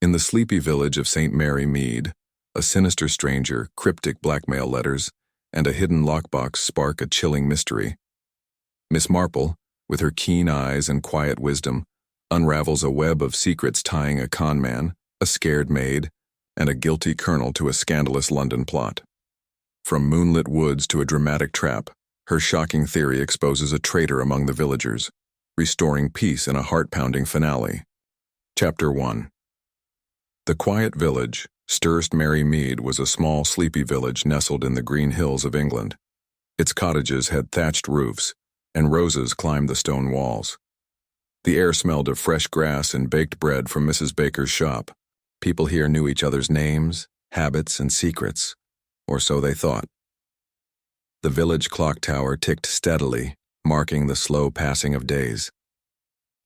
In the sleepy village of St. Mary Mead, a sinister stranger, cryptic blackmail letters, and a hidden lockbox spark a chilling mystery. Miss Marple, with her keen eyes and quiet wisdom, unravels a web of secrets tying a con man, a scared maid, and a guilty colonel to a scandalous London plot. From moonlit woods to a dramatic trap, her shocking theory exposes a traitor among the villagers, restoring peace in a heart-pounding finale. Chapter 1. The quiet village, Sturst Mary Mead, was a small, sleepy village nestled in the green hills of England. Its cottages had thatched roofs, and roses climbed the stone walls. The air smelled of fresh grass and baked bread from Mrs. Baker's shop. People here knew each other's names, habits, and secrets, or so they thought. The village clock tower ticked steadily, marking the slow passing of days.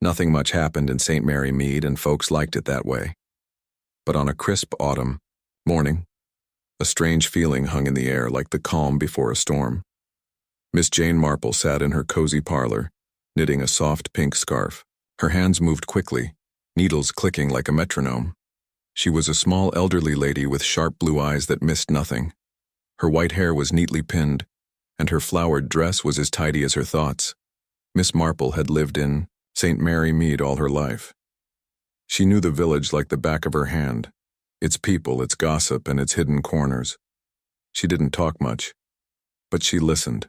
Nothing much happened in St. Mary Mead, and folks liked it that way. But on a crisp autumn morning, a strange feeling hung in the air like the calm before a storm. Miss Jane Marple sat in her cozy parlor, knitting a soft pink scarf. Her hands moved quickly, needles clicking like a metronome. She was a small elderly lady with sharp blue eyes that missed nothing. Her white hair was neatly pinned, and her flowered dress was as tidy as her thoughts. Miss Marple had lived in St. Mary Mead all her life. She knew the village like the back of her hand, its people, its gossip, and its hidden corners. She didn't talk much, but she listened.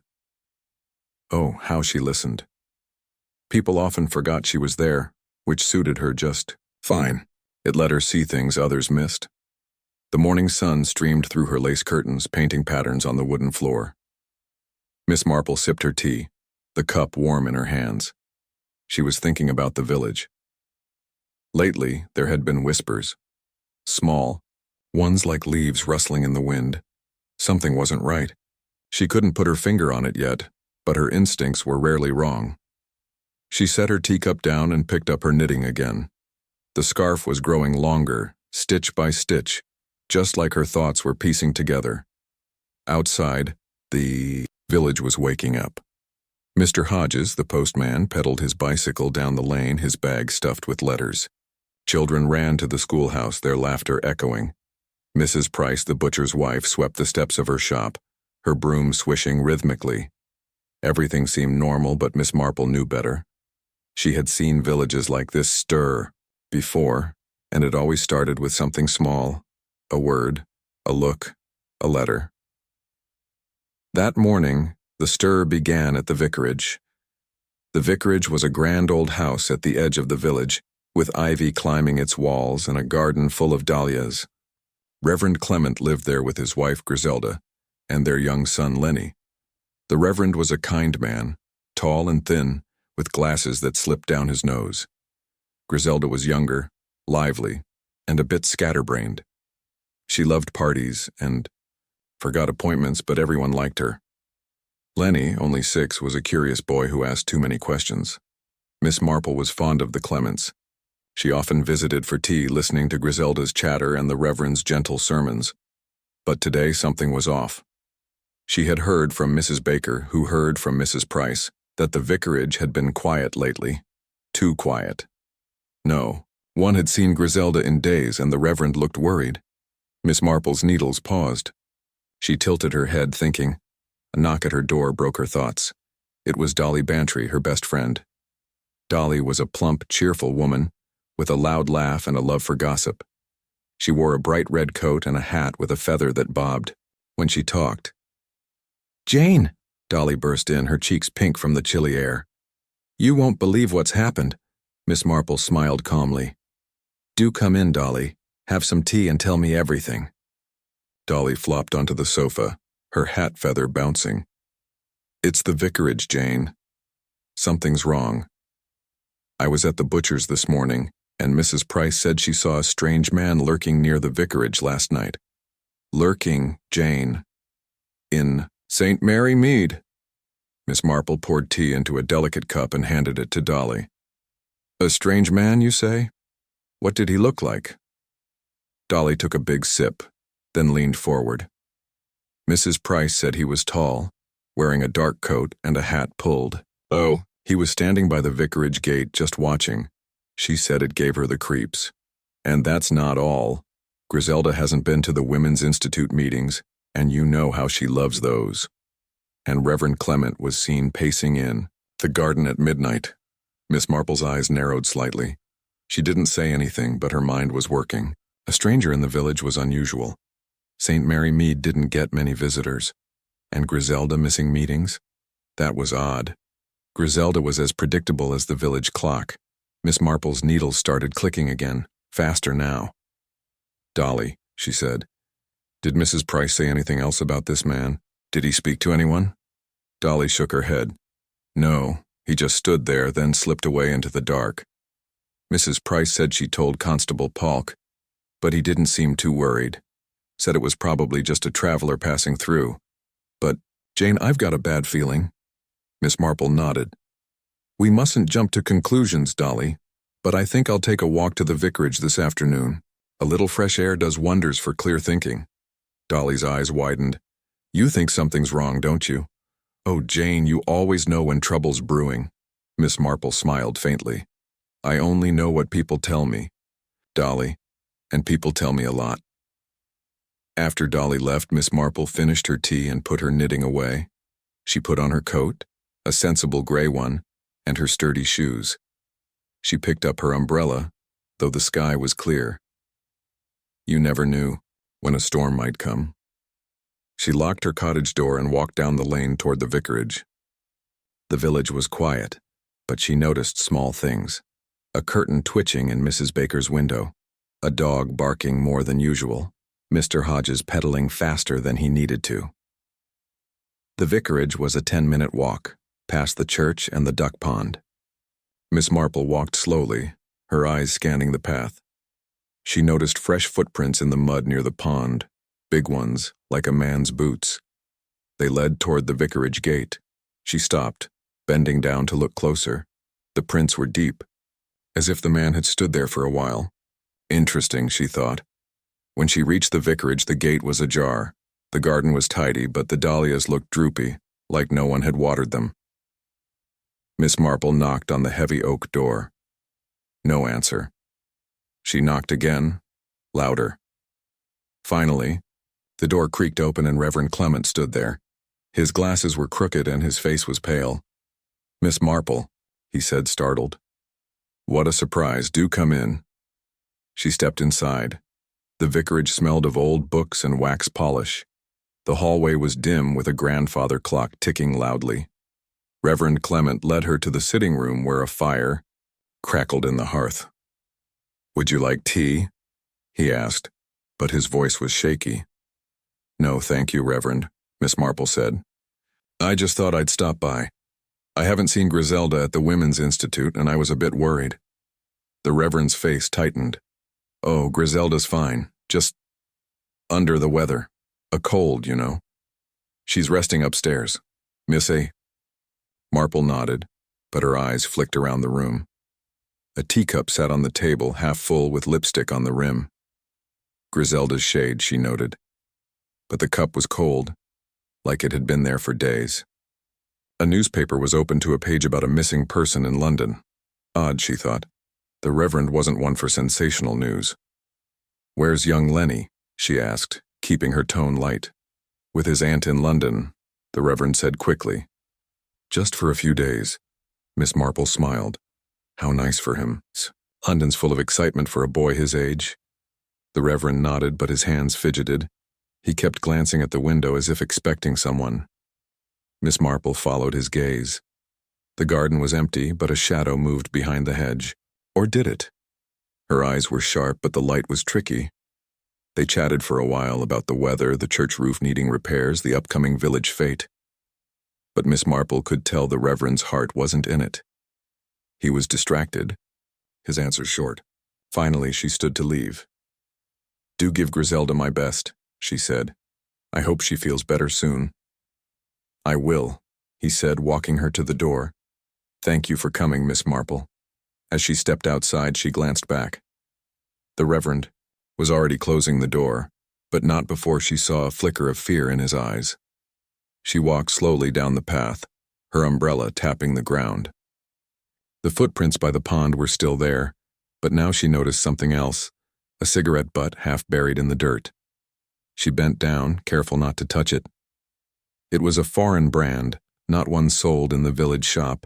Oh, how she listened. People often forgot she was there, which suited her just fine. It let her see things others missed. The morning sun streamed through her lace curtains, painting patterns on the wooden floor. Miss Marple sipped her tea, the cup warm in her hands. She was thinking about the village. Lately, there had been whispers. Small, ones like leaves rustling in the wind. Something wasn't right. She couldn't put her finger on it yet, but her instincts were rarely wrong. She set her teacup down and picked up her knitting again. The scarf was growing longer, stitch by stitch, just like her thoughts were piecing together. Outside, the village was waking up. Mr. Hodges, the postman, pedaled his bicycle down the lane, his bag stuffed with letters. Children ran to the schoolhouse, their laughter echoing. Mrs. Price, the butcher's wife, swept the steps of her shop, her broom swishing rhythmically. Everything seemed normal, but Miss Marple knew better. She had seen villages like this stir before, and it always started with something small, a word, a look, a letter. That morning, the stir began at the vicarage. The vicarage was a grand old house at the edge of the village, with ivy climbing its walls and a garden full of dahlias. Reverend Clement lived there with his wife Griselda and their young son Lenny. The Reverend was a kind man, tall and thin, with glasses that slipped down his nose. Griselda was younger, lively, and a bit scatterbrained. She loved parties and forgot appointments, but everyone liked her. Lenny, only 6, was a curious boy who asked too many questions. Miss Marple was fond of the Clements. She often visited for tea, listening to Griselda's chatter and the Reverend's gentle sermons. But today something was off. She had heard from Mrs. Baker, who heard from Mrs. Price, that the vicarage had been quiet lately. Too quiet. No, one had seen Griselda in days, and the Reverend looked worried. Miss Marple's needles paused. She tilted her head, thinking. A knock at her door broke her thoughts. It was Dolly Bantry, her best friend. Dolly was a plump, cheerful woman, with a loud laugh and a love for gossip. She wore a bright red coat and a hat with a feather that bobbed. When she talked, "Jane," Dolly burst in, her cheeks pink from the chilly air. "You won't believe what's happened." Miss Marple smiled calmly. "Do come in, Dolly. Have some tea and tell me everything." Dolly flopped onto the sofa, her hat feather bouncing. "It's the vicarage, Jane. Something's wrong. I was at the butcher's this morning, and Mrs. Price said she saw a strange man lurking near the vicarage last night." "Lurking, Jane. In St. Mary Mead." Miss Marple poured tea into a delicate cup and handed it to Dolly. "A strange man, you say? What did he look like?" Dolly took a big sip, then leaned forward. Mrs. Price said he was tall, wearing a dark coat and a hat pulled. "Oh, he was standing by the vicarage gate just watching. She said it gave her the creeps." And that's not all. Griselda hasn't been to the Women's Institute meetings, and you know how she loves those. And Reverend Clement was seen pacing in the garden at midnight. Miss Marple's eyes narrowed slightly. She didn't say anything, but her mind was working. A stranger in the village was unusual. St. Mary Mead didn't get many visitors. And Griselda missing meetings? That was odd. Griselda was as predictable as the village clock. Miss Marple's needles started clicking again, faster now. "Dolly," she said, "did Mrs. Price say anything else about this man? Did he speak to anyone?" Dolly shook her head. "No, he just stood there, then slipped away into the dark. Mrs. Price said she told Constable Polk, but he didn't seem too worried. Said it was probably just a traveler passing through. But, Jane, I've got a bad feeling." Miss Marple nodded. "We mustn't jump to conclusions, Dolly, but I think I'll take a walk to the vicarage this afternoon. A little fresh air does wonders for clear thinking." Dolly's eyes widened. "You think something's wrong, don't you?" "Oh, Jane, you always know when trouble's brewing." Miss Marple smiled faintly. "I only know what people tell me, Dolly, and people tell me a lot." After Dolly left, Miss Marple finished her tea and put her knitting away. She put on her coat, a sensible gray one, and her sturdy shoes. She picked up her umbrella, though the sky was clear. You never knew when a storm might come. She locked her cottage door and walked down the lane toward the vicarage. The village was quiet, but she noticed small things. A curtain twitching in Mrs. Baker's window, a dog barking more than usual, Mr. Hodges pedaling faster than he needed to. The vicarage was a 10-minute walk, past the church and the duck pond. Miss Marple walked slowly, her eyes scanning the path. She noticed fresh footprints in the mud near the pond, big ones, like a man's boots. They led toward the vicarage gate. She stopped, bending down to look closer. The prints were deep, as if the man had stood there for a while. Interesting, she thought. When she reached the vicarage, the gate was ajar. The garden was tidy, but the dahlias looked droopy, like no one had watered them. Miss Marple knocked on the heavy oak door. No answer. She knocked again, louder. Finally, the door creaked open and Reverend Clement stood there. His glasses were crooked and his face was pale. "Miss Marple," he said, startled. "What a surprise. Do come in." She stepped inside. The vicarage smelled of old books and wax polish. The hallway was dim with a grandfather clock ticking loudly. Reverend Clement led her to the sitting room where a fire crackled in the hearth. "Would you like tea?" he asked, but his voice was shaky. "No, thank you, Reverend," Miss Marple said. "I just thought I'd stop by. I haven't seen Griselda at the Women's Institute, and I was a bit worried." The Reverend's face tightened. "Oh, Griselda's fine, just under the weather. A cold, you know. She's resting upstairs. Miss A." Marple nodded, but her eyes flicked around the room. A teacup sat on the table, half full with lipstick on the rim. Griselda's shade, she noted. But the cup was cold, like it had been there for days. A newspaper was open to a page about a missing person in London. Odd, she thought. The Reverend wasn't one for sensational news. "Where's young Lenny?" she asked, keeping her tone light. "With his aunt in London," the Reverend said quickly. "Just for a few days." Miss Marple smiled. "How nice for him. London's full of excitement for a boy his age." The Reverend nodded, but his hands fidgeted. He kept glancing at the window as if expecting someone. Miss Marple followed his gaze. The garden was empty, but a shadow moved behind the hedge. Or did it? Her eyes were sharp, but the light was tricky. They chatted for a while about the weather, the church roof needing repairs, the upcoming village fete. But Miss Marple could tell the Reverend's heart wasn't in it. He was distracted, his answers short. Finally, she stood to leave. "Do give Griselda my best," she said. "I hope she feels better soon." "I will," he said, walking her to the door. "Thank you for coming, Miss Marple." As she stepped outside, she glanced back. The Reverend was already closing the door, but not before she saw a flicker of fear in his eyes. She walked slowly down the path, her umbrella tapping the ground. The footprints by the pond were still there, but now she noticed something else, a cigarette butt half buried in the dirt. She bent down, careful not to touch it. It was a foreign brand, not one sold in the village shop.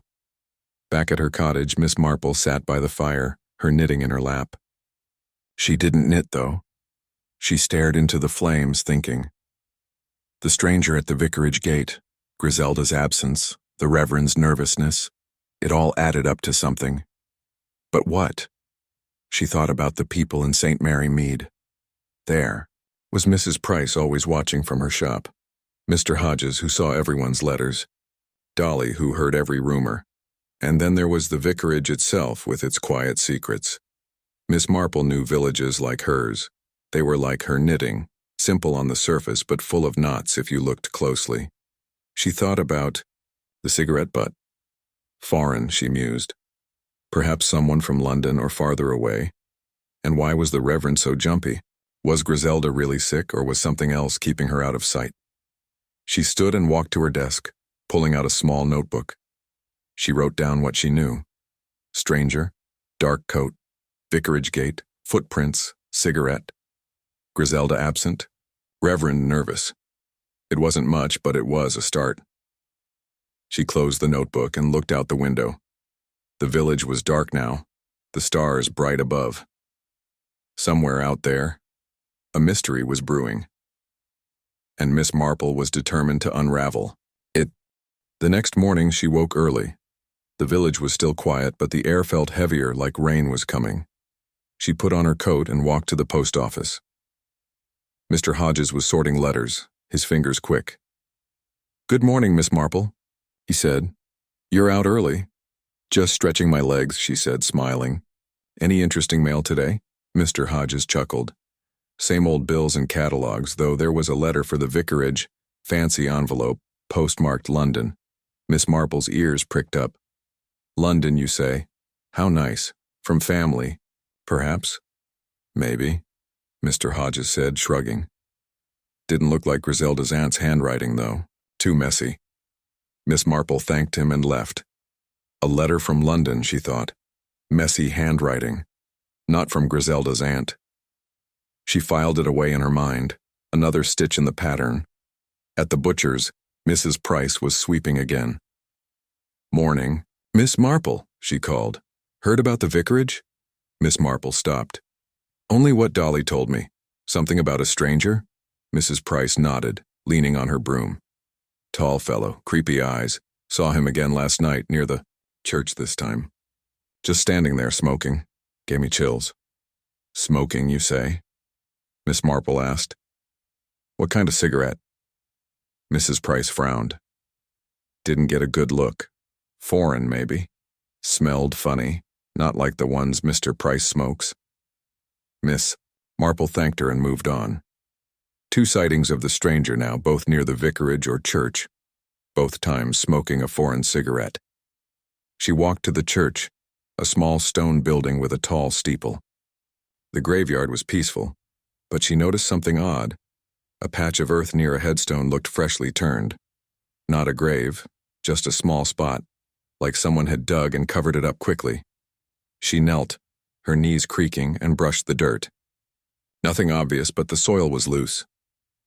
Back at her cottage, Miss Marple sat by the fire, her knitting in her lap. She didn't knit, though. She stared into the flames, thinking. The stranger at the vicarage gate, Griselda's absence, the Reverend's nervousness, it all added up to something. But what? She thought about the people in St. Mary Mead. There was Mrs. Price always watching from her shop, Mr. Hodges who saw everyone's letters, Dolly who heard every rumor, and then there was the vicarage itself with its quiet secrets. Miss Marple knew villages like hers. They were like her knitting, simple on the surface but full of knots if you looked closely. She thought about the cigarette butt. Foreign, she mused. Perhaps someone from London or farther away. And why was the Reverend so jumpy? Was Griselda really sick, or was something else keeping her out of sight? She stood and walked to her desk, pulling out a small notebook. She wrote down what she knew. Stranger, dark coat, vicarage gate, footprints, cigarette. Griselda absent, Reverend nervous. It wasn't much, but it was a start. She closed the notebook and looked out the window. The village was dark now, the stars bright above. Somewhere out there, a mystery was brewing. And Miss Marple was determined to unravel it. The next morning she woke early. The village was still quiet, but the air felt heavier, like rain was coming. She put on her coat and walked to the post office. Mr. Hodges was sorting letters, his fingers quick. "Good morning, Miss Marple," he said. "You're out early." "Just stretching my legs," she said, smiling. "Any interesting mail today?" Mr. Hodges chuckled. Same old bills and catalogs, though there was a letter for the vicarage, fancy envelope, postmarked London. Miss Marple's ears pricked up. "London, you say? How nice. From family, perhaps?" "Maybe," Mr. Hodges said, shrugging. Didn't look like Griselda's aunt's handwriting, though. Too messy. Miss Marple thanked him and left. A letter from London, she thought. Messy handwriting. Not from Griselda's aunt. She filed it away in her mind, another stitch in the pattern. At the butcher's, Mrs. Price was sweeping again. "Morning. Miss Marple," she called. "Heard about the vicarage?" Miss Marple stopped. "Only what Dolly told me. Something about a stranger?" Mrs. Price nodded, leaning on her broom. "Tall fellow, creepy eyes. Saw him again last night near the church this time. Just standing there smoking. Gave me chills." "Smoking, you say?" Miss Marple asked. "What kind of cigarette?" Mrs. Price frowned. Didn't get a good look. Foreign, maybe. Smelled funny, not like the ones Mr. Price smokes. Miss Marple thanked her and moved on. 2 sightings of the stranger now, both near the vicarage or church, both times smoking a foreign cigarette. She walked to the church, a small stone building with a tall steeple. The graveyard was peaceful, but she noticed something odd. A patch of earth near a headstone looked freshly turned. Not a grave, just a small spot, like someone had dug and covered it up quickly. She knelt, her knees creaking, and brushed the dirt. Nothing obvious, but the soil was loose.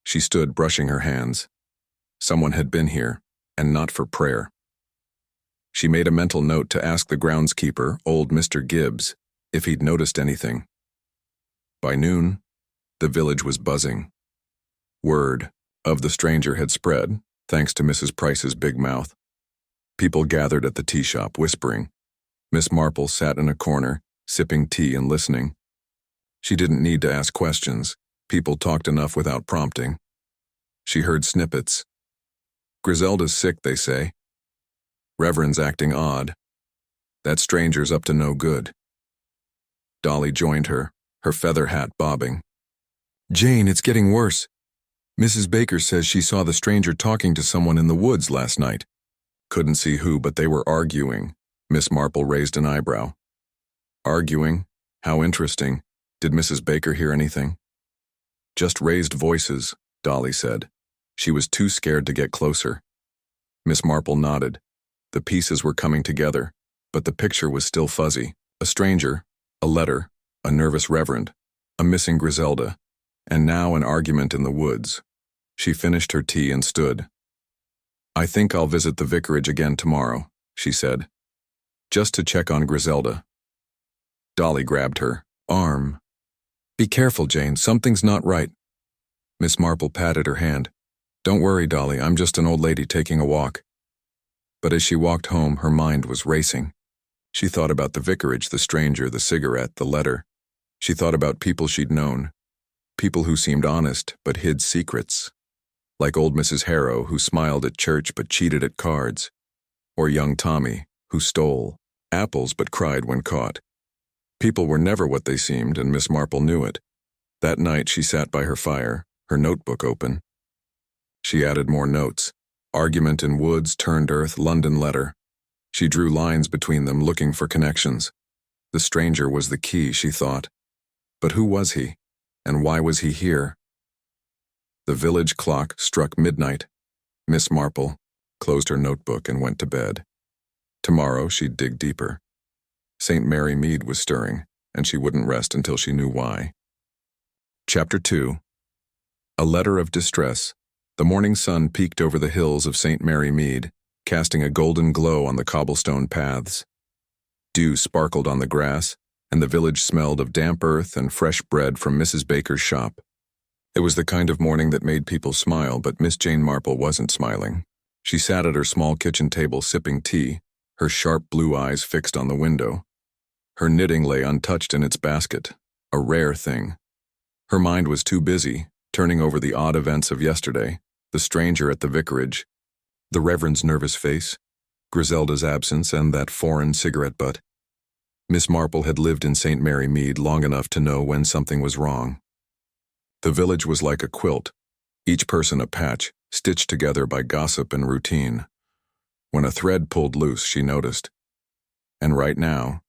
She stood brushing her hands. Someone had been here, and not for prayer. She made a mental note to ask the groundskeeper, old Mr. Gibbs, if he'd noticed anything. By noon, the village was buzzing. Word of the stranger had spread, thanks to Mrs. Price's big mouth. People gathered at the tea shop, whispering. Miss Marple sat in a corner, sipping tea and listening. She didn't need to ask questions. People talked enough without prompting. She heard snippets. "Griselda's sick, they say. Reverend's acting odd. That stranger's up to no good." Dolly joined her, her feather hat bobbing. "Jane, it's getting worse. Mrs. Baker says she saw the stranger talking to someone in the woods last night." Couldn't see who, but they were arguing. Miss Marple raised an eyebrow. "Arguing? How interesting. Did Mrs. Baker hear anything?" "Just raised voices," Dolly said. She was too scared to get closer. Miss Marple nodded. The pieces were coming together, but the picture was still fuzzy. A stranger, a letter, a nervous reverend. a missing Griselda, and now an argument in the woods. She finished her tea and stood. "I think I'll visit the vicarage again tomorrow," she said, "just to check on Griselda." Dolly grabbed her arm. "Be careful, Jane, something's not right." Miss Marple patted her hand. "Don't worry, Dolly, I'm just an old lady taking a walk." But as she walked home, her mind was racing. She thought about the vicarage, the stranger, the cigarette, the letter. She thought about people she'd known, people who seemed honest but hid secrets, like old Mrs. Harrow, who smiled at church but cheated at cards, or young Tommy, who stole apples but cried when caught. People were never what they seemed, and Miss Marple knew it. That night she sat by her fire, her notebook open. She added more notes. Argument in woods, turned earth, London letter. She drew lines between them, looking for connections. The stranger was the key, she thought. But who was he? And why was he here? The village clock struck midnight. Miss Marple closed her notebook and went to bed. Tomorrow she'd dig deeper. St. Mary Mead was stirring, and she wouldn't rest until she knew why. Chapter 2. A letter of distress. The morning sun peeked over the hills of St. Mary Mead, casting a golden glow on the cobblestone paths. Dew sparkled on the grass, and the village smelled of damp earth and fresh bread from Mrs. Baker's shop. It was the kind of morning that made people smile, but Miss Jane Marple wasn't smiling. She sat at her small kitchen table sipping tea, her sharp blue eyes fixed on the window. Her knitting lay untouched in its basket, a rare thing. Her mind was too busy, turning over the odd events of yesterday, the stranger at the vicarage, the Reverend's nervous face, Griselda's absence, and that foreign cigarette butt. Miss Marple had lived in St. Mary Mead long enough to know when something was wrong. The village was like a quilt, each person a patch, stitched together by gossip and routine. When a thread pulled loose, she noticed. And right now,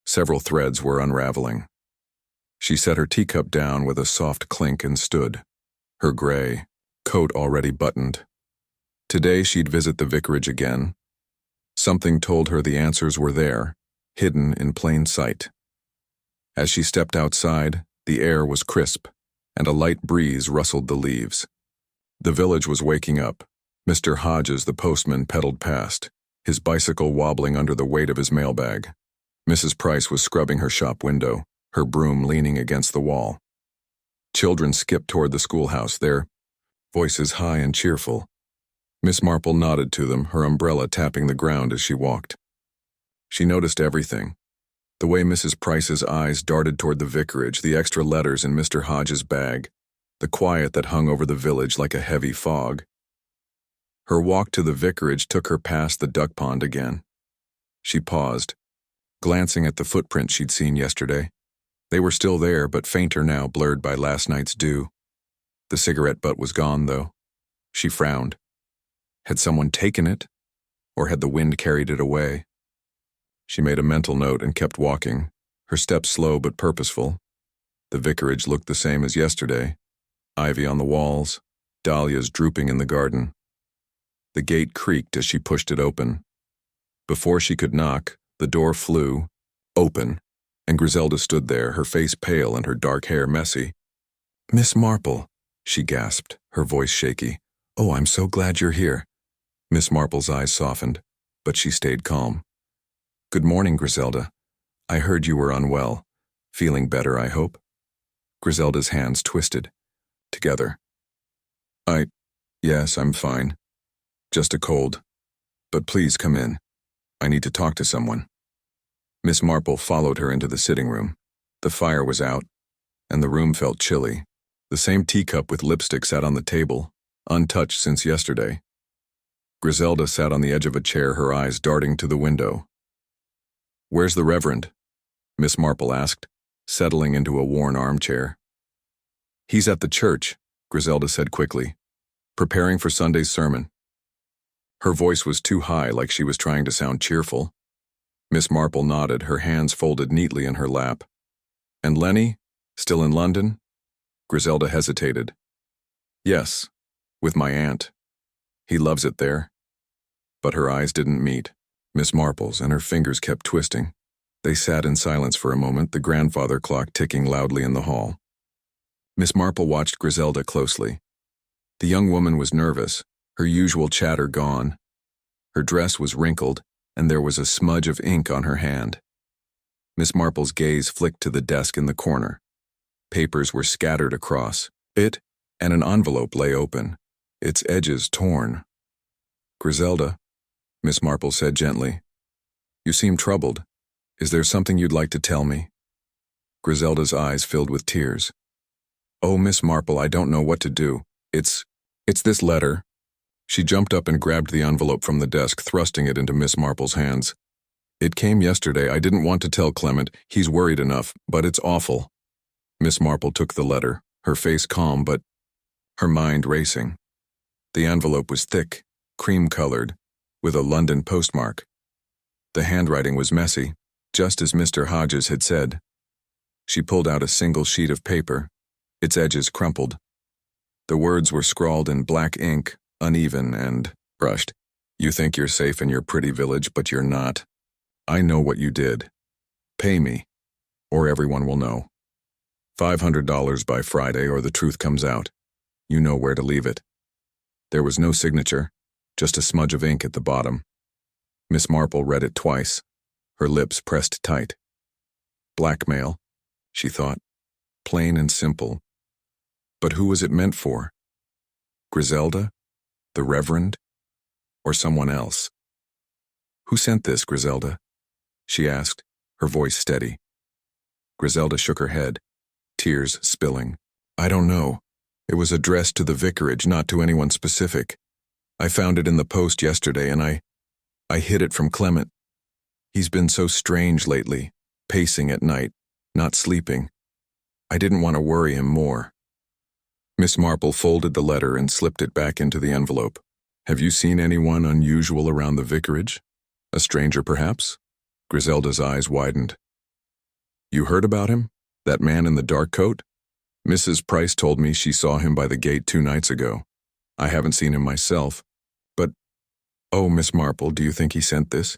several threads were unraveling. She set her teacup down with a soft clink and stood, her gray coat already buttoned. Today she'd visit the vicarage again. Something told her the answers were there, hidden in plain sight. As she stepped outside, the air was crisp, and a light breeze rustled the leaves. The village was waking up. Mr. Hodges, the postman, pedaled past, his bicycle wobbling under the weight of his mailbag. Mrs. Price was scrubbing her shop window, her broom leaning against the wall. Children skipped toward the schoolhouse, their voices high and cheerful. Miss Marple nodded to them, her umbrella tapping the ground as she walked. She noticed everything. The way Mrs. Price's eyes darted toward the vicarage, the extra letters in Mr. Hodges' bag, the quiet that hung over the village like a heavy fog. Her walk to the vicarage took her past the duck pond again. She paused, glancing at the footprints she'd seen yesterday. They were still there, but fainter now, blurred by last night's dew. The cigarette butt was gone, though. She frowned. Had someone taken it, or had the wind carried it away? She made a mental note and kept walking, her steps slow but purposeful. The vicarage looked the same as yesterday, ivy on the walls, dahlias drooping in the garden. The gate creaked as she pushed it open. Before she could knock, the door flew open, and Griselda stood there, her face pale and her dark hair messy. "Miss Marple," she gasped, her voice shaky. "Oh, I'm so glad you're here." Miss Marple's eyes softened, but she stayed calm. "Good morning, Griselda. I heard you were unwell. Feeling better, I hope?" Griselda's hands twisted together. Yes, I'm fine. Just a cold. But please come in. I need to talk to someone." Miss Marple followed her into the sitting room. The fire was out, and the room felt chilly. The same teacup with lipstick sat on the table, untouched since yesterday. Griselda sat on the edge of a chair, her eyes darting to the window. "Where's the Reverend?" Miss Marple asked, settling into a worn armchair. "He's at the church," Griselda said quickly, "preparing for Sunday's sermon." Her voice was too high, like she was trying to sound cheerful. Miss Marple nodded, her hands folded neatly in her lap. "And Lenny? Still in London?" Griselda hesitated. "Yes, with my aunt. He loves it there." But her eyes didn't meet Miss Marple's, and her fingers kept twisting. They sat in silence for a moment, the grandfather clock ticking loudly in the hall. Miss Marple watched Griselda closely. The young woman was nervous, her usual chatter gone. Her dress was wrinkled, and there was a smudge of ink on her hand. Miss Marple's gaze flicked to the desk in the corner. Papers were scattered across it, and an envelope lay open, its edges torn. "Griselda," Miss Marple said gently, "you seem troubled. Is there something you'd like to tell me?" Griselda's eyes filled with tears. "Oh, Miss Marple, I don't know what to do. It's this letter." She jumped up and grabbed the envelope from the desk, thrusting it into Miss Marple's hands. "It came yesterday. I didn't want to tell Clement. He's worried enough, but it's awful." Miss Marple took the letter, her face calm but her mind racing. The envelope was thick, cream-colored, with a London postmark. The handwriting was messy, just as Mr. Hodges had said. She pulled out a single sheet of paper, its edges crumpled. The words were scrawled in black ink, uneven and brushed. "You think you're safe in your pretty village, but you're not. I know what you did. Pay me, or everyone will know. $500 by Friday, or the truth comes out. You know where to leave it." There was no signature, just a smudge of ink at the bottom. Miss Marple read it twice, her lips pressed tight. Blackmail, she thought, plain and simple. But who was it meant for? Griselda? The Reverend? Or someone else? "Who sent this, Griselda?" she asked, her voice steady. Griselda shook her head, tears spilling. "I don't know. It was addressed to the vicarage, not to anyone specific. I found it in the post yesterday, and I hid it from Clement. He's been so strange lately, pacing at night, not sleeping. I didn't want to worry him more." Miss Marple folded the letter and slipped it back into the envelope. "Have you seen anyone unusual around the vicarage? A stranger, perhaps?" Griselda's eyes widened. "You heard about him? That man in the dark coat? Mrs. Price told me she saw him by the gate 2 nights ago. I haven't seen him myself. But, oh, Miss Marple, do you think he sent this?"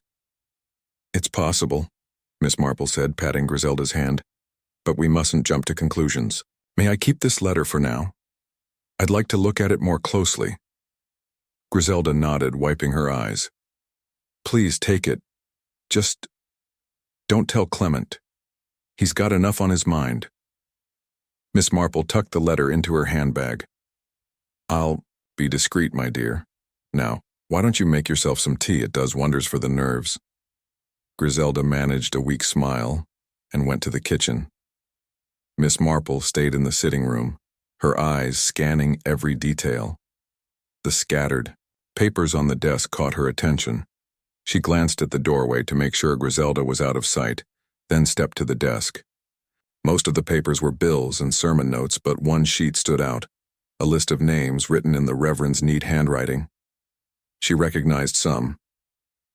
"It's possible," Miss Marple said, patting Griselda's hand. "But we mustn't jump to conclusions. May I keep this letter for now? I'd like to look at it more closely." Griselda nodded, wiping her eyes. "Please take it. Just don't tell Clement. He's got enough on his mind." Miss Marple tucked the letter into her handbag. "I'll be discreet, my dear. Now, why don't you make yourself some tea? It does wonders for the nerves." Griselda managed a weak smile and went to the kitchen. Miss Marple stayed in the sitting room, her eyes scanning every detail. The scattered papers on the desk caught her attention. She glanced at the doorway to make sure Griselda was out of sight, then stepped to the desk. Most of the papers were bills and sermon notes, but one sheet stood out, a list of names written in the Reverend's neat handwriting. She recognized some: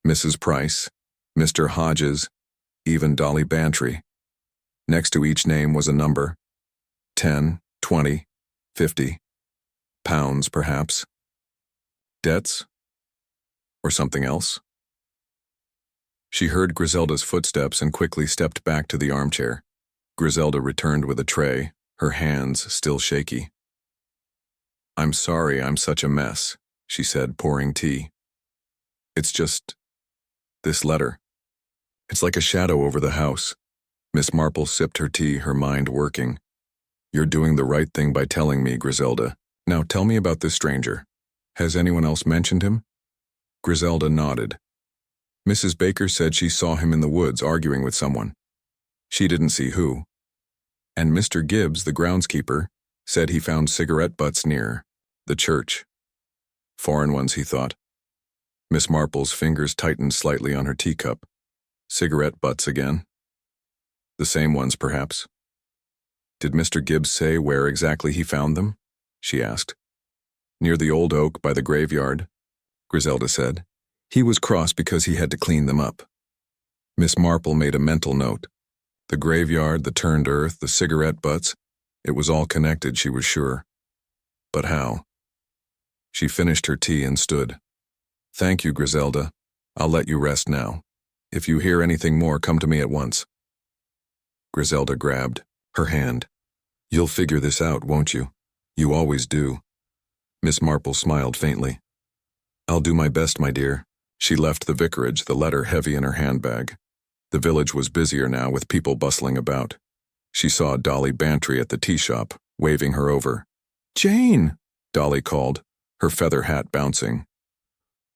Mrs. Price, Mr. Hodges, even Dolly Bantry. Next to each name was a number: 10, 20, 50. Pounds, perhaps. Debts? Or something else? She heard Griselda's footsteps and quickly stepped back to the armchair. Griselda returned with a tray, her hands still shaky. "I'm sorry I'm such a mess," she said, pouring tea. "It's just this letter. It's like a shadow over the house." Miss Marple sipped her tea, her mind working. "You're doing the right thing by telling me, Griselda. Now tell me about this stranger. Has anyone else mentioned him?" Griselda nodded. "Mrs. Baker said she saw him in the woods arguing with someone. She didn't see who. And Mr. Gibbs, the groundskeeper, said he found cigarette butts near the church. Foreign ones, he thought." Miss Marple's fingers tightened slightly on her teacup. Cigarette butts again. The same ones, perhaps. "Did Mr. Gibbs say where exactly he found them?" she asked. "Near the old oak by the graveyard," Griselda said. "He was cross because he had to clean them up." Miss Marple made a mental note. The graveyard, the turned earth, the cigarette butts, it was all connected, she was sure. But how? She finished her tea and stood. "Thank you, Griselda. I'll let you rest now. If you hear anything more, come to me at once." Griselda grabbed her hand. You'll figure this out, won't you? You always do. Miss Marple smiled faintly. I'll do my best, my dear. She left the vicarage, the letter heavy in her handbag. The village was busier now with people bustling about. She saw Dolly Bantry at the tea shop, waving her over. Jane! Dolly called, her feather hat bouncing.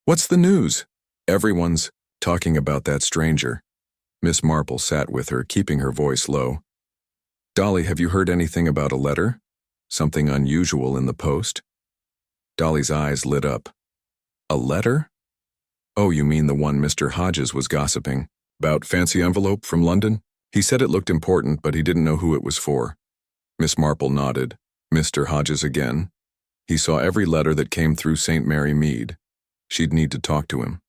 What's the news? Everyone's talking about that stranger. Miss Marple sat with her, keeping her voice low. Dolly, have you heard anything about a letter? Something unusual in the post? Dolly's eyes lit up. A letter? Oh, you mean the one Mr. Hodges was gossiping about? Fancy envelope from London? He said it looked important, but he didn't know who it was for. Miss Marple nodded. Mr. Hodges again? He saw every letter that came through St. Mary Mead. She'd need to talk to him.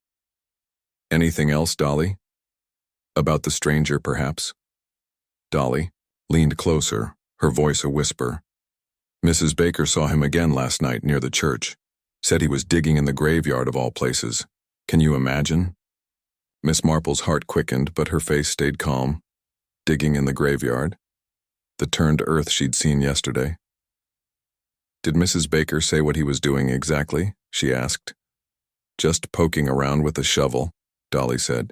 Anything else, Dolly? About the stranger, perhaps? Dolly leaned closer, her voice a whisper. Mrs. Baker saw him again last night near the church. Said he was digging in the graveyard of all places. Can you imagine? Miss Marple's heart quickened, but her face stayed calm. Digging in the graveyard? The turned earth she'd seen yesterday. Did Mrs. Baker say what he was doing exactly? She asked. Just poking around with a shovel, Dolly said.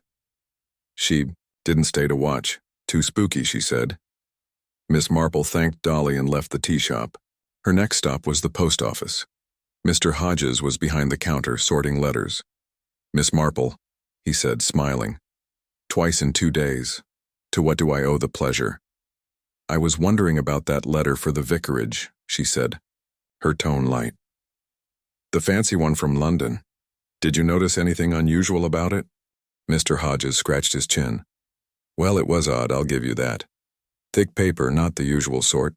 She didn't stay to watch. Too spooky, she said. Miss Marple thanked Dolly and left the tea shop. Her next stop was the post office. Mr. Hodges was behind the counter sorting letters. Miss Marple, he said, smiling. Twice in 2 days. To what do I owe the pleasure? I was wondering about that letter for the vicarage, she said, her tone light. The fancy one from London. Did you notice anything unusual about it? Mr. Hodges scratched his chin. Well, it was odd, I'll give you that. Thick paper, not the usual sort.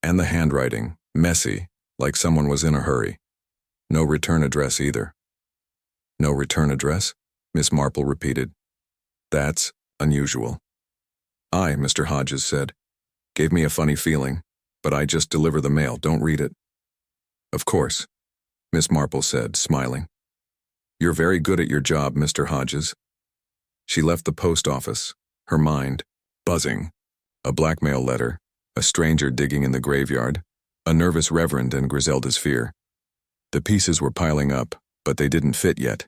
And the handwriting, messy, like someone was in a hurry. No return address either. No return address? Miss Marple repeated. That's unusual. Aye, Mr. Hodges said. Gave me a funny feeling, but I just deliver the mail, don't read it. Of course, Miss Marple said, smiling. You're very good at your job, Mr. Hodges. She left the post office, her mind buzzing. A blackmail letter, a stranger digging in the graveyard, a nervous reverend and Griselda's fear. The pieces were piling up, but they didn't fit yet.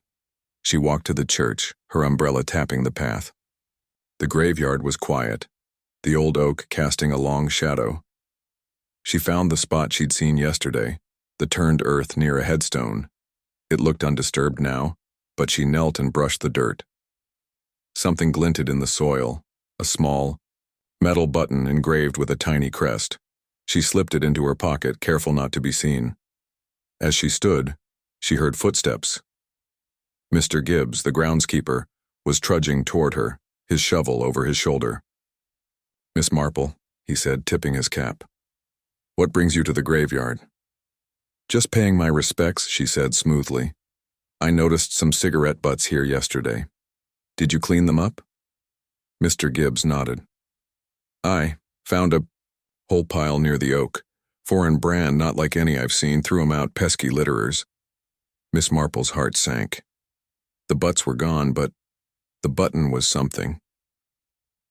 She walked to the church, her umbrella tapping the path. The graveyard was quiet, the old oak casting a long shadow. She found the spot she'd seen yesterday, the turned earth near a headstone. It looked undisturbed now, but she knelt and brushed the dirt. Something glinted in the soil, a small, metal button engraved with a tiny crest. She slipped it into her pocket, careful not to be seen. As she stood, she heard footsteps. Mr. Gibbs, the groundskeeper, was trudging toward her, his shovel over his shoulder. Miss Marple, he said, tipping his cap. What brings you to the graveyard? Just paying my respects, she said smoothly. I noticed some cigarette butts here yesterday. Did you clean them up? Mr. Gibbs nodded. I found a whole pile near the oak. Foreign brand, not like any I've seen, threw 'em out, pesky litterers. Miss Marple's heart sank. The butts were gone, but the button was something.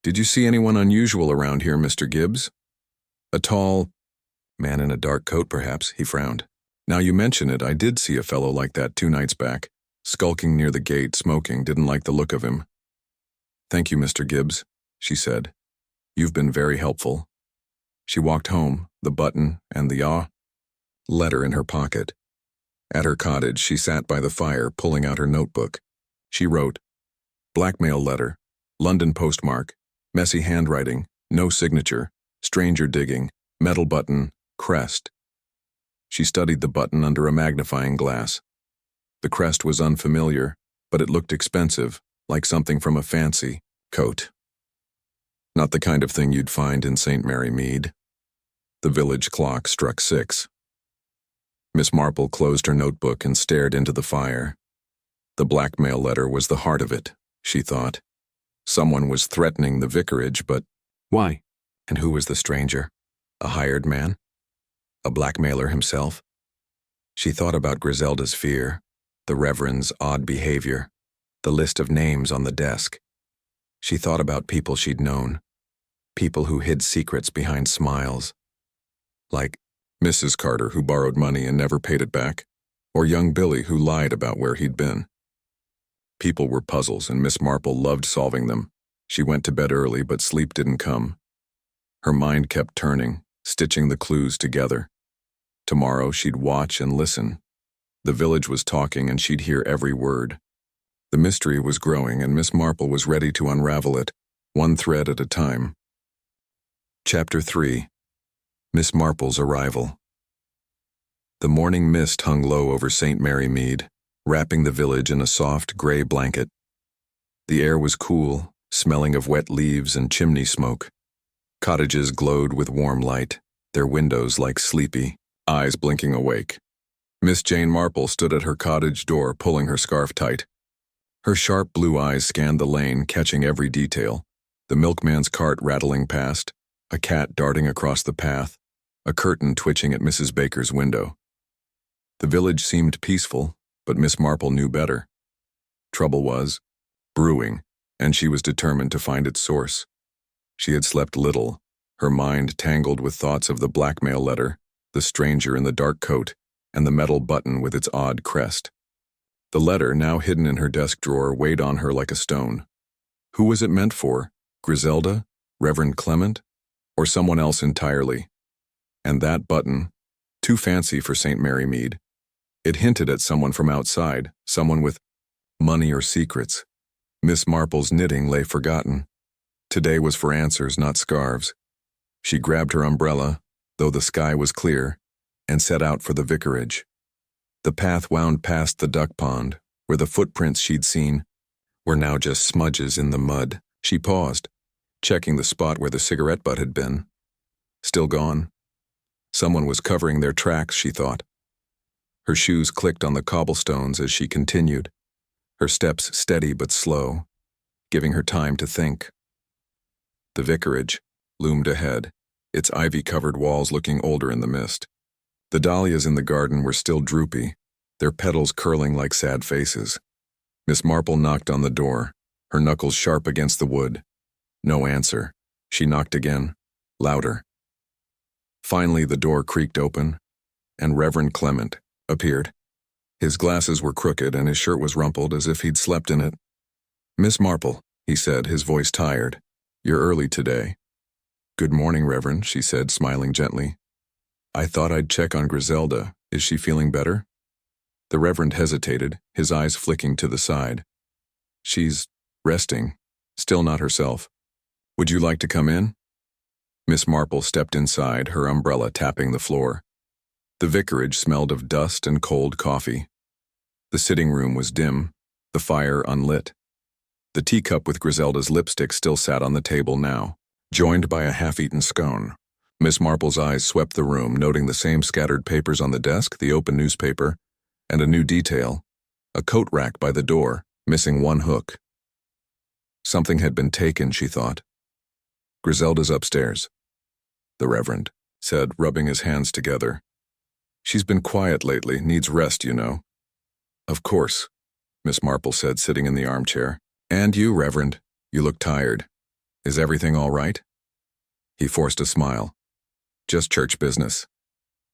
Did you see anyone unusual around here, Mr. Gibbs? A tall man in a dark coat, perhaps, he frowned. Now you mention it, I did see a fellow like that 2 nights back, skulking near the gate, smoking, didn't like the look of him. Thank you, Mr. Gibbs, she said. You've been very helpful. She walked home, the button and the letter in her pocket. At her cottage, she sat by the fire, pulling out her notebook. She wrote, blackmail letter, London postmark, messy handwriting, no signature, stranger digging, metal button, crest. She studied the button under a magnifying glass. The crest was unfamiliar, but it looked expensive, like something from a fancy coat. Not the kind of thing you'd find in St. Mary Mead. The village clock struck 6. Miss Marple closed her notebook and stared into the fire. The blackmail letter was the heart of it, she thought. Someone was threatening the vicarage, but why? And who was the stranger? A hired man? A blackmailer himself? She thought about Griselda's fear, the reverend's odd behavior, the list of names on the desk. She thought about people she'd known, people who hid secrets behind smiles. Like Mrs. Carter, who borrowed money and never paid it back, or young Billy, who lied about where he'd been. People were puzzles, and Miss Marple loved solving them. She went to bed early, but sleep didn't come. Her mind kept turning, stitching the clues together. Tomorrow she'd watch and listen. The village was talking, and she'd hear every word. The mystery was growing, and Miss Marple was ready to unravel it, one thread at a time. Chapter 3. Miss Marple's Arrival. The morning mist hung low over St. Mary Mead, wrapping the village in a soft, gray blanket. The air was cool, smelling of wet leaves and chimney smoke. Cottages glowed with warm light, their windows like sleepy, eyes blinking awake. Miss Jane Marple stood at her cottage door, pulling her scarf tight. Her sharp blue eyes scanned the lane, catching every detail. The milkman's cart rattling past, a cat darting across the path, a curtain twitching at Mrs. Baker's window. The village seemed peaceful, but Miss Marple knew better. Trouble was brewing, and she was determined to find its source. She had slept little, her mind tangled with thoughts of the blackmail letter, the stranger in the dark coat, and the metal button with its odd crest. The letter, now hidden in her desk drawer, weighed on her like a stone. Who was it meant for? Griselda? Reverend Clement? Or someone else entirely? And that button, too fancy for St. Mary Mead. It hinted at someone from outside, someone with money or secrets. Miss Marple's knitting lay forgotten. Today was for answers, not scarves. She grabbed her umbrella, though the sky was clear, and set out for the vicarage. The path wound past the duck pond, where the footprints she'd seen were now just smudges in the mud. She paused, checking the spot where the cigarette butt had been. Still gone. Someone was covering their tracks, she thought. Her shoes clicked on the cobblestones as she continued, her steps steady but slow, giving her time to think. The vicarage loomed ahead, its ivy-covered walls looking older in the mist. The dahlias in the garden were still droopy, their petals curling like sad faces. Miss Marple knocked on the door, her knuckles sharp against the wood. No answer. She knocked again, louder. Finally, the door creaked open, and Reverend Clement appeared. His glasses were crooked and his shirt was rumpled as if he'd slept in it. "Miss Marple," he said, his voice tired. "You're early today." "Good morning, Reverend," she said, smiling gently. "I thought I'd check on Griselda. Is she feeling better?" The Reverend hesitated, his eyes flicking to the side. "She's resting, still not herself. Would you like to come in?" Miss Marple stepped inside, her umbrella tapping the floor. The vicarage smelled of dust and cold coffee. The sitting room was dim, the fire unlit. The teacup with Griselda's lipstick still sat on the table now, joined by a half-eaten scone. Miss Marple's eyes swept the room, noting the same scattered papers on the desk, the open newspaper, and a new detail, a coat rack by the door, missing one hook. Something had been taken, she thought. "Griselda's upstairs," the Reverend said, rubbing his hands together. "She's been quiet lately, needs rest, you know." "Of course," Miss Marple said, sitting in the armchair. "And you, Reverend, you look tired. Is everything all right?" He forced a smile. "Just church business.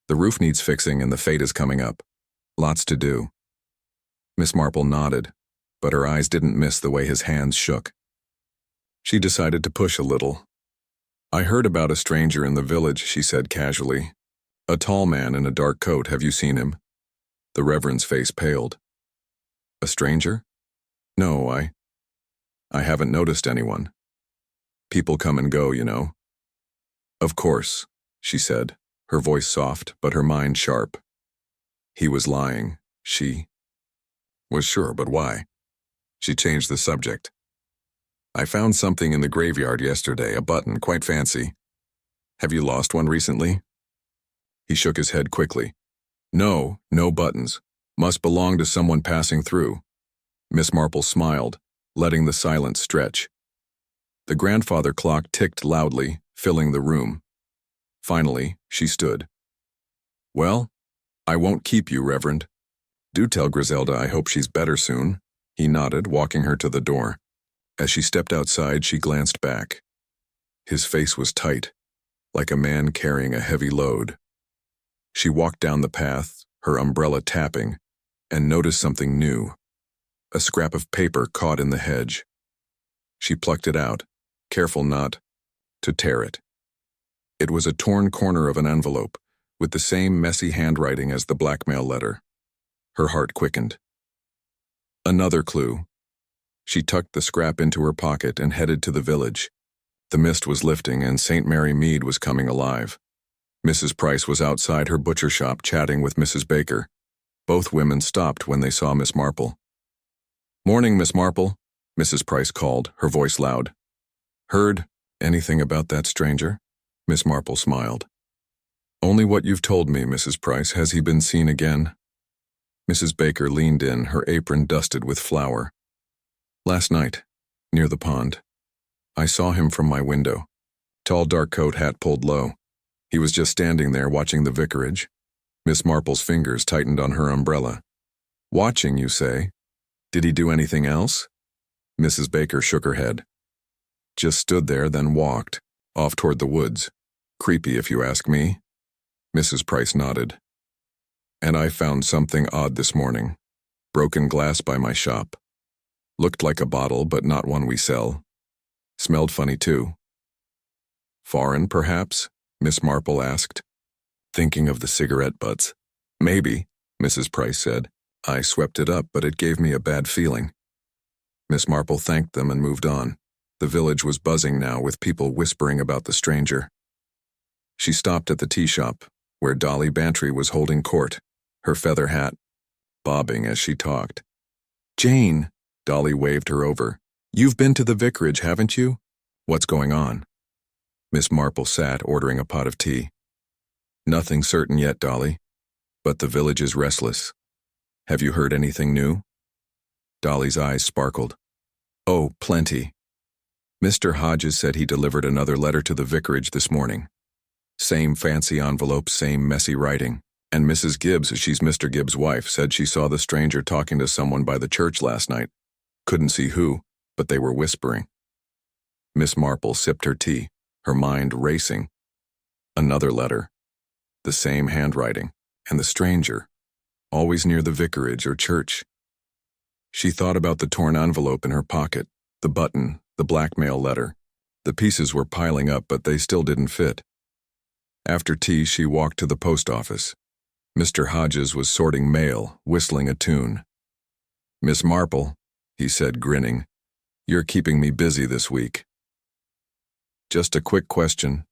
The roof needs fixing and the fete is coming up. Lots to do." Miss Marple nodded, but her eyes didn't miss the way his hands shook. She decided to push a little. "I heard about a stranger in the village," she said casually. "A tall man in a dark coat. Have you seen him?" The Reverend's face paled. "A stranger? No, I haven't noticed anyone. People come and go, you know." "Of course," she said, her voice soft, but her mind sharp. He was lying. She was sure, but why? She changed the subject. "I found something in the graveyard yesterday, a button, quite fancy. Have you lost one recently?" He shook his head quickly. "No, no buttons. Must belong to someone passing through." Miss Marple smiled, letting the silence stretch. The grandfather clock ticked loudly, filling the room. Finally, she stood. "Well, I won't keep you, Reverend. Do tell Griselda I hope she's better soon." He nodded, walking her to the door. As she stepped outside, she glanced back. His face was tight, like a man carrying a heavy load. She walked down the path, her umbrella tapping, and noticed something new. A scrap of paper caught in the hedge. She plucked it out, careful not to tear it. It was a torn corner of an envelope, with the same messy handwriting as the blackmail letter. Her heart quickened. Another clue. She tucked the scrap into her pocket and headed to the village. The mist was lifting and St. Mary Mead was coming alive. Mrs. Price was outside her butcher shop chatting with Mrs. Baker. Both women stopped when they saw Miss Marple. "Morning, Miss Marple," Mrs. Price called, her voice loud. "Heard anything about that stranger?" Miss Marple smiled. "Only what you've told me, Mrs. Price. Has he been seen again?" Mrs. Baker leaned in, her apron dusted with flour. "Last night, near the pond. I saw him from my window. Tall dark coat, hat pulled low. He was just standing there watching the vicarage." Miss Marple's fingers tightened on her umbrella. "Watching, you say? Did he do anything else?" Mrs. Baker shook her head. "Just stood there, then walked, off toward the woods. Creepy, if you ask me." Mrs. Price nodded. "And I found something odd this morning. Broken glass by my shop. Looked like a bottle, but not one we sell. Smelled funny, too." "Foreign, perhaps?" Miss Marple asked, thinking of the cigarette butts. "Maybe," Mrs. Price said. "I swept it up, but it gave me a bad feeling." Miss Marple thanked them and moved on. The village was buzzing now with people whispering about the stranger. She stopped at the tea shop, where Dolly Bantry was holding court, her feather hat bobbing as she talked. "Jane," Dolly waved her over. "You've been to the vicarage, haven't you? What's going on?" Miss Marple sat, ordering a pot of tea. "Nothing certain yet, Dolly, but the village is restless. Have you heard anything new?" Dolly's eyes sparkled. "Oh, plenty. Mr. Hodges said he delivered another letter to the vicarage this morning. Same fancy envelope, same messy writing. And Mrs. Gibbs, she's Mr. Gibbs' wife, said she saw the stranger talking to someone by the church last night. Couldn't see who, but they were whispering." Miss Marple sipped her tea, her mind racing. Another letter. The same handwriting, and the stranger, always near the vicarage or church. She thought about the torn envelope in her pocket, the button, the blackmail letter. The pieces were piling up, but they still didn't fit. After tea, she walked to the post office. Mr. Hodges was sorting mail, whistling a tune. "Miss Marple," he said, grinning, "you're keeping me busy this week." "Just a quick question,"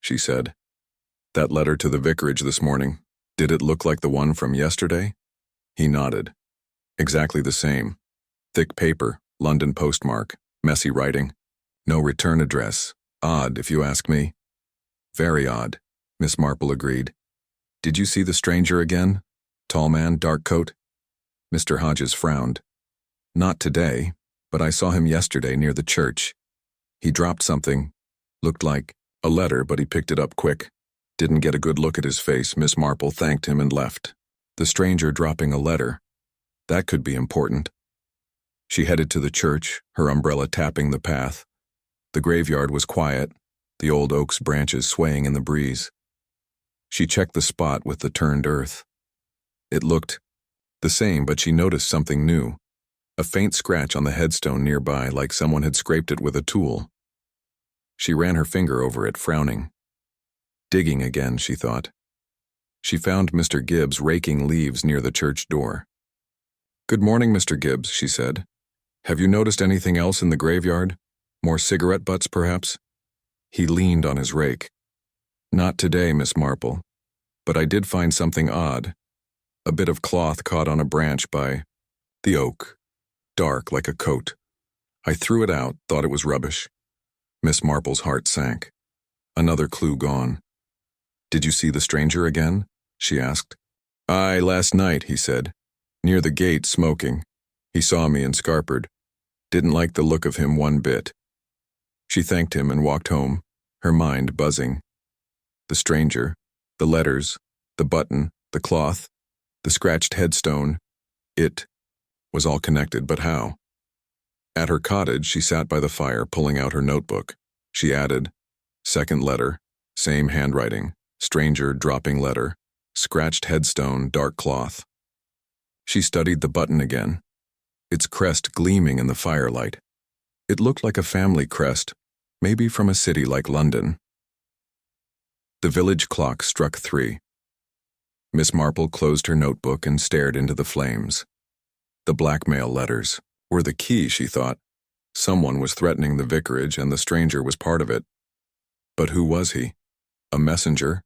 she said. "That letter to the vicarage this morning, did it look like the one from yesterday?" He nodded. "Exactly the same. Thick paper, London postmark, messy writing. No return address. Odd, if you ask me." "Very odd," Miss Marple agreed. "Did you see the stranger again? Tall man, dark coat?" Mr. Hodges frowned. "Not today, but I saw him yesterday near the church. He dropped something. Looked like a letter, but he picked it up quick. Didn't get a good look at his face." Miss Marple thanked him and left. The stranger dropping a letter. That could be important. She headed to the church, her umbrella tapping the path. The graveyard was quiet, the old oak's branches swaying in the breeze. She checked the spot with the turned earth. It looked the same, but she noticed something new. A faint scratch on the headstone nearby, like someone had scraped it with a tool. She ran her finger over it, frowning. Digging again, she thought. She found Mr. Gibbs raking leaves near the church door. "Good morning, Mr. Gibbs," she said. "Have you noticed anything else in the graveyard? More cigarette butts, perhaps?" He leaned on his rake. "Not today, Miss Marple, but I did find something odd. A bit of cloth caught on a branch by the oak, dark like a coat. I threw it out, thought it was rubbish." Miss Marple's heart sank. Another clue gone. "Did you see the stranger again?" she asked. "Aye, last night," he said. "Near the gate, smoking. He saw me and scarpered. Didn't like the look of him one bit." She thanked him and walked home, her mind buzzing. The stranger, the letters, the button, the cloth, the scratched headstone. It was all connected, but how? At her cottage, she sat by the fire, pulling out her notebook. She added, "Second letter, same handwriting, stranger dropping letter, scratched headstone, dark cloth. She studied the button again, its crest gleaming in the firelight. It looked like a family crest, maybe from a city like London. The village clock struck 3. Miss Marple closed her notebook and stared into the flames. The blackmail letters were the key, she thought. Someone was threatening the vicarage and the stranger was part of it. But who was he? A messenger?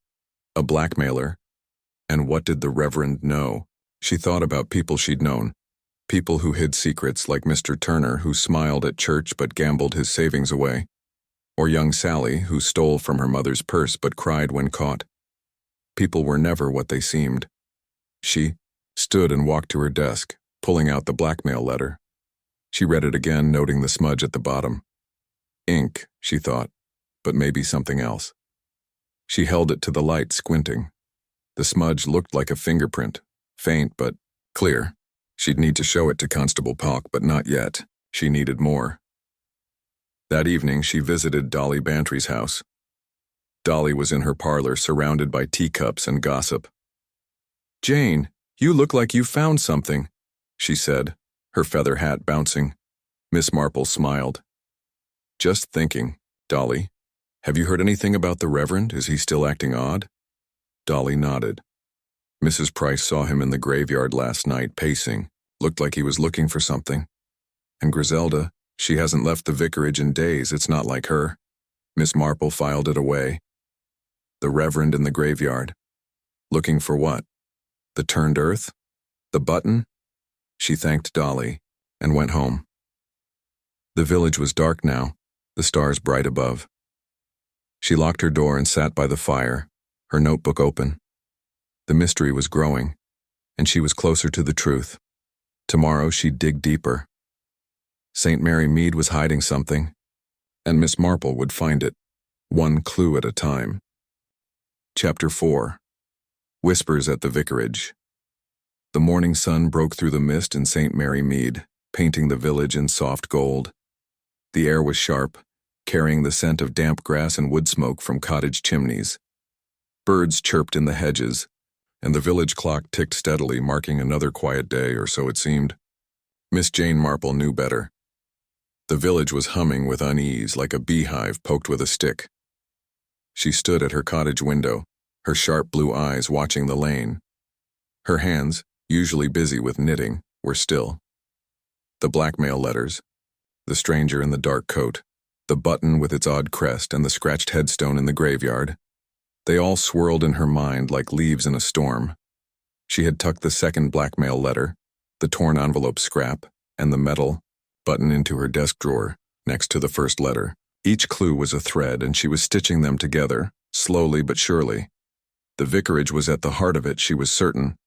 A blackmailer? And what did the Reverend know? She thought about people she'd known. People who hid secrets, like Mr. Turner, who smiled at church but gambled his savings away. Or young Sally, who stole from her mother's purse but cried when caught. People were never what they seemed. She stood and walked to her desk, pulling out the blackmail letter. She read it again, noting the smudge at the bottom. Ink, she thought, but maybe something else. She held it to the light, squinting. The smudge looked like a fingerprint, faint but clear. She'd need to show it to Constable Palk, but not yet. She needed more. That evening, she visited Dolly Bantry's house. Dolly was in her parlor, surrounded by teacups and gossip. "Jane, you look like you found something," she said, her feather hat bouncing. Miss Marple smiled. "Just thinking, Dolly. Have you heard anything about the Reverend? Is he still acting odd?" Dolly nodded. Mrs. Price saw him in the graveyard last night, pacing. Looked like he was looking for something. And Griselda, she hasn't left the vicarage in days. It's not like her. Miss Marple filed it away. The Reverend in the graveyard. Looking for what? The turned earth? The button? She thanked Dolly and went home. The village was dark now, the stars bright above. She locked her door and sat by the fire, her notebook open. The mystery was growing, and she was closer to the truth. Tomorrow she'd dig deeper. St. Mary Mead was hiding something, and Miss Marple would find it, one clue at a time. Chapter 4. Whispers at the Vicarage. The morning sun broke through the mist in St. Mary Mead, painting the village in soft gold. The air was sharp, carrying the scent of damp grass and wood smoke from cottage chimneys. Birds chirped in the hedges, and the village clock ticked steadily, marking another quiet day, or so it seemed. Miss Jane Marple knew better. The village was humming with unease, like a beehive poked with a stick. She stood at her cottage window, her sharp blue eyes watching the lane. Her hands, usually busy with knitting, were still. The blackmail letters, the stranger in the dark coat, the button with its odd crest, and the scratched headstone in the graveyard. They all swirled in her mind like leaves in a storm. She had tucked the second blackmail letter, the torn envelope scrap, and the metal button into her desk drawer, next to the first letter. Each clue was a thread, and she was stitching them together, slowly but surely. The vicarage was at the heart of it, she was certain.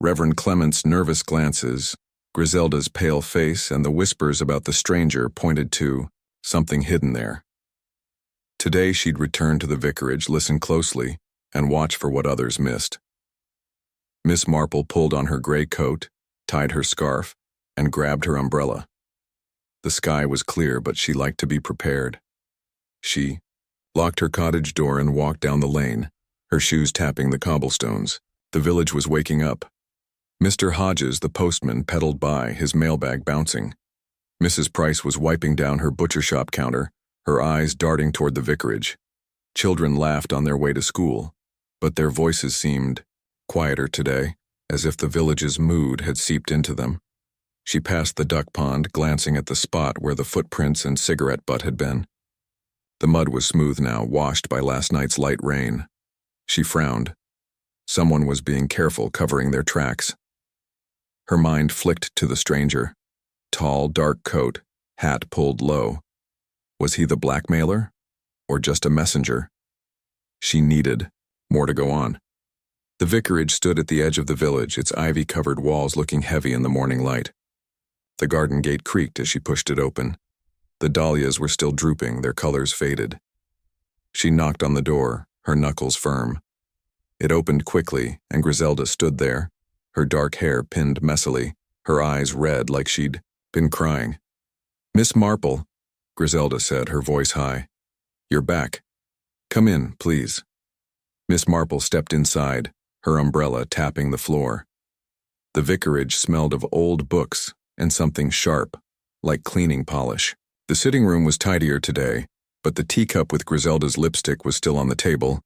Reverend Clement's nervous glances, Griselda's pale face, and the whispers about the stranger pointed to something hidden there. Today she'd return to the vicarage, listen closely, and watch for what others missed. Miss Marple pulled on her gray coat, tied her scarf, and grabbed her umbrella. The sky was clear, but she liked to be prepared. She locked her cottage door and walked down the lane, her shoes tapping the cobblestones. The village was waking up. Mr. Hodges, the postman, pedaled by, his mailbag bouncing. Mrs. Price was wiping down her butcher shop counter, her eyes darting toward the vicarage. Children laughed on their way to school, but their voices seemed quieter today, as if the village's mood had seeped into them. She passed the duck pond, glancing at the spot where the footprints and cigarette butt had been. The mud was smooth now, washed by last night's light rain. She frowned. Someone was being careful, covering their tracks. Her mind flicked to the stranger. Tall, dark coat, hat pulled low. Was he the blackmailer, or just a messenger? She needed more to go on. The vicarage stood at the edge of the village, its ivy-covered walls looking heavy in the morning light. The garden gate creaked as she pushed it open. The dahlias were still drooping, their colors faded. She knocked on the door, her knuckles firm. It opened quickly, and Griselda stood there, her dark hair pinned messily, her eyes red like she'd been crying. "Miss Marple," Griselda said, her voice high. "You're back. Come in, please." Miss Marple stepped inside, her umbrella tapping the floor. The vicarage smelled of old books and something sharp, like cleaning polish. The sitting room was tidier today, but the teacup with Griselda's lipstick was still on the table,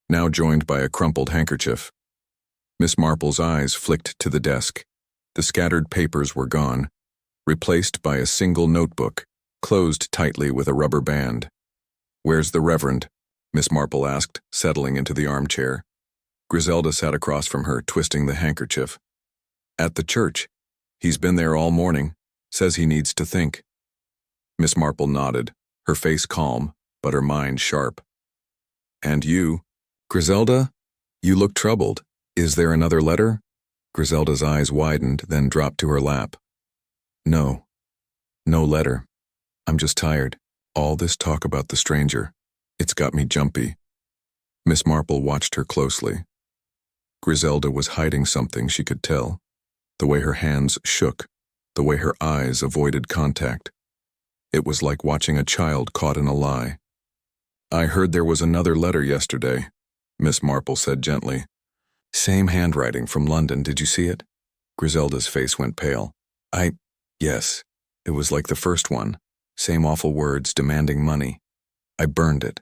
now joined by a crumpled handkerchief. Miss Marple's eyes flicked to the desk. The scattered papers were gone, replaced by a single notebook, closed tightly with a rubber band. "Where's the Reverend?" Miss Marple asked, settling into the armchair. Griselda sat across from her, twisting the handkerchief. "At the church. He's been there all morning. Says he needs to think." Miss Marple nodded, her face calm, but her mind sharp. "And you, Griselda? You look troubled. Is there another letter?" Griselda's eyes widened, then dropped to her lap. "No. No letter. I'm just tired. All this talk about the stranger. It's got me jumpy." Miss Marple watched her closely. Griselda was hiding something, she could tell. The way her hands shook, the way her eyes avoided contact. It was like watching a child caught in a lie. "I heard there was another letter yesterday," Miss Marple said gently. "Same handwriting from London, did you see it?" Griselda's face went pale. Yes, it was like the first one. Same awful words, demanding money. I burned it.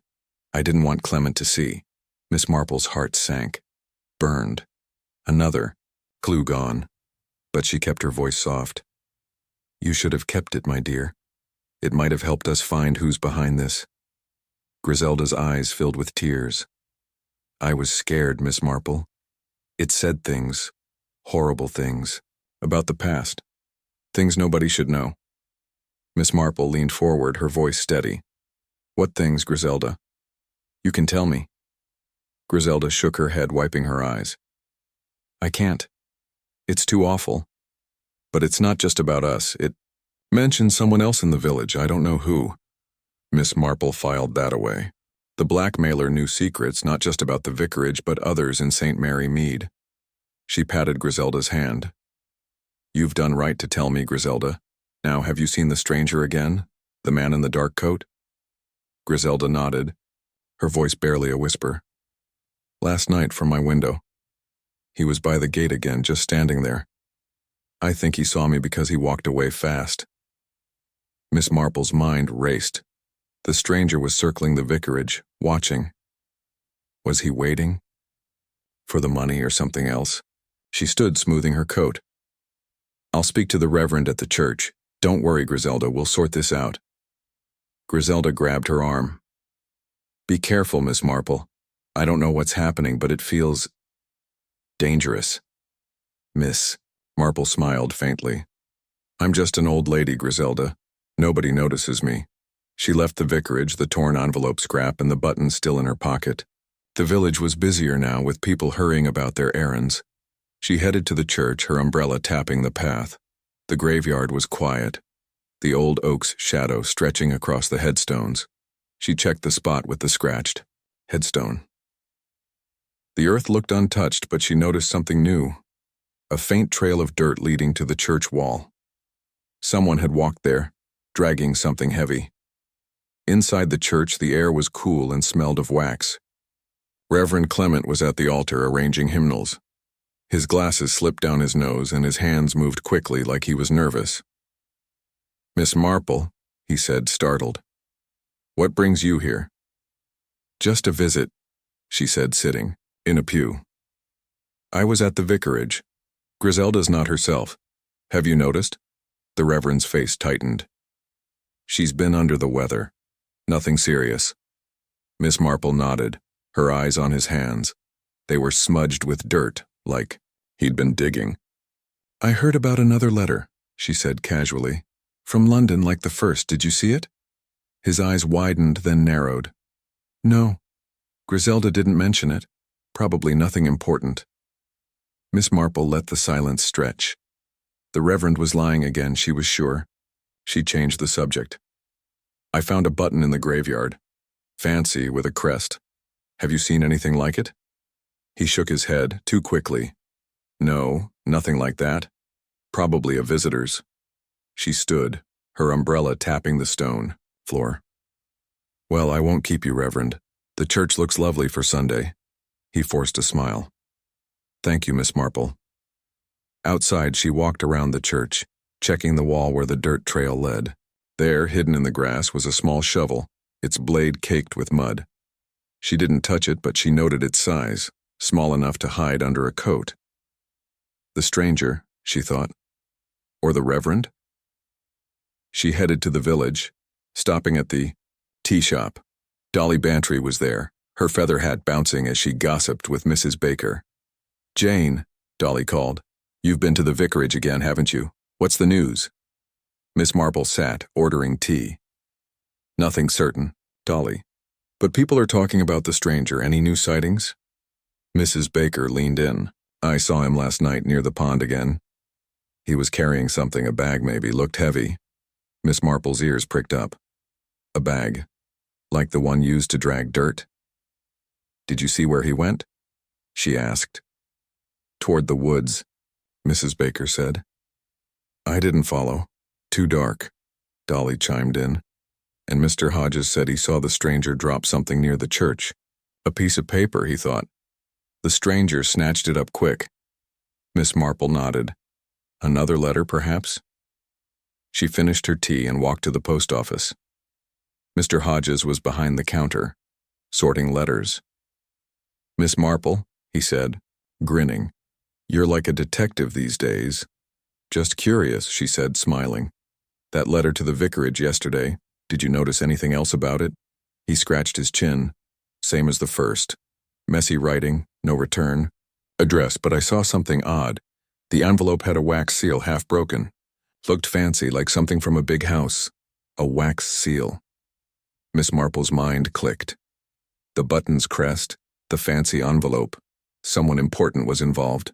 I didn't want Clement to see." Miss Marple's heart sank. Burned. Another. Clue gone. But she kept her voice soft. "You should have kept it, my dear. It might have helped us find who's behind this." Griselda's eyes filled with tears. "I was scared, Miss Marple. It said things, horrible things, about the past. Things nobody should know." Miss Marple leaned forward, her voice steady. "What things, Griselda? You can tell me." Griselda shook her head, wiping her eyes. "I can't. It's too awful. But it's not just about us. It mentions someone else in the village, I don't know who." Miss Marple filed that away. The blackmailer knew secrets, not just about the vicarage, but others in St. Mary Mead. She patted Griselda's hand. "You've done right to tell me, Griselda. Now, have you seen the stranger again? The man in the dark coat?" Griselda nodded, her voice barely a whisper. "Last night from my window. He was by the gate again, just standing there. I think he saw me because he walked away fast." Miss Marple's mind raced. The stranger was circling the vicarage, watching. Was he waiting? For the money or something else? She stood smoothing her coat. "I'll speak to the Reverend at the church. Don't worry, Griselda, we'll sort this out." Griselda grabbed her arm. "Be careful, Miss Marple. I don't know what's happening, but it feels dangerous." Miss Marple smiled faintly. "I'm just an old lady, Griselda. Nobody notices me." She left the vicarage, the torn envelope scrap and the button still in her pocket. The village was busier now, with people hurrying about their errands. She headed to the church, her umbrella tapping the path. The graveyard was quiet, the old oak's shadow stretching across the headstones. She checked the spot with the scratched headstone. The earth looked untouched, but she noticed something new. A faint trail of dirt leading to the church wall. Someone had walked there, dragging something heavy. Inside the church, the air was cool and smelled of wax. Reverend Clement was at the altar arranging hymnals. His glasses slipped down his nose and his hands moved quickly like he was nervous. "Miss Marple," he said, startled. "What brings you here?" "Just a visit," she said, sitting in a pew. "I was at the vicarage. Griselda's not herself. Have you noticed?" The Reverend's face tightened. "She's been under the weather. Nothing serious." Miss Marple nodded, her eyes on his hands. They were smudged with dirt, like he'd been digging. "I heard about another letter," she said casually. "From London like the first, did you see it?" His eyes widened, then narrowed. "No. Griselda didn't mention it. Probably nothing important." Miss Marple let the silence stretch. The Reverend was lying again, she was sure. She changed the subject. "I found a button in the graveyard. Fancy, with a crest. Have you seen anything like it?" He shook his head, too quickly. "No, nothing like that. Probably a visitor's." She stood, her umbrella tapping the stone floor. "Well, I won't keep you, Reverend. The church looks lovely for Sunday." He forced a smile. Thank you, Miss Marple. Outside, she walked around the church, checking the wall where the dirt trail led. There, hidden in the grass, was a small shovel, its blade caked with mud. She didn't touch it, but she noted its size, small enough to hide under a coat. The stranger, she thought. Or the Reverend? She headed to the village, stopping at the tea shop. Dolly Bantry was there, her feather hat bouncing as she gossiped with Mrs. Baker. "Jane," Dolly called, "you've been to the vicarage again, haven't you? What's the news?" Miss Marple sat, ordering tea. "Nothing certain, Dolly. But people are talking about the stranger. Any new sightings?" Mrs. Baker leaned in. "I saw him last night near the pond again. He was carrying something, a bag maybe, looked heavy." Miss Marple's ears pricked up. "A bag? Like the one used to drag dirt?" "Did you see where he went?" she asked. "Toward the woods," Mrs. Baker said. "I didn't follow. Too dark," Dolly chimed in. "And Mr. Hodges said he saw the stranger drop something near the church. A piece of paper, he thought." The stranger snatched it up quick. Miss Marple nodded. "Another letter, perhaps?" She finished her tea and walked to the post office. Mr. Hodges was behind the counter, sorting letters. "Miss Marple," he said, grinning, "you're like a detective these days." "Just curious," she said, smiling. "That letter to the vicarage yesterday, did you notice anything else about it?" He scratched his chin. "Same as the first. Messy writing, no return. Address, but I saw something odd. The envelope had a wax seal half broken. Looked fancy, like something from a big house. A wax seal." Miss Marple's mind clicked. The button's crest, the fancy envelope. Someone important was involved.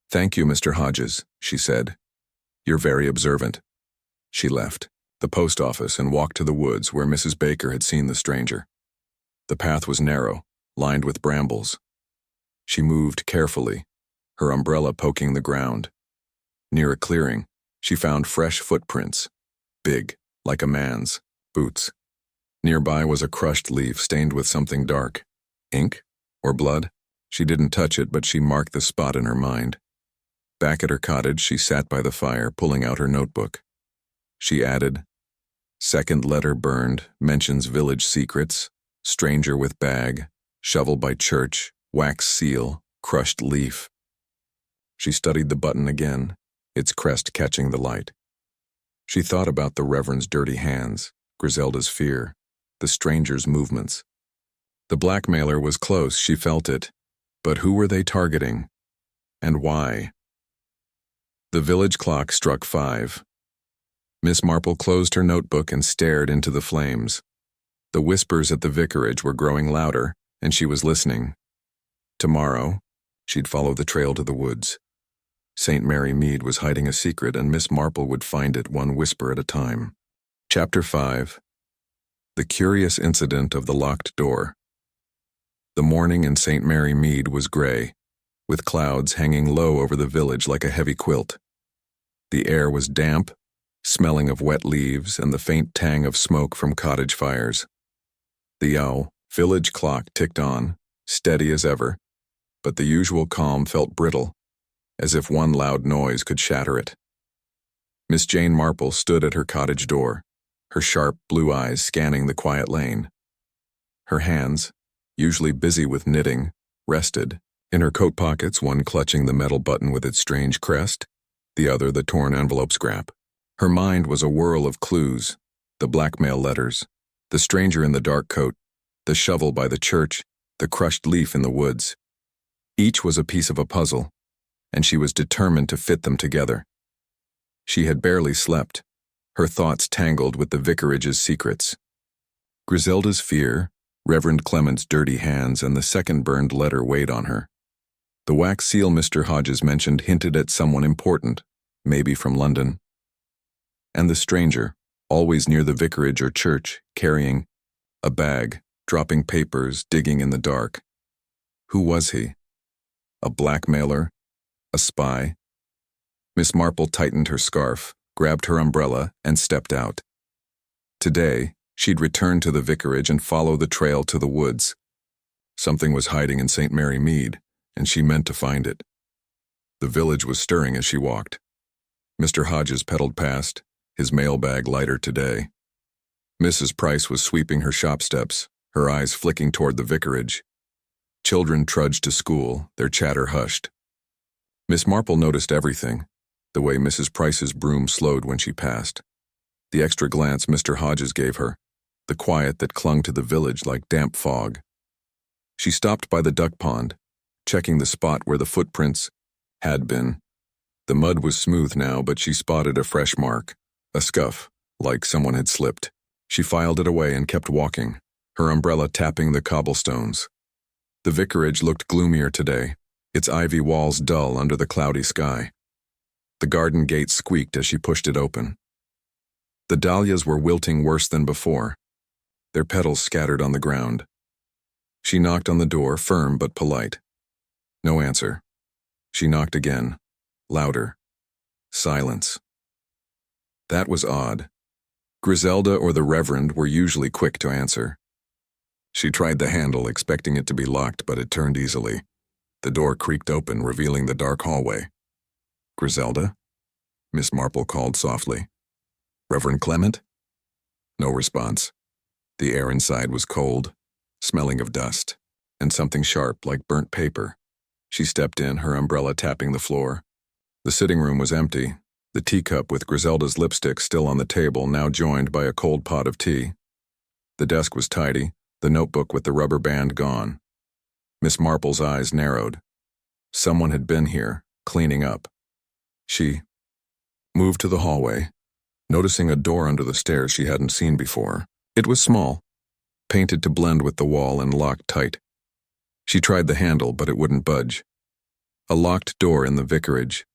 "Thank you, Mr. Hodges," she said. "You're very observant." She left the post office and walked to the woods where Mrs. Baker had seen the stranger. The path was narrow, lined with brambles. She moved carefully, her umbrella poking the ground. Near a clearing, she found fresh footprints, big, like a man's, boots. Nearby was a crushed leaf stained with something dark. Ink? Or blood? She didn't touch it, but she marked the spot in her mind. Back at her cottage, she sat by the fire, pulling out her notebook. She added, "Second letter burned, mentions village secrets, stranger with bag, shovel by church, wax seal, crushed leaf." She studied the button again, its crest catching the light. She thought about the Reverend's dirty hands, Griselda's fear, the stranger's movements. The blackmailer was close, she felt it. But who were they targeting? And why? The village clock struck 5. Miss Marple closed her notebook and stared into the flames. The whispers at the vicarage were growing louder, and she was listening. Tomorrow, she'd follow the trail to the woods. St. Mary Mead was hiding a secret, and Miss Marple would find it one whisper at a time. Chapter 5. The Curious Incident of the Locked Door. The morning in St. Mary Mead was gray, with clouds hanging low over the village like a heavy quilt. The air was damp, smelling of wet leaves and the faint tang of smoke from cottage fires. The village clock ticked on, steady as ever, but the usual calm felt brittle, as if one loud noise could shatter it. Miss Jane Marple stood at her cottage door, her sharp blue eyes scanning the quiet lane. Her hands, usually busy with knitting, rested, in her coat pockets, one clutching the metal button with its strange crest, the other the torn envelope scrap. Her mind was a whirl of clues, the blackmail letters, the stranger in the dark coat, the shovel by the church, the crushed leaf in the woods. Each was a piece of a puzzle, and she was determined to fit them together. She had barely slept, her thoughts tangled with the vicarage's secrets. Griselda's fear, Reverend Clement's dirty hands, and the second burned letter weighed on her. The wax seal Mr. Hodges mentioned hinted at someone important, maybe from London. And the stranger, always near the vicarage or church, carrying a bag, dropping papers, digging in the dark. Who was he? A blackmailer? A spy? Miss Marple tightened her scarf, grabbed her umbrella, and stepped out. Today, she'd return to the vicarage and follow the trail to the woods. Something was hiding in St. Mary Mead, and she meant to find it. The village was stirring as she walked. Mr. Hodges pedaled past, his mailbag lighter today. Mrs. Price was sweeping her shop steps, her eyes flicking toward the vicarage. Children trudged to school, their chatter hushed. Miss Marple noticed everything, the way Mrs. Price's broom slowed when she passed, the extra glance Mr. Hodges gave her, the quiet that clung to the village like damp fog. She stopped by the duck pond, checking the spot where the footprints had been. The mud was smooth now, but she spotted a fresh mark, a scuff, like someone had slipped. She filed it away and kept walking, her umbrella tapping the cobblestones. The vicarage looked gloomier today, its ivy walls dull under the cloudy sky. The garden gate squeaked as she pushed it open. The dahlias were wilting worse than before, their petals scattered on the ground. She knocked on the door, firm but polite. No answer. She knocked again, louder. Silence. That was odd. Griselda or the Reverend were usually quick to answer. She tried the handle, expecting it to be locked, but it turned easily. The door creaked open, revealing the dark hallway. "Griselda?" Miss Marple called softly. "Reverend Clement?" No response. The air inside was cold, smelling of dust, and something sharp like burnt paper. She stepped in, her umbrella tapping the floor. The sitting room was empty, the teacup with Griselda's lipstick still on the table, now joined by a cold pot of tea. The desk was tidy, the notebook with the rubber band gone. Miss Marple's eyes narrowed. Someone had been here, cleaning up. She moved to the hallway, noticing a door under the stairs she hadn't seen before. It was small, painted to blend with the wall and locked tight. She tried the handle, but it wouldn't budge. A locked door in the vicarage.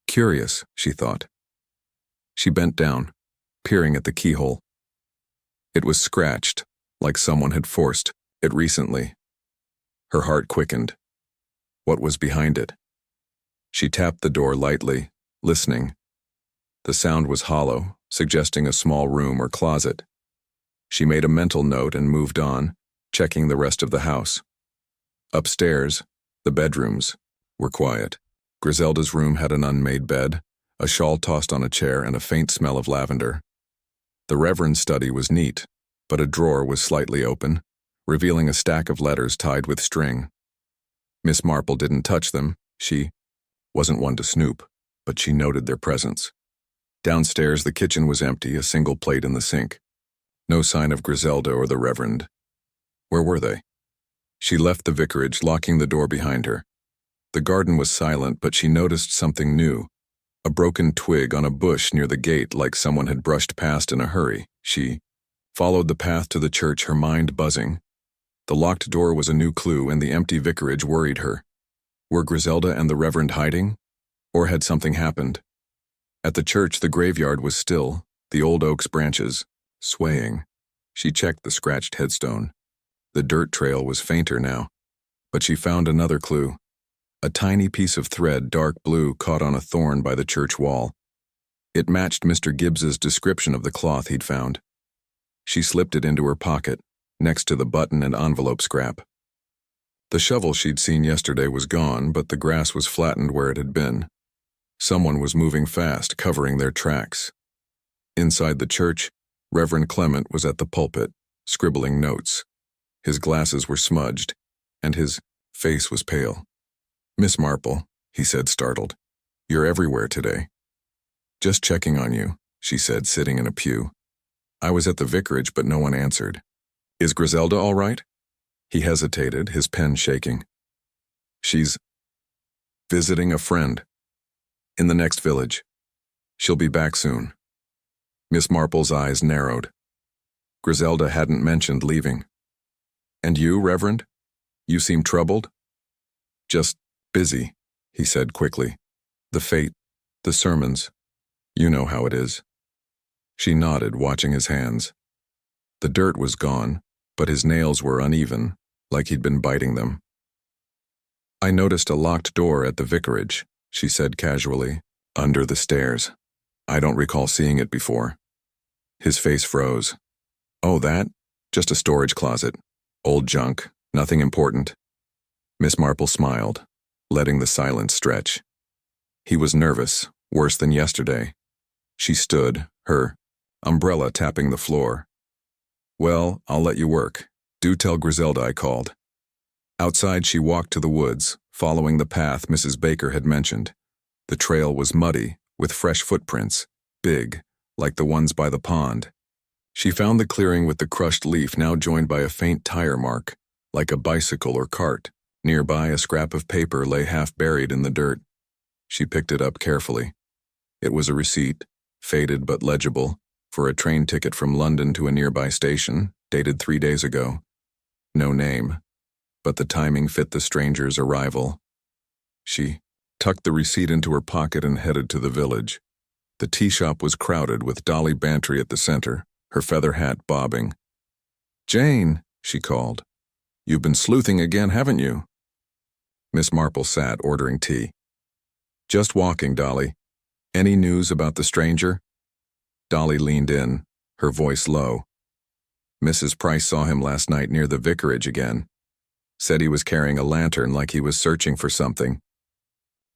Curious, she thought. She bent down, peering at the keyhole. It was scratched, like someone had forced it recently. Her heart quickened. What was behind it? She tapped the door lightly, listening. The sound was hollow, suggesting a small room or closet. She made a mental note and moved on, checking the rest of the house. Upstairs, the bedrooms were quiet. Griselda's room had an unmade bed, a shawl tossed on a chair, and a faint smell of lavender. The Reverend's study was neat, but a drawer was slightly open, revealing a stack of letters tied with string. Miss Marple didn't touch them. She wasn't one to snoop, but she noted their presence. Downstairs, the kitchen was empty, a single plate in the sink. No sign of Griselda or the Reverend. Where were they? She left the vicarage, locking the door behind her. The garden was silent, but she noticed something new. A broken twig on a bush near the gate, like someone had brushed past in a hurry. She followed the path to the church, her mind buzzing. The locked door was a new clue, and the empty vicarage worried her. Were Griselda and the Reverend hiding? Or had something happened? At the church, the graveyard was still, the old oak's branches swaying. She checked the scratched headstone. The dirt trail was fainter now, but she found another clue. A tiny piece of thread, dark blue, caught on a thorn by the church wall. It matched Mr. Gibbs's description of the cloth he'd found. She slipped it into her pocket, next to the button and envelope scrap. The shovel she'd seen yesterday was gone, but the grass was flattened where it had been. Someone was moving fast, covering their tracks. Inside the church, Reverend Clement was at the pulpit, scribbling notes. His glasses were smudged, and his face was pale. "Miss Marple," he said, startled. "You're everywhere today." "Just checking on you," she said, sitting in a pew. "I was at the vicarage, but no one answered." "Is Griselda all right?" He hesitated, his pen shaking. "She's visiting a friend. In the next village. She'll be back soon." Miss Marple's eyes narrowed. Griselda hadn't mentioned leaving. "And you, Reverend? You seem troubled?" "Just busy," he said quickly. "The fate, the sermons. You know how it is." She nodded, watching his hands. The dirt was gone, but his nails were uneven, like he'd been biting them. "I noticed a locked door at the vicarage," she said casually, "under the stairs. I don't recall seeing it before." His face froze. "Oh, that? Just a storage closet. Old junk. Nothing important." Miss Marple smiled. letting the silence stretch. He was nervous, worse than yesterday. She stood, her umbrella tapping the floor. "Well, I'll let you work. Do tell Griselda I called." Outside, she walked to the woods, following the path Mrs. Baker had mentioned. The trail was muddy, with fresh footprints, big, like the ones by the pond. She found the clearing with the crushed leaf now joined by a faint tire mark, like a bicycle or cart. Nearby, a scrap of paper lay half buried in the dirt. She picked it up carefully. It was a receipt, faded but legible, for a train ticket from London to a nearby station, dated 3 days ago. No name, but the timing fit the stranger's arrival. She tucked the receipt into her pocket and headed to the village. The tea shop was crowded with Dolly Bantry at the center, her feather hat bobbing. "Jane," she called. "You've been sleuthing again, haven't you?" Miss Marple sat, ordering tea. "Just walking, Dolly. Any news about the stranger?" Dolly leaned in, her voice low. "Mrs. Price saw him last night near the vicarage again. Said he was carrying a lantern like he was searching for something.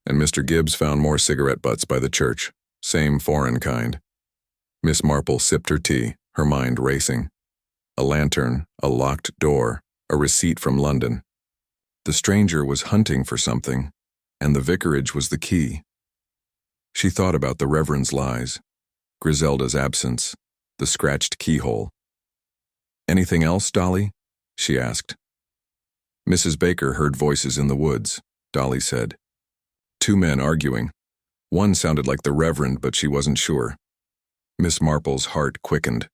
And Mr. Gibbs found more cigarette butts by the church, same foreign kind." Miss Marple sipped her tea, her mind racing. A lantern, a locked door, a receipt from London. The stranger was hunting for something, and the vicarage was the key. She thought about the Reverend's lies, Griselda's absence, the scratched keyhole. "Anything else, Dolly?" she asked. "Mrs. Baker heard voices in the woods," Dolly said. "2 men arguing. One sounded like the Reverend, but she wasn't sure." Miss Marple's heart quickened.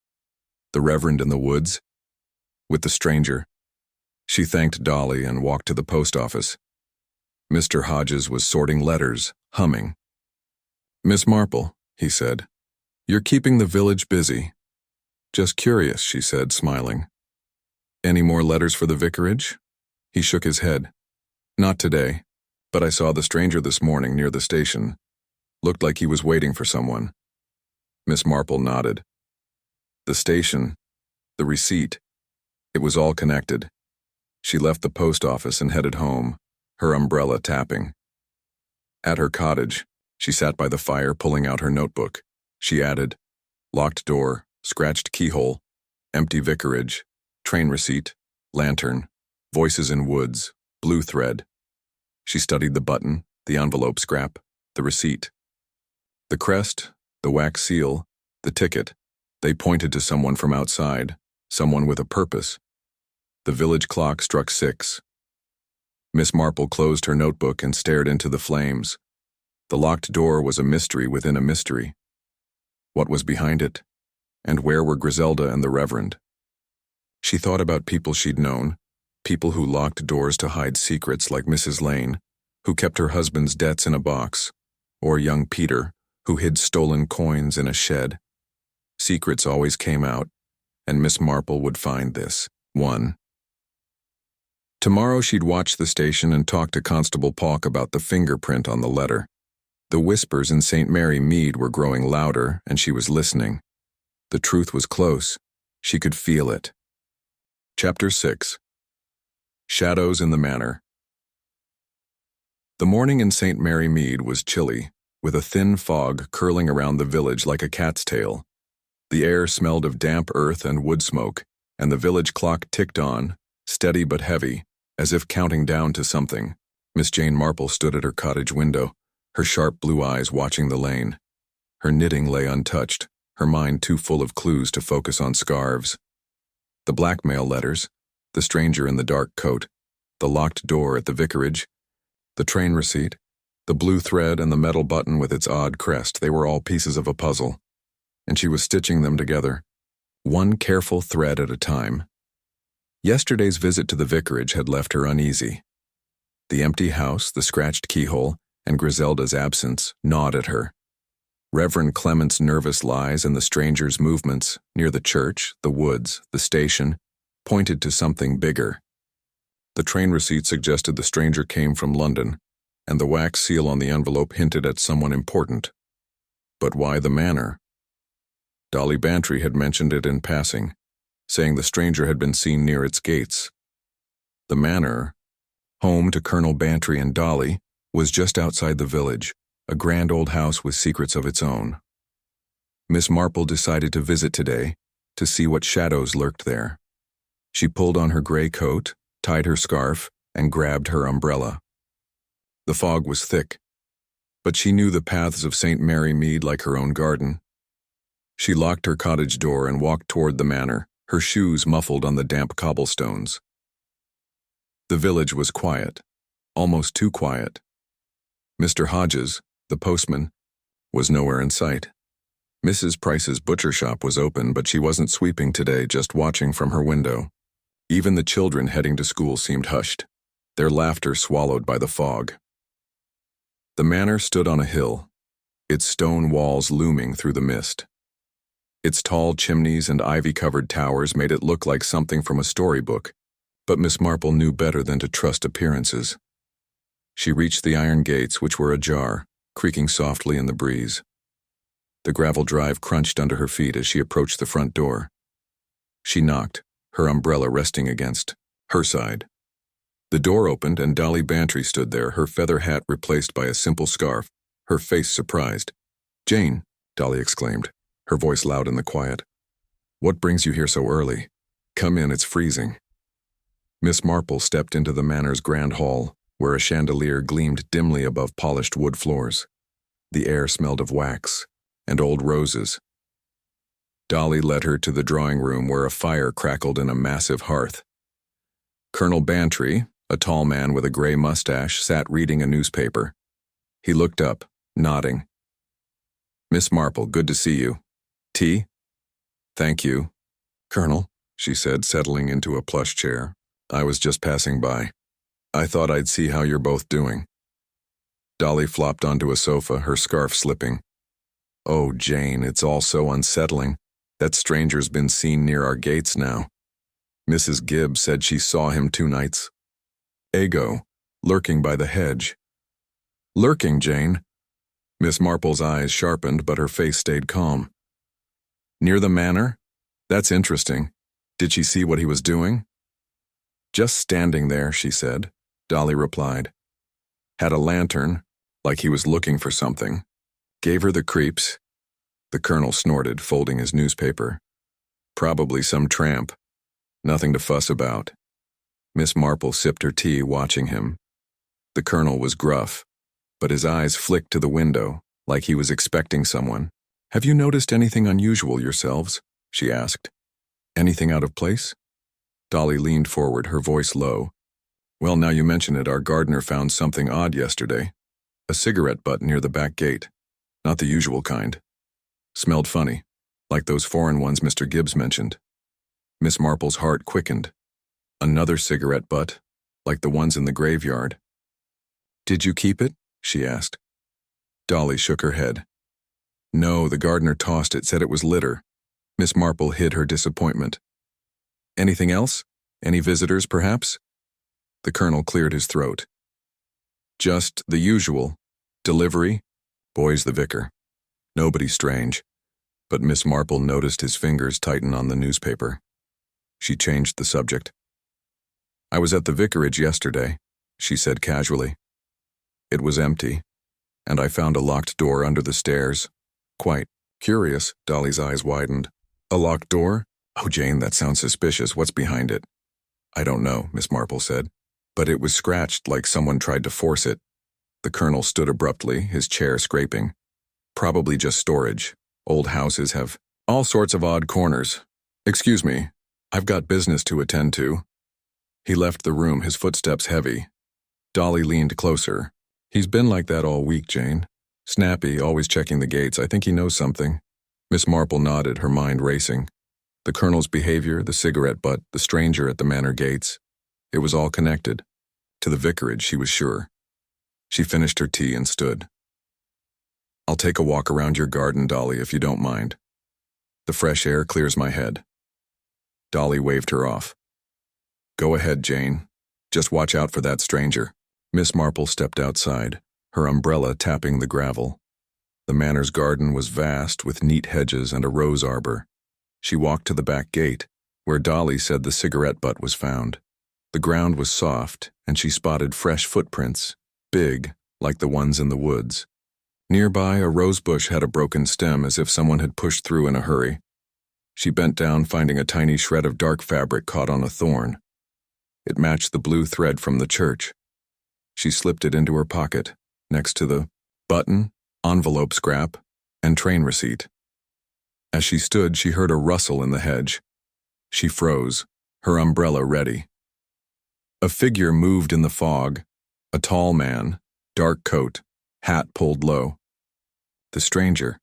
The Reverend in the woods? With the stranger? She thanked Dolly and walked to the post office. Mr. Hodges was sorting letters, humming. "Miss Marple," he said, "you're keeping the village busy." "Just curious," she said, smiling. "Any more letters for the vicarage?" He shook his head. "Not today, but I saw the stranger this morning near the station. Looked like he was waiting for someone." Miss Marple nodded. The station, the receipt, it was all connected. She left the post office and headed home, her umbrella tapping. At her cottage, she sat by the fire pulling out her notebook. She added, locked door, scratched keyhole, empty vicarage, train receipt, lantern, voices in woods, blue thread. She studied the button, the envelope scrap, the receipt. The crest, the wax seal, the ticket, they pointed to someone from outside, someone with a purpose. The village clock struck 6. Miss Marple closed her notebook and stared into the flames. The locked door was a mystery within a mystery. What was behind it? And where were Griselda and the Reverend? She thought about people she'd known, people who locked doors to hide secrets like Mrs. Lane, who kept her husband's debts in a box, or young Peter, who hid stolen coins in a shed. Secrets always came out, and Miss Marple would find this one. Tomorrow she'd watch the station and talk to Constable Paulk about the fingerprint on the letter. The whispers in St. Mary Mead were growing louder, and she was listening. The truth was close. She could feel it. Chapter 6. Shadows in the Manor. The morning in St. Mary Mead was chilly, with a thin fog curling around the village like a cat's tail. The air smelled of damp earth and wood smoke, and the village clock ticked on, steady but heavy, as if counting down to something. Miss Jane Marple stood at her cottage window, her sharp blue eyes watching the lane. Her knitting lay untouched, her mind too full of clues to focus on scarves. The blackmail letters, the stranger in the dark coat, the locked door at the vicarage, the train receipt, the blue thread and the metal button with its odd crest, they were all pieces of a puzzle. And she was stitching them together, one careful thread at a time. Yesterday's visit to the vicarage had left her uneasy. The empty house, the scratched keyhole, and Griselda's absence gnawed at her. Reverend Clement's nervous lies and the stranger's movements, near the church, the woods, the station, pointed to something bigger. The train receipt suggested the stranger came from London, and the wax seal on the envelope hinted at someone important. But why the manor? Dolly Bantry had mentioned it in passing, saying the stranger had been seen near its gates. The manor, home to Colonel Bantry and Dolly, was just outside the village, a grand old house with secrets of its own. Miss Marple decided to visit today to see what shadows lurked there. She pulled on her gray coat, tied her scarf, and grabbed her umbrella. The fog was thick, but she knew the paths of St. Mary Mead like her own garden. She locked her cottage door and walked toward the manor, her shoes muffled on the damp cobblestones. The village was quiet, almost too quiet. Mr. Hodges, the postman, was nowhere in sight. Mrs. Price's butcher shop was open, but she wasn't sweeping today, just watching from her window. Even the children heading to school seemed hushed, their laughter swallowed by the fog. The manor stood on a hill, its stone walls looming through the mist. Its tall chimneys and ivy-covered towers made it look like something from a storybook, but Miss Marple knew better than to trust appearances. She reached the iron gates, which were ajar, creaking softly in the breeze. The gravel drive crunched under her feet as she approached the front door. She knocked, her umbrella resting against her side. The door opened and Dolly Bantry stood there, her feather hat replaced by a simple scarf, her face surprised. "Jane," Dolly exclaimed, her voice loud in the quiet. "What brings you here so early? Come in, it's freezing." Miss Marple stepped into the manor's grand hall, where a chandelier gleamed dimly above polished wood floors. The air smelled of wax and old roses. Dolly led her to the drawing room where a fire crackled in a massive hearth. Colonel Bantry, a tall man with a gray mustache, sat reading a newspaper. He looked up, nodding. "Miss Marple, good to see you. Tea?" "Thank you, Colonel," she said, settling into a plush chair. "I was just passing by. I thought I'd see how you're both doing." Dolly flopped onto a sofa, her scarf slipping. "Oh, Jane, it's all so unsettling. That stranger's been seen near our gates now. Mrs. Gibbs said she saw him 2 nights ago, lurking by the hedge." "Lurking, Jane?" Miss Marple's eyes sharpened, but her face stayed calm. "Near the manor? That's interesting. Did she see what he was doing?" "Just standing there," she said. Dolly replied. "Had a lantern, like he was looking for something. Gave her the creeps." The colonel snorted, folding his newspaper. "Probably some tramp. Nothing to fuss about." Miss Marple sipped her tea, watching him. The colonel was gruff, but his eyes flicked to the window, like he was expecting someone. "Have you noticed anything unusual yourselves?" she asked. "Anything out of place?" Dolly leaned forward, her voice low. "Well, now you mention it, our gardener found something odd yesterday. A cigarette butt near the back gate. Not the usual kind. Smelled funny, like those foreign ones Mr. Gibbs mentioned." Miss Marple's heart quickened. Another cigarette butt, like the ones in the graveyard. "Did you keep it?" she asked. Dolly shook her head. "No, the gardener tossed it, said it was litter." Miss Marple hid her disappointment. "Anything else? Any visitors, perhaps?" The colonel cleared his throat. "Just the usual. Delivery. Boy's the vicar. Nobody strange." But Miss Marple noticed his fingers tighten on the newspaper. She changed the subject. "I was at the vicarage yesterday," she said casually. "It was empty, and I found a locked door under the stairs. Quite curious." Dolly's eyes widened. "A locked door? Oh, Jane, that sounds suspicious. What's behind it?" "I don't know," Miss Marple said, "but it was scratched like someone tried to force it." The colonel stood abruptly, his chair scraping. "Probably just storage. Old houses have all sorts of odd corners. Excuse me, I've got business to attend to." He left the room, his footsteps heavy. Dolly leaned closer. "He's been like that all week, Jane. Snappy, always checking the gates. I think he knows something." Miss Marple nodded, her mind racing. The colonel's behavior, the cigarette butt, the stranger at the manor gates. It was all connected. To the vicarage, she was sure. She finished her tea and stood. "I'll take a walk around your garden, Dolly, if you don't mind. The fresh air clears my head." Dolly waved her off. "Go ahead, Jane. Just watch out for that stranger." Miss Marple stepped outside, her umbrella tapping the gravel. The manor's garden was vast, with neat hedges and a rose arbor. She walked to the back gate, where Dolly said the cigarette butt was found. The ground was soft, and she spotted fresh footprints, big, like the ones in the woods. Nearby, a rose bush had a broken stem as if someone had pushed through in a hurry. She bent down, finding a tiny shred of dark fabric caught on a thorn. It matched the blue thread from the church. She slipped it into her pocket, next to the button, envelope scrap, and train receipt. As she stood, she heard a rustle in the hedge. She froze, her umbrella ready. A figure moved in the fog, a tall man, dark coat, hat pulled low. The stranger.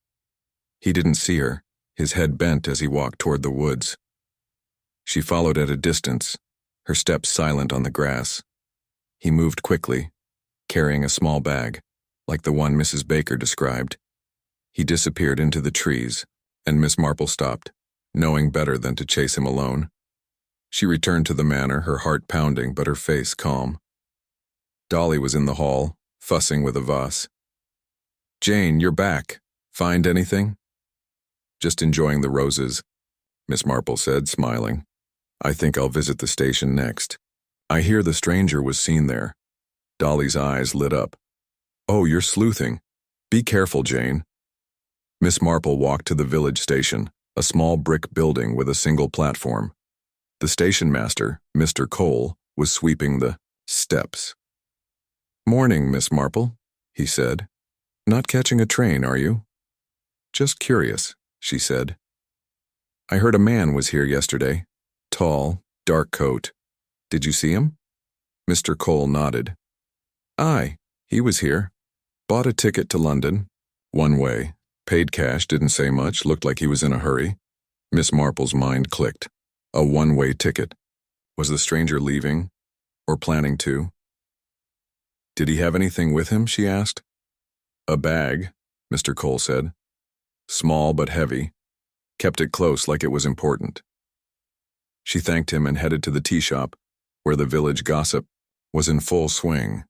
He didn't see her, his head bent as he walked toward the woods. She followed at a distance, her steps silent on the grass. He moved quickly, carrying a small bag, like the one Mrs. Baker described. He disappeared into the trees, and Miss Marple stopped, knowing better than to chase him alone. She returned to the manor, her heart pounding but her face calm. Dolly was in the hall, fussing with a vase. "Jane, you're back. Find anything?" "Just enjoying the roses," Miss Marple said, smiling. "I think I'll visit the station next. I hear the stranger was seen there." Dolly's eyes lit up. "Oh, you're sleuthing. Be careful, Jane." Miss Marple walked to the village station, a small brick building with a single platform. The station master, Mr. Cole, was sweeping the steps. "Morning, Miss Marple," he said. "Not catching a train, are you?" "Just curious," she said. "I heard a man was here yesterday. Tall, dark coat. Did you see him?" Mr. Cole nodded. "Aye, he was here. Bought a ticket to London. One way. Paid cash, didn't say much, looked like he was in a hurry." Miss Marple's mind clicked. A one-way ticket. Was the stranger leaving, or planning to? "Did he have anything with him?" she asked. "A bag," Mr. Cole said. "Small but heavy. Kept it close like it was important." She thanked him and headed to the tea shop, where the village gossip was in full swing.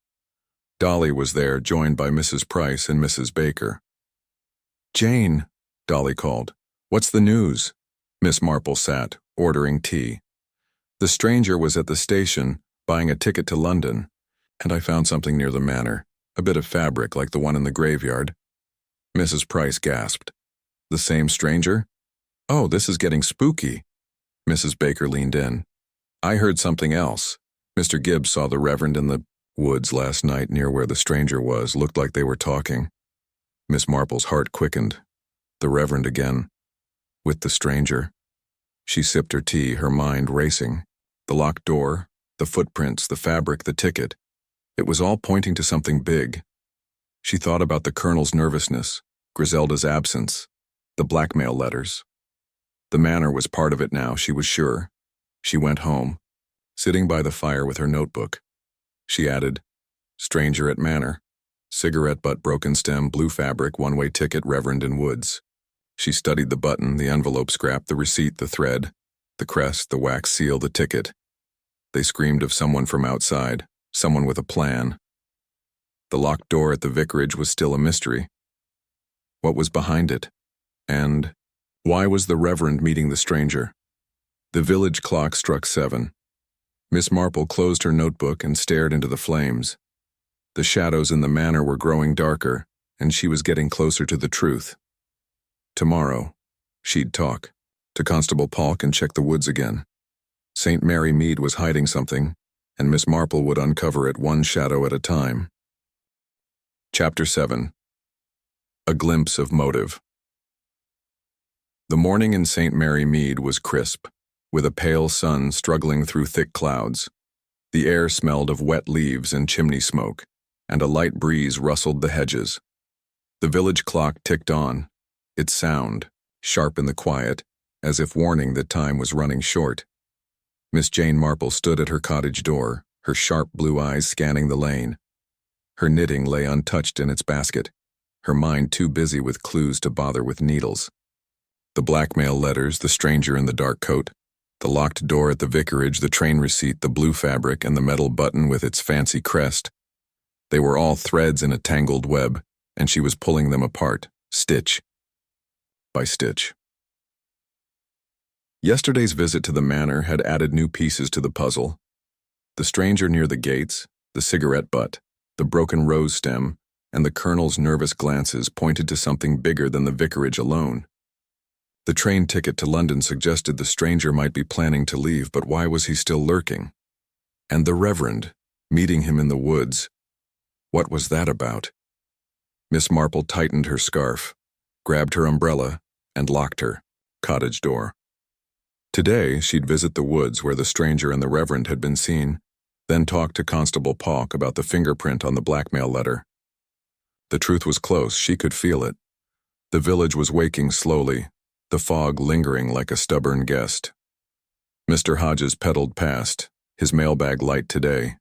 Dolly was there, joined by Mrs. Price and Mrs. Baker. "Jane," Dolly called. "What's the news?" Miss Marple sat, ordering tea. "The stranger was at the station, buying a ticket to London, and I found something near the manor, a bit of fabric like the one in the graveyard." Mrs. Price gasped. "The same stranger? Oh, this is getting spooky." Mrs. Baker leaned in. "I heard something else. Mr. Gibbs saw the Reverend in the woods last night near where the stranger was. Looked like they were talking." Miss Marple's heart quickened. The Reverend again. With the stranger. She sipped her tea, her mind racing. The locked door, the footprints, the fabric, the ticket. It was all pointing to something big. She thought about the Colonel's nervousness, Griselda's absence, the blackmail letters. The manor was part of it now, she was sure. She went home, sitting by the fire with her notebook. She added, "Stranger at manor. Cigarette butt, broken stem, blue fabric, one-way ticket, Reverend in woods." She studied the button, the envelope scrap, the receipt, the thread, the crest, the wax seal, the ticket. They screamed of someone from outside, someone with a plan. The locked door at the vicarage was still a mystery. What was behind it? And why was the Reverend meeting the stranger? The village clock struck 7. Miss Marple closed her notebook and stared into the flames. The shadows in the manor were growing darker, and she was getting closer to the truth. Tomorrow, she'd talk to Constable Polk and check the woods again. St. Mary Mead was hiding something, and Miss Marple would uncover it one shadow at a time. Chapter 7. A Glimpse of Motive. The morning in St. Mary Mead was crisp, with a pale sun struggling through thick clouds. The air smelled of wet leaves and chimney smoke, and a light breeze rustled the hedges. The village clock ticked on, its sound, sharp in the quiet, as if warning that time was running short. Miss Jane Marple stood at her cottage door, her sharp blue eyes scanning the lane. Her knitting lay untouched in its basket, her mind too busy with clues to bother with needles. The blackmail letters, the stranger in the dark coat, the locked door at the vicarage, the train receipt, the blue fabric, and the metal button with its fancy crest. They were all threads in a tangled web, and she was pulling them apart, stitch by stitch. Yesterday's visit to the manor had added new pieces to the puzzle. The stranger near the gates, the cigarette butt, the broken rose stem, and the colonel's nervous glances pointed to something bigger than the vicarage alone. The train ticket to London suggested the stranger might be planning to leave, but why was he still lurking? And the Reverend, meeting him in the woods. What was that about? Miss Marple tightened her scarf, grabbed her umbrella, and locked her cottage door. Today, she'd visit the woods where the stranger and the Reverend had been seen, then talk to Constable Polk about the fingerprint on the blackmail letter. The truth was close, she could feel it. The village was waking slowly, the fog lingering like a stubborn guest. Mr. Hodges pedaled past, his mailbag light today.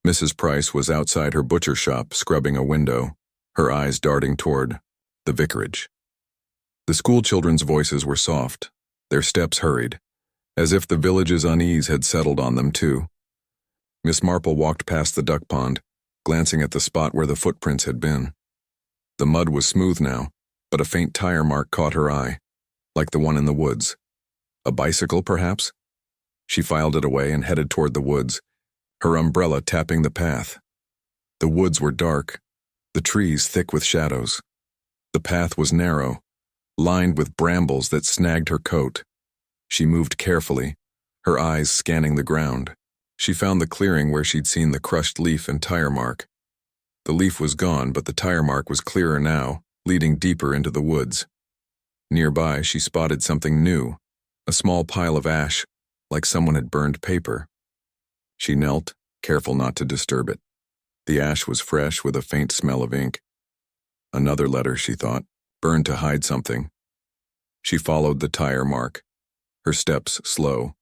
Mrs. Price was outside her butcher shop scrubbing a window, her eyes darting toward the vicarage. The schoolchildren's voices were soft, their steps hurried, as if the village's unease had settled on them too. Miss Marple walked past the duck pond, glancing at the spot where the footprints had been. The mud was smooth now, but a faint tire mark caught her eye, like the one in the woods. A bicycle, perhaps? She filed it away and headed toward the woods, her umbrella tapping the path. The woods were dark, the trees thick with shadows. The path was narrow, lined with brambles that snagged her coat. She moved carefully, her eyes scanning the ground. She found the clearing where she'd seen the crushed leaf and tire mark. The leaf was gone, but the tire mark was clearer now, leading deeper into the woods. Nearby, she spotted something new, a small pile of ash, like someone had burned paper. She knelt, careful not to disturb it. The ash was fresh with a faint smell of ink. Another letter, she thought, burned to hide something. She followed the tire mark, her steps slow.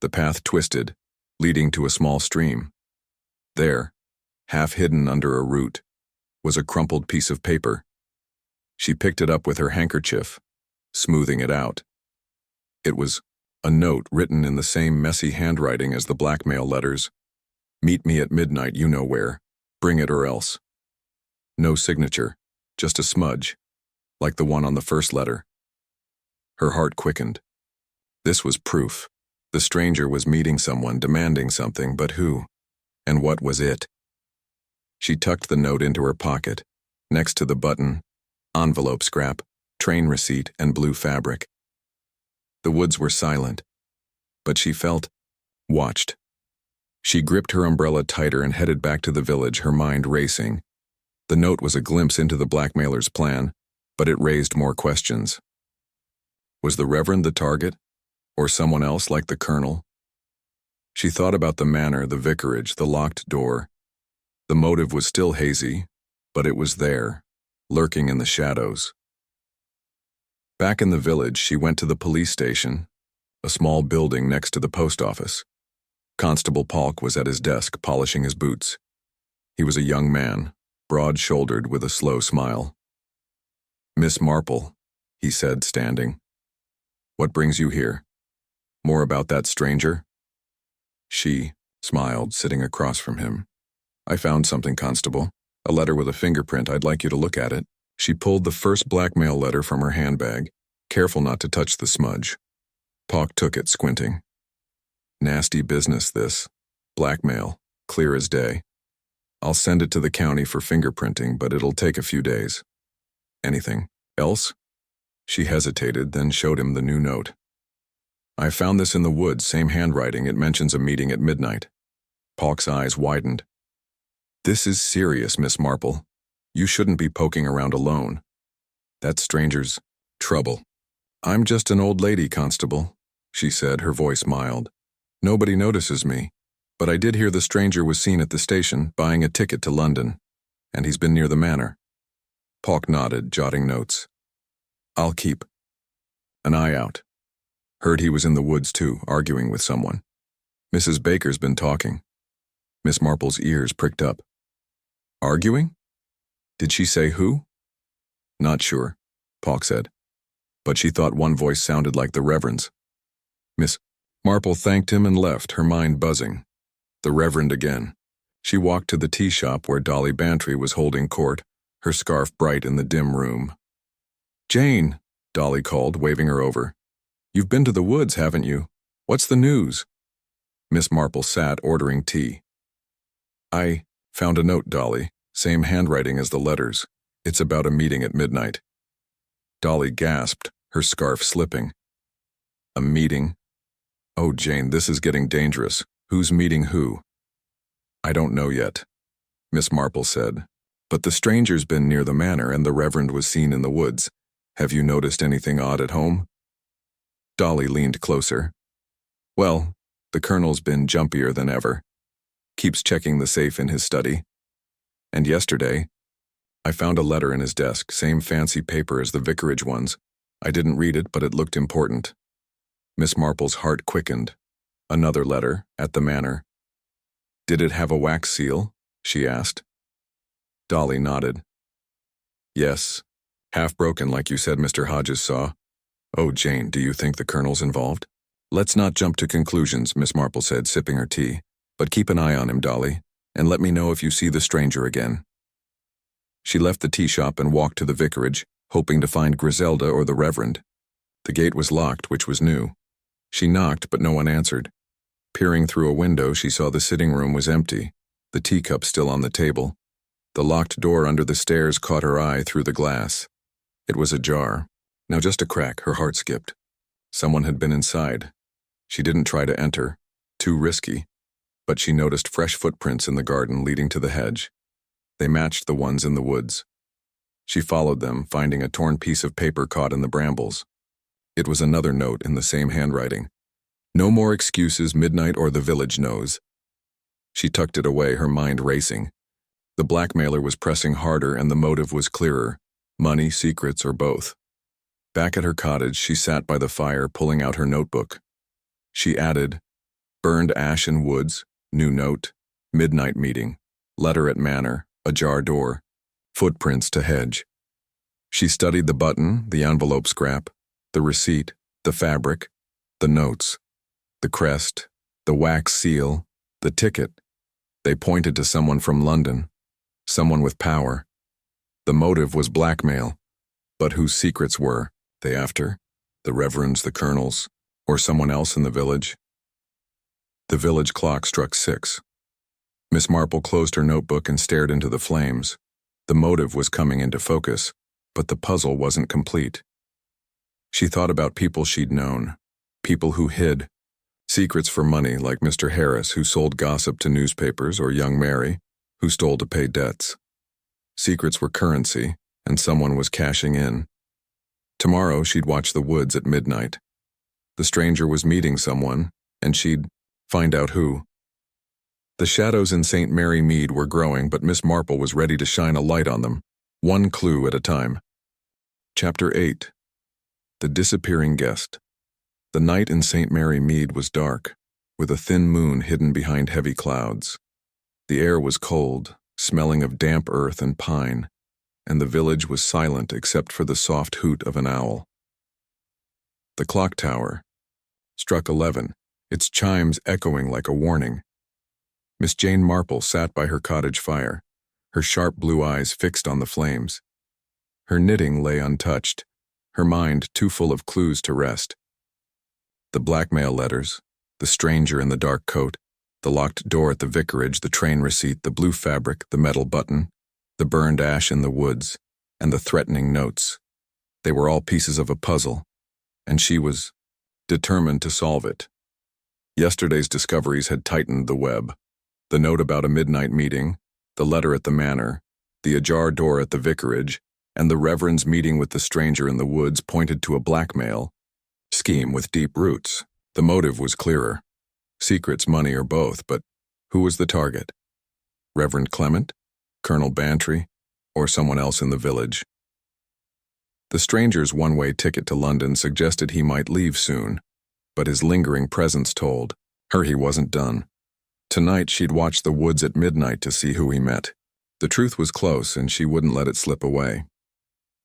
The path twisted, leading to a small stream. There, half hidden under a root, was a crumpled piece of paper. She picked it up with her handkerchief, smoothing it out. It was a note written in the same messy handwriting as the blackmail letters. "Meet me at midnight, you know where. Bring it or else." No signature, just a smudge, like the one on the first letter. Her heart quickened. This was proof. The stranger was meeting someone, demanding something, but who? And what was it? She tucked the note into her pocket, next to the button, envelope scrap, train receipt, and blue fabric. The woods were silent, but she felt watched. She gripped her umbrella tighter and headed back to the village, her mind racing. The note was a glimpse into the blackmailer's plan, but it raised more questions. Was the Reverend the target, or someone else like the Colonel? She thought about the manor, the vicarage, the locked door. The motive was still hazy, but it was there, lurking in the shadows. Back in the village, she went to the police station, a small building next to the post office. Constable Polk was at his desk, polishing his boots. He was a young man, broad-shouldered with a slow smile. "Miss Marple," he said, standing. "What brings you here? More about that stranger?" She smiled, sitting across from him. "I found something, Constable. A letter with a fingerprint. I'd like you to look at it." She pulled the first blackmail letter from her handbag, careful not to touch the smudge. Polk took it, squinting. "Nasty business, this. Blackmail, clear as day. I'll send it to the county for fingerprinting, but it'll take a few days. Anything else?" She hesitated, then showed him the new note. "I found this in the woods, same handwriting. It mentions a meeting at midnight." Polk's eyes widened. "This is serious, Miss Marple. You shouldn't be poking around alone. That stranger's trouble." "I'm just an old lady, Constable," she said, her voice mild. "Nobody notices me, but I did hear the stranger was seen at the station buying a ticket to London, and he's been near the manor." Polk nodded, jotting notes. "I'll keep an eye out. Heard he was in the woods too, arguing with someone. Mrs. Baker's been talking." Miss Marple's ears pricked up. "Arguing? Did she say who?" "Not sure," Polk said, but she thought one voice sounded like the Reverend's. Miss Marple thanked him and left, her mind buzzing. The Reverend again. She walked to the tea shop where Dolly Bantry was holding court, her scarf bright in the dim room. "Jane," Dolly called, waving her over. "You've been to the woods, haven't you? What's the news?" Miss Marple sat ordering tea. "I found a note, Dolly," Same handwriting as the letters. It's about a meeting at midnight. Dolly gasped, her scarf slipping. A meeting? Oh, Jane, this is getting dangerous. Who's meeting who? I don't know yet, Miss Marple said. But the stranger's been near the manor and the Reverend was seen in the woods. Have you noticed anything odd at home? Dolly leaned closer. Well, the Colonel's been jumpier than ever. Keeps checking the safe in his study. And yesterday, I found a letter in his desk, same fancy paper as the vicarage ones. I didn't read it, but it looked important. Miss Marple's heart quickened. Another letter, at the manor. Did it have a wax seal? She asked. Dolly nodded. Yes. Half broken like you said Mr. Hodges saw. Oh, Jane, do you think the Colonel's involved? Let's not jump to conclusions, Miss Marple said, sipping her tea. But keep an eye on him, Dolly, and let me know if you see the stranger again. She left the tea shop and walked to the vicarage, hoping to find Griselda or the Reverend. The gate was locked, which was new. She knocked, but no one answered. Peering through a window, she saw the sitting room was empty, the teacup still on the table. The locked door under the stairs caught her eye through the glass. It was ajar. Now just a crack, her heart skipped. Someone had been inside. She didn't try to enter. Too risky. But she noticed fresh footprints in the garden leading to the hedge. They matched the ones in the woods. She followed them, finding a torn piece of paper caught in the brambles. It was another note in the same handwriting. No more excuses, midnight or the village knows. She tucked it away, her mind racing. The blackmailer was pressing harder and the motive was clearer. Money, secrets, or both. Back at her cottage, she sat by the fire, pulling out her notebook. She added, burned ash in woods, new note, midnight meeting, letter at manor, ajar door, footprints to hedge. She studied the button, the envelope scrap, the receipt, the fabric, the notes, the crest, the wax seal, the ticket. They pointed to someone from London, someone with power. The motive was blackmail, but whose secrets were they after? The Reverend's, the Colonel's, or someone else in the village? The village clock struck 6. Miss Marple closed her notebook and stared into the flames. The motive was coming into focus, but the puzzle wasn't complete. She thought about people she'd known, people who hid. Secrets for money, like Mr. Harris, who sold gossip to newspapers, or young Mary, who stole to pay debts. Secrets were currency, and someone was cashing in. Tomorrow she'd watch the woods at midnight. The stranger was meeting someone, and she'd find out who. The shadows in St. Mary Mead were growing, but Miss Marple was ready to shine a light on them, one clue at a time. Chapter 8. The Disappearing Guest. The night in St. Mary Mead was dark, with a thin moon hidden behind heavy clouds. The air was cold, smelling of damp earth and pine, and the village was silent except for the soft hoot of an owl. The clock tower struck 11, its chimes echoing like a warning. Miss Jane Marple sat by her cottage fire, her sharp blue eyes fixed on the flames. Her knitting lay untouched, her mind too full of clues to rest. The blackmail letters, the stranger in the dark coat, the locked door at the vicarage, the train receipt, the blue fabric, the metal button, the burned ash in the woods, and the threatening notes. They were all pieces of a puzzle, and she was determined to solve it. Yesterday's discoveries had tightened the web. The note about a midnight meeting, the letter at the manor, the ajar door at the vicarage, and the Reverend's meeting with the stranger in the woods pointed to a blackmail scheme with deep roots. The motive was clearer. Secrets, money, or both, but who was the target? Reverend Clement, Colonel Bantry, or someone else in the village? The stranger's one-way ticket to London suggested he might leave soon, but his lingering presence told her he wasn't done. Tonight she'd watch the woods at midnight to see who he met. The truth was close, and she wouldn't let it slip away.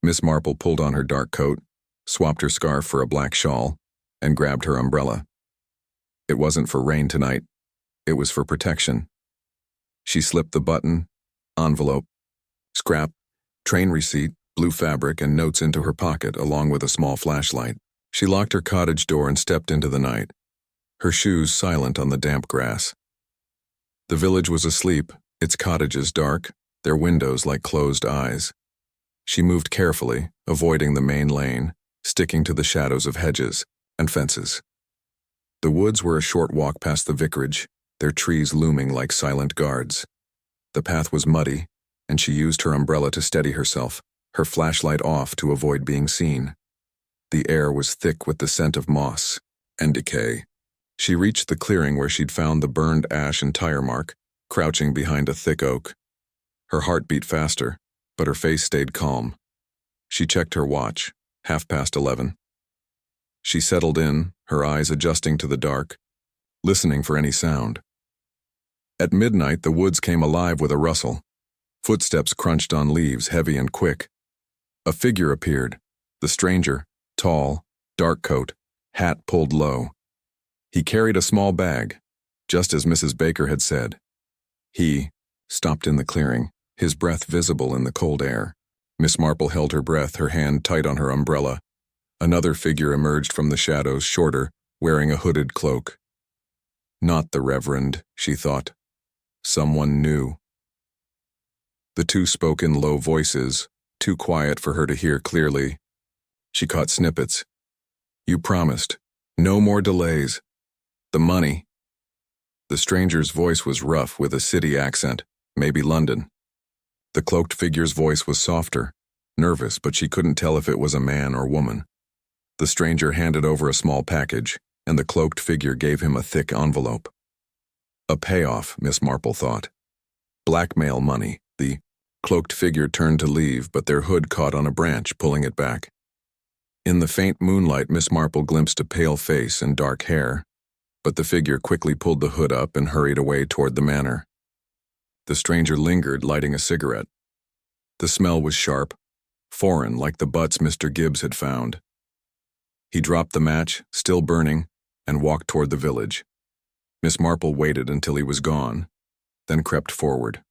Miss Marple pulled on her dark coat, swapped her scarf for a black shawl, and grabbed her umbrella. It wasn't for rain tonight. It was for protection. She slipped the button, envelope, scrap, train receipt, blue fabric, and notes into her pocket, along with a small flashlight. She locked her cottage door and stepped into the night, her shoes silent on the damp grass. The village was asleep, its cottages dark, their windows like closed eyes. She moved carefully, avoiding the main lane, sticking to the shadows of hedges and fences. The woods were a short walk past the vicarage, their trees looming like silent guards. The path was muddy, and she used her umbrella to steady herself, her flashlight off to avoid being seen. The air was thick with the scent of moss and decay. She reached the clearing where she'd found the burned ash and tire mark, crouching behind a thick oak. Her heart beat faster, but her face stayed calm. She checked her watch, 11:30. She settled in, her eyes adjusting to the dark, listening for any sound. At midnight, the woods came alive with a rustle. Footsteps crunched on leaves, heavy and quick. A figure appeared, the stranger, tall, dark coat, hat pulled low. He carried a small bag, just as Mrs. Baker had said. He stopped in the clearing, his breath visible in the cold air. Miss Marple held her breath, her hand tight on her umbrella. Another figure emerged from the shadows, shorter, wearing a hooded cloak. Not the Reverend, she thought. Someone new. The two spoke in low voices, too quiet for her to hear clearly. She caught snippets. You promised. No more delays. The money. The stranger's voice was rough with a city accent, maybe London. The cloaked figure's voice was softer, nervous, but she couldn't tell if it was a man or woman. The stranger handed over a small package, and the cloaked figure gave him a thick envelope. A payoff, Miss Marple thought. Blackmail money. The cloaked figure turned to leave, but their hood caught on a branch, pulling it back. In the faint moonlight, Miss Marple glimpsed a pale face and dark hair, but the figure quickly pulled the hood up and hurried away toward the manor. The stranger lingered, lighting a cigarette. The smell was sharp, foreign, like the butts Mr. Gibbs had found. He dropped the match, still burning, and walked toward the village. Miss Marple waited until he was gone, then crept forward.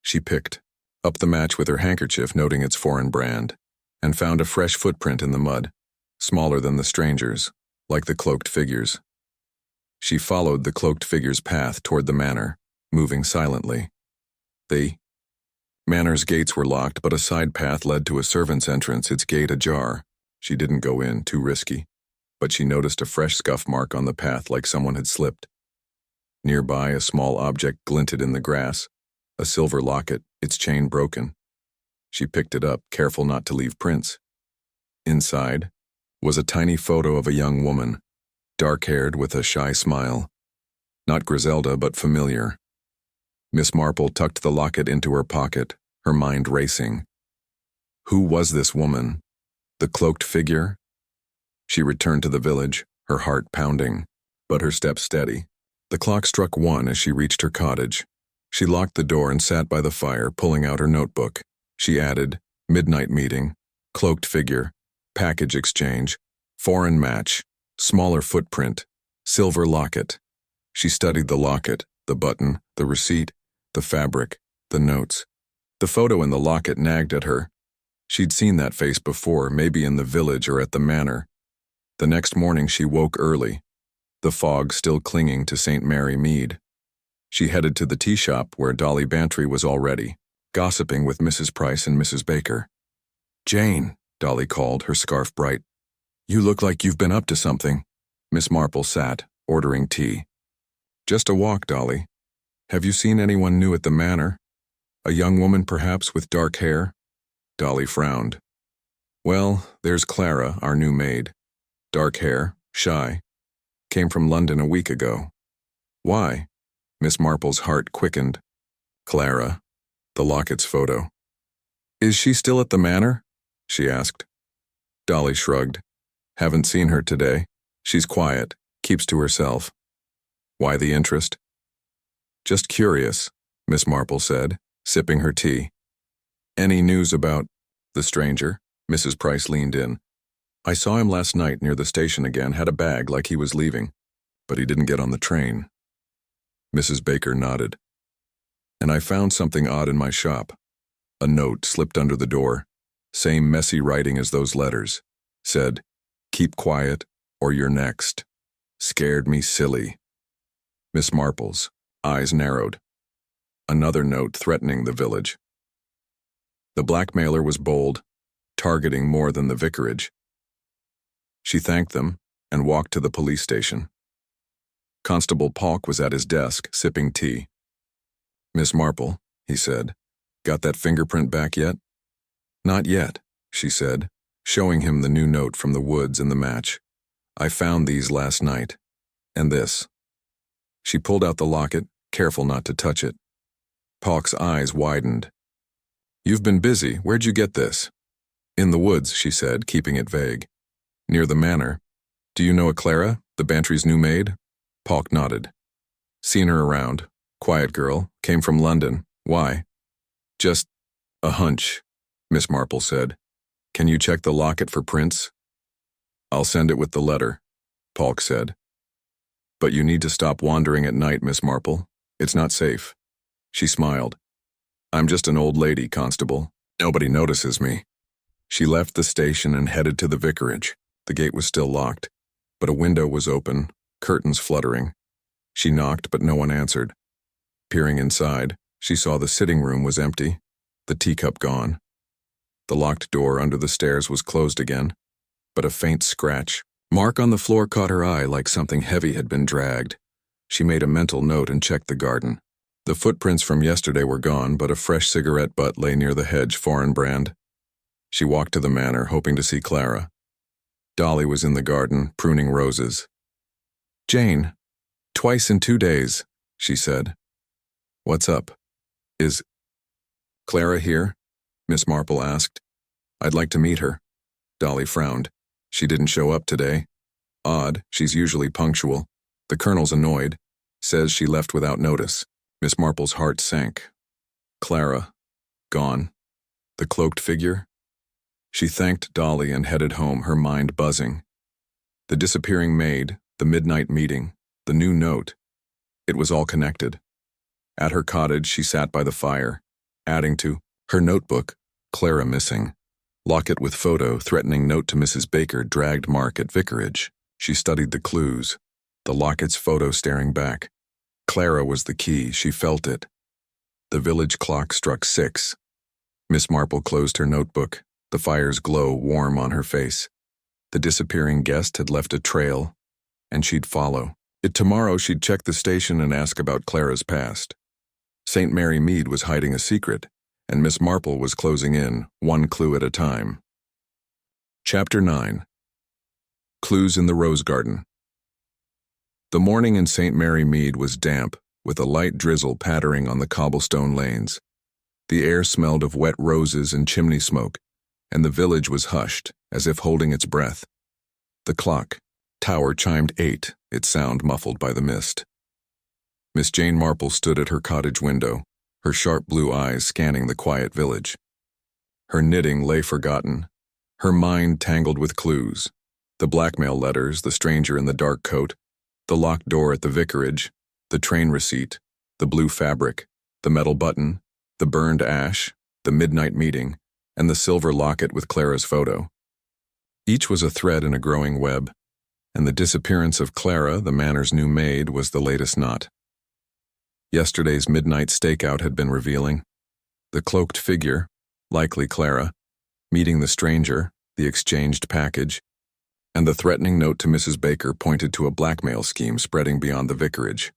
She picked up the match with her handkerchief, noting its foreign brand, and found a fresh footprint in the mud, smaller than the stranger's, like the cloaked figure's. She followed the cloaked figure's path toward the manor, moving silently. The manor's gates were locked, but a side path led to a servant's entrance, its gate ajar. She didn't go in, too risky, but she noticed a fresh scuff mark on the path like someone had slipped. Nearby, a small object glinted in the grass, a silver locket, its chain broken. She picked it up, careful not to leave prints. Inside was a tiny photo of a young woman, dark-haired with a shy smile. Not Griselda, but familiar. Miss Marple tucked the locket into her pocket, her mind racing. Who was this woman? The cloaked figure? She returned to the village, her heart pounding, but her steps steady. The clock struck 1 as she reached her cottage. She locked the door and sat by the fire, pulling out her notebook. She added, midnight meeting, cloaked figure, package exchange, foreign match, smaller footprint, silver locket. She studied the locket, the button, the receipt, the fabric, the notes. The photo in the locket nagged at her. She'd seen that face before, maybe in the village or at the manor. The next morning she woke early, the fog still clinging to St. Mary Mead. She headed to the tea shop where Dolly Bantry was already, gossiping with Mrs. Price and Mrs. Baker. Jane, Dolly called, her scarf bright. You look like you've been up to something. Miss Marple sat, ordering tea. Just a walk, Dolly. Have you seen anyone new at the manor? A young woman, perhaps, with dark hair? Dolly frowned. Well, there's Clara, our new maid. Dark hair, shy. Came from London a week ago. Why? Miss Marple's heart quickened. Clara. The locket's photo. Is she still at the manor? She asked. Dolly shrugged. Haven't seen her today. She's quiet, keeps to herself. Why the interest? Just curious, Miss Marple said, sipping her tea. Any news about the stranger? Mrs. Price leaned in. I saw him last night near the station again, had a bag like he was leaving, but he didn't get on the train. Mrs. Baker nodded. And I found something odd in my shop. A note slipped under the door, same messy writing as those letters. Said, keep quiet or you're next. Scared me silly. Miss Marple's eyes narrowed. Another note threatening the village. The blackmailer was bold, targeting more than the vicarage. She thanked them and walked to the police station. Constable Polk was at his desk, sipping tea. "Miss Marple," he said, "got that fingerprint back yet?" "Not yet," she said, showing him the new note from the woods and the match. "I found these last night. And this." She pulled out the locket, careful not to touch it. Polk's eyes widened. "You've been busy. Where'd you get this?" "In the woods," she said, keeping it vague. "Near the manor. Do you know a Clara, the Bantry's new maid?" Polk nodded. "Seen her around. Quiet girl. Came from London. Why?" "Just a hunch," Miss Marple said. "Can you check the locket for prints?" "I'll send it with the letter," Polk said. "But you need to stop wandering at night, Miss Marple. It's not safe." She smiled. "I'm just an old lady, Constable. Nobody notices me." She left the station and headed to the vicarage. The gate was still locked, but a window was open, curtains fluttering. She knocked, but no one answered. Peering inside, she saw the sitting room was empty, the teacup gone. The locked door under the stairs was closed again, but a faint scratch mark on the floor caught her eye like something heavy had been dragged. She made a mental note and checked the garden. The footprints from yesterday were gone, but a fresh cigarette butt lay near the hedge, foreign brand. She walked to the manor, hoping to see Clara. Dolly was in the garden, pruning roses. "Jane, twice in 2 days," she said. "What's up? Is Clara here?" Miss Marple asked. "I'd like to meet her." Dolly frowned. "She didn't show up today. Odd, she's usually punctual. The colonel's annoyed. Says she left without notice." Miss Marple's heart sank. Clara. Gone. The cloaked figure? She thanked Dolly and headed home, her mind buzzing. The disappearing maid, the midnight meeting, the new note. It was all connected. At her cottage, she sat by the fire, adding to her notebook, "Clara missing." Locket with photo, threatening note to Mrs. Baker, dragged mark at vicarage. She studied the clues. The locket's photo staring back. Clara was the key, she felt it. The village clock struck 6. Miss Marple closed her notebook, the fire's glow warm on her face. The disappearing guest had left a trail, and she'd follow. Tomorrow she'd check the station and ask about Clara's past. St. Mary Mead was hiding a secret, and Miss Marple was closing in, one clue at a time. Chapter 9. Clues in the Rose Garden. The morning in St. Mary Mead was damp, with a light drizzle pattering on the cobblestone lanes. The air smelled of wet roses and chimney smoke, and the village was hushed, as if holding its breath. The clock tower chimed 8, its sound muffled by the mist. Miss Jane Marple stood at her cottage window, her sharp blue eyes scanning the quiet village. Her knitting lay forgotten, her mind tangled with clues. The blackmail letters, the stranger in the dark coat, the locked door at the vicarage, the train receipt, the blue fabric, the metal button, the burned ash, the midnight meeting, and the silver locket with Clara's photo. Each was a thread in a growing web, and the disappearance of Clara, the manor's new maid, was the latest knot. Yesterday's midnight stakeout had been revealing. The cloaked figure, likely Clara, meeting the stranger, the exchanged package, and the threatening note to Mrs. Baker pointed to a blackmail scheme spreading beyond the vicarage.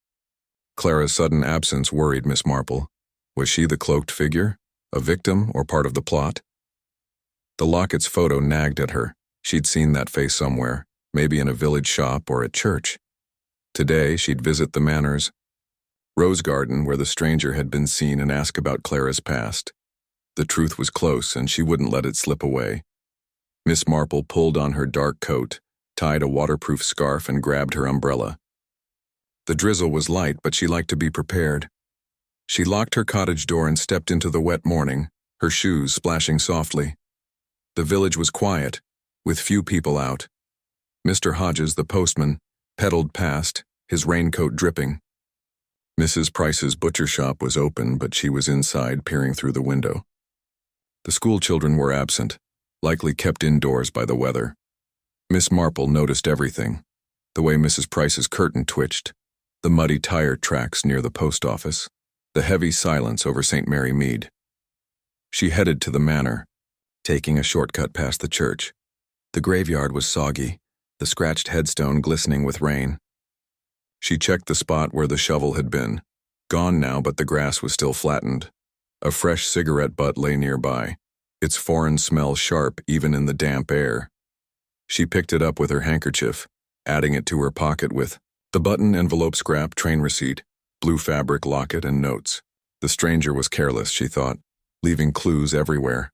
Clara's sudden absence worried Miss Marple. Was she the cloaked figure, a victim or part of the plot? The locket's photo nagged at her. She'd seen that face somewhere, maybe in a village shop or at church. Today, she'd visit the manor's rose garden where the stranger had been seen and ask about Clara's past. The truth was close, and she wouldn't let it slip away. Miss Marple pulled on her dark coat, tied a waterproof scarf, and grabbed her umbrella. The drizzle was light, but she liked to be prepared. She locked her cottage door and stepped into the wet morning, her shoes splashing softly. The village was quiet, with few people out. Mr. Hodges, the postman, pedaled past, his raincoat dripping. Mrs. Price's butcher shop was open, but she was inside, peering through the window. The school children were absent, likely kept indoors by the weather. Miss Marple noticed everything, the way Mrs. Price's curtain twitched, the muddy tire tracks near the post office, the heavy silence over St. Mary Mead. She headed to the manor, taking a shortcut past the church. The graveyard was soggy, the scratched headstone glistening with rain. She checked the spot where the shovel had been. Gone now, but the grass was still flattened. A fresh cigarette butt lay nearby, its foreign smell sharp even in the damp air. She picked it up with her handkerchief, adding it to her pocket with the button, envelope scrap, train receipt, blue fabric locket, and notes. The stranger was careless, she thought, leaving clues everywhere.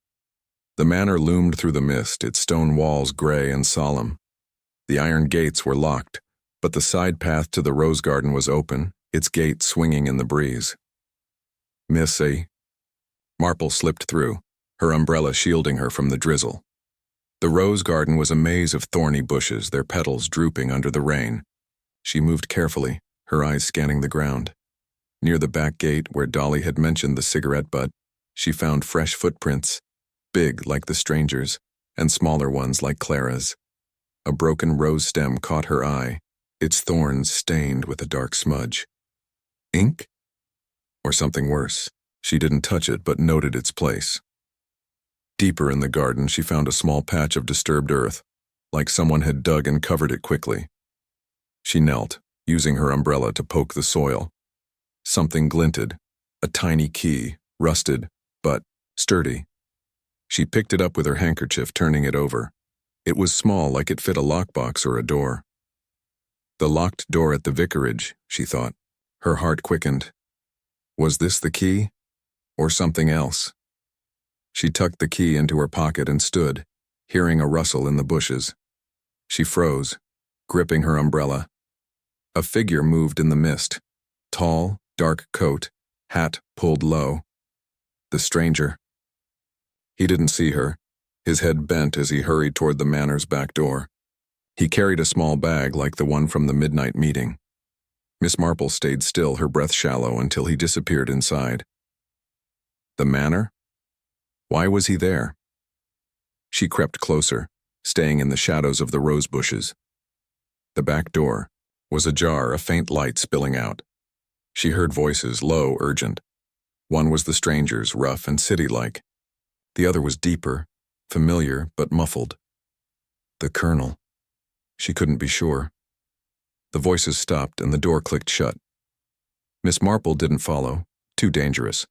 The manor loomed through the mist, its stone walls gray and solemn. The iron gates were locked, but the side path to the rose garden was open, its gate swinging in the breeze. Miss Marple slipped through, her umbrella shielding her from the drizzle. The rose garden was a maze of thorny bushes, their petals drooping under the rain. She moved carefully, her eyes scanning the ground. Near the back gate, where Dolly had mentioned the cigarette butt, she found fresh footprints, big like the stranger's, and smaller ones like Clara's. A broken rose stem caught her eye, its thorns stained with a dark smudge. Ink? Or something worse. She didn't touch it, but noted its place. Deeper in the garden, she found a small patch of disturbed earth, like someone had dug and covered it quickly. She knelt, using her umbrella to poke the soil. Something glinted, a tiny key, rusted, but sturdy. She picked it up with her handkerchief, turning it over. It was small, like it fit a lockbox or a door. The locked door at the vicarage, she thought. Her heart quickened. Was this the key? Or something else? She tucked the key into her pocket and stood, hearing a rustle in the bushes. She froze, gripping her umbrella. A figure moved in the mist. Tall, dark coat, hat pulled low. The stranger. He didn't see her, his head bent as he hurried toward the manor's back door. He carried a small bag like the one from the midnight meeting. Miss Marple stayed still, her breath shallow, until he disappeared inside. The manor? Why was he there? She crept closer, staying in the shadows of the rose bushes. The back door was ajar, a faint light spilling out. She heard voices, low, urgent. One was the stranger's, rough and city-like. The other was deeper, familiar, but muffled. The colonel. She couldn't be sure. The voices stopped and the door clicked shut. Miss Marple didn't follow, too dangerous.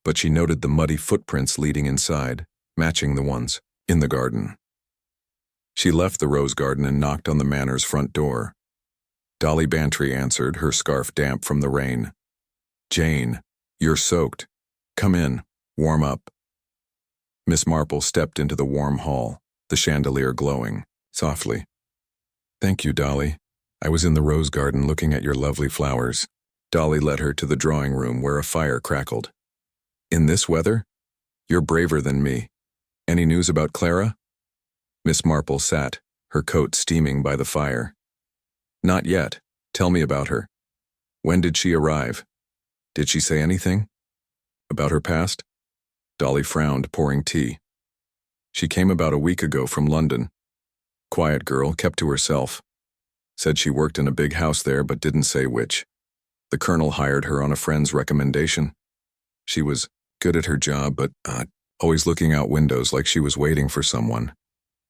But she noted the muddy footprints leading inside, matching the ones in the garden. She left the rose garden and knocked on the manor's front door. Dolly Bantry answered, her scarf damp from the rain. "Jane, you're soaked. Come in, warm up." Miss Marple stepped into the warm hall, the chandelier glowing, softly. "Thank you, Dolly. I was in the rose garden looking at your lovely flowers." Dolly led her to the drawing room where a fire crackled. "In this weather? You're braver than me. Any news about Clara?" Miss Marple sat, her coat steaming by the fire. "Not yet. Tell me about her. When did she arrive? Did she say anything? About her past?" Dolly frowned, pouring tea. "She came about a week ago from London. Quiet girl, kept to herself. Said she worked in a big house there, but didn't say which. The colonel hired her on a friend's recommendation. She was good at her job, but always looking out windows like she was waiting for someone."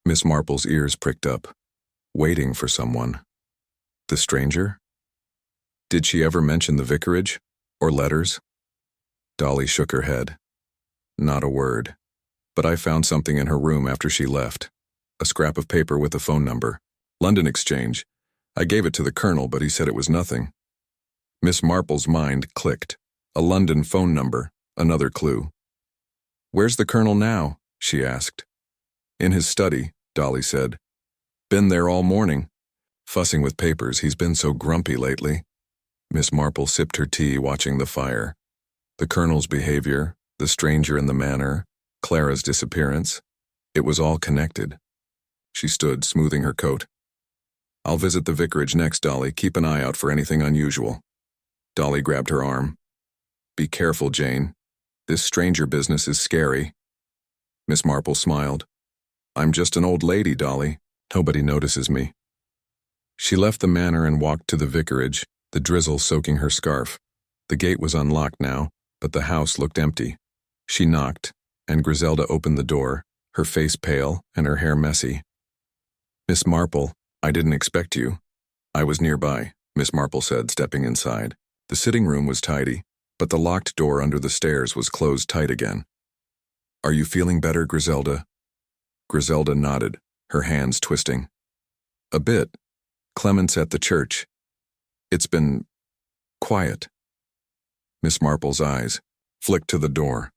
Miss Marple's ears pricked up. Waiting for someone. The stranger? Did she ever mention the vicarage? Or letters? Dolly shook her head. Not a word. But I found something in her room after she left. A scrap of paper with a phone number. London Exchange. I gave it to the colonel, but he said it was nothing. Miss Marple's mind clicked. A London phone number, another clue. "Where's the colonel now?" she asked. "In his study," Dolly said. "Been there all morning. Fussing with papers, he's been so grumpy lately." Miss Marple sipped her tea, watching the fire. The colonel's behavior, the stranger in the manor, Clara's disappearance. It was all connected. She stood, smoothing her coat. "I'll visit the vicarage next, Dolly. Keep an eye out for anything unusual." Dolly grabbed her arm. "Be careful, Jane. This stranger business is scary." Miss Marple smiled. "I'm just an old lady, Dolly. Nobody notices me." She left the manor and walked to the vicarage, the drizzle soaking her scarf. The gate was unlocked now, but the house looked empty. She knocked, and Griselda opened the door, her face pale and her hair messy. "Miss Marple, I didn't expect you." "I was nearby," Miss Marple said, stepping inside. The sitting room was tidy, but the locked door under the stairs was closed tight again. "Are you feeling better, Griselda?" Griselda nodded, her hands twisting. "A bit. Clement's at the church. It's been quiet." Miss Marple's eyes flicked to the door.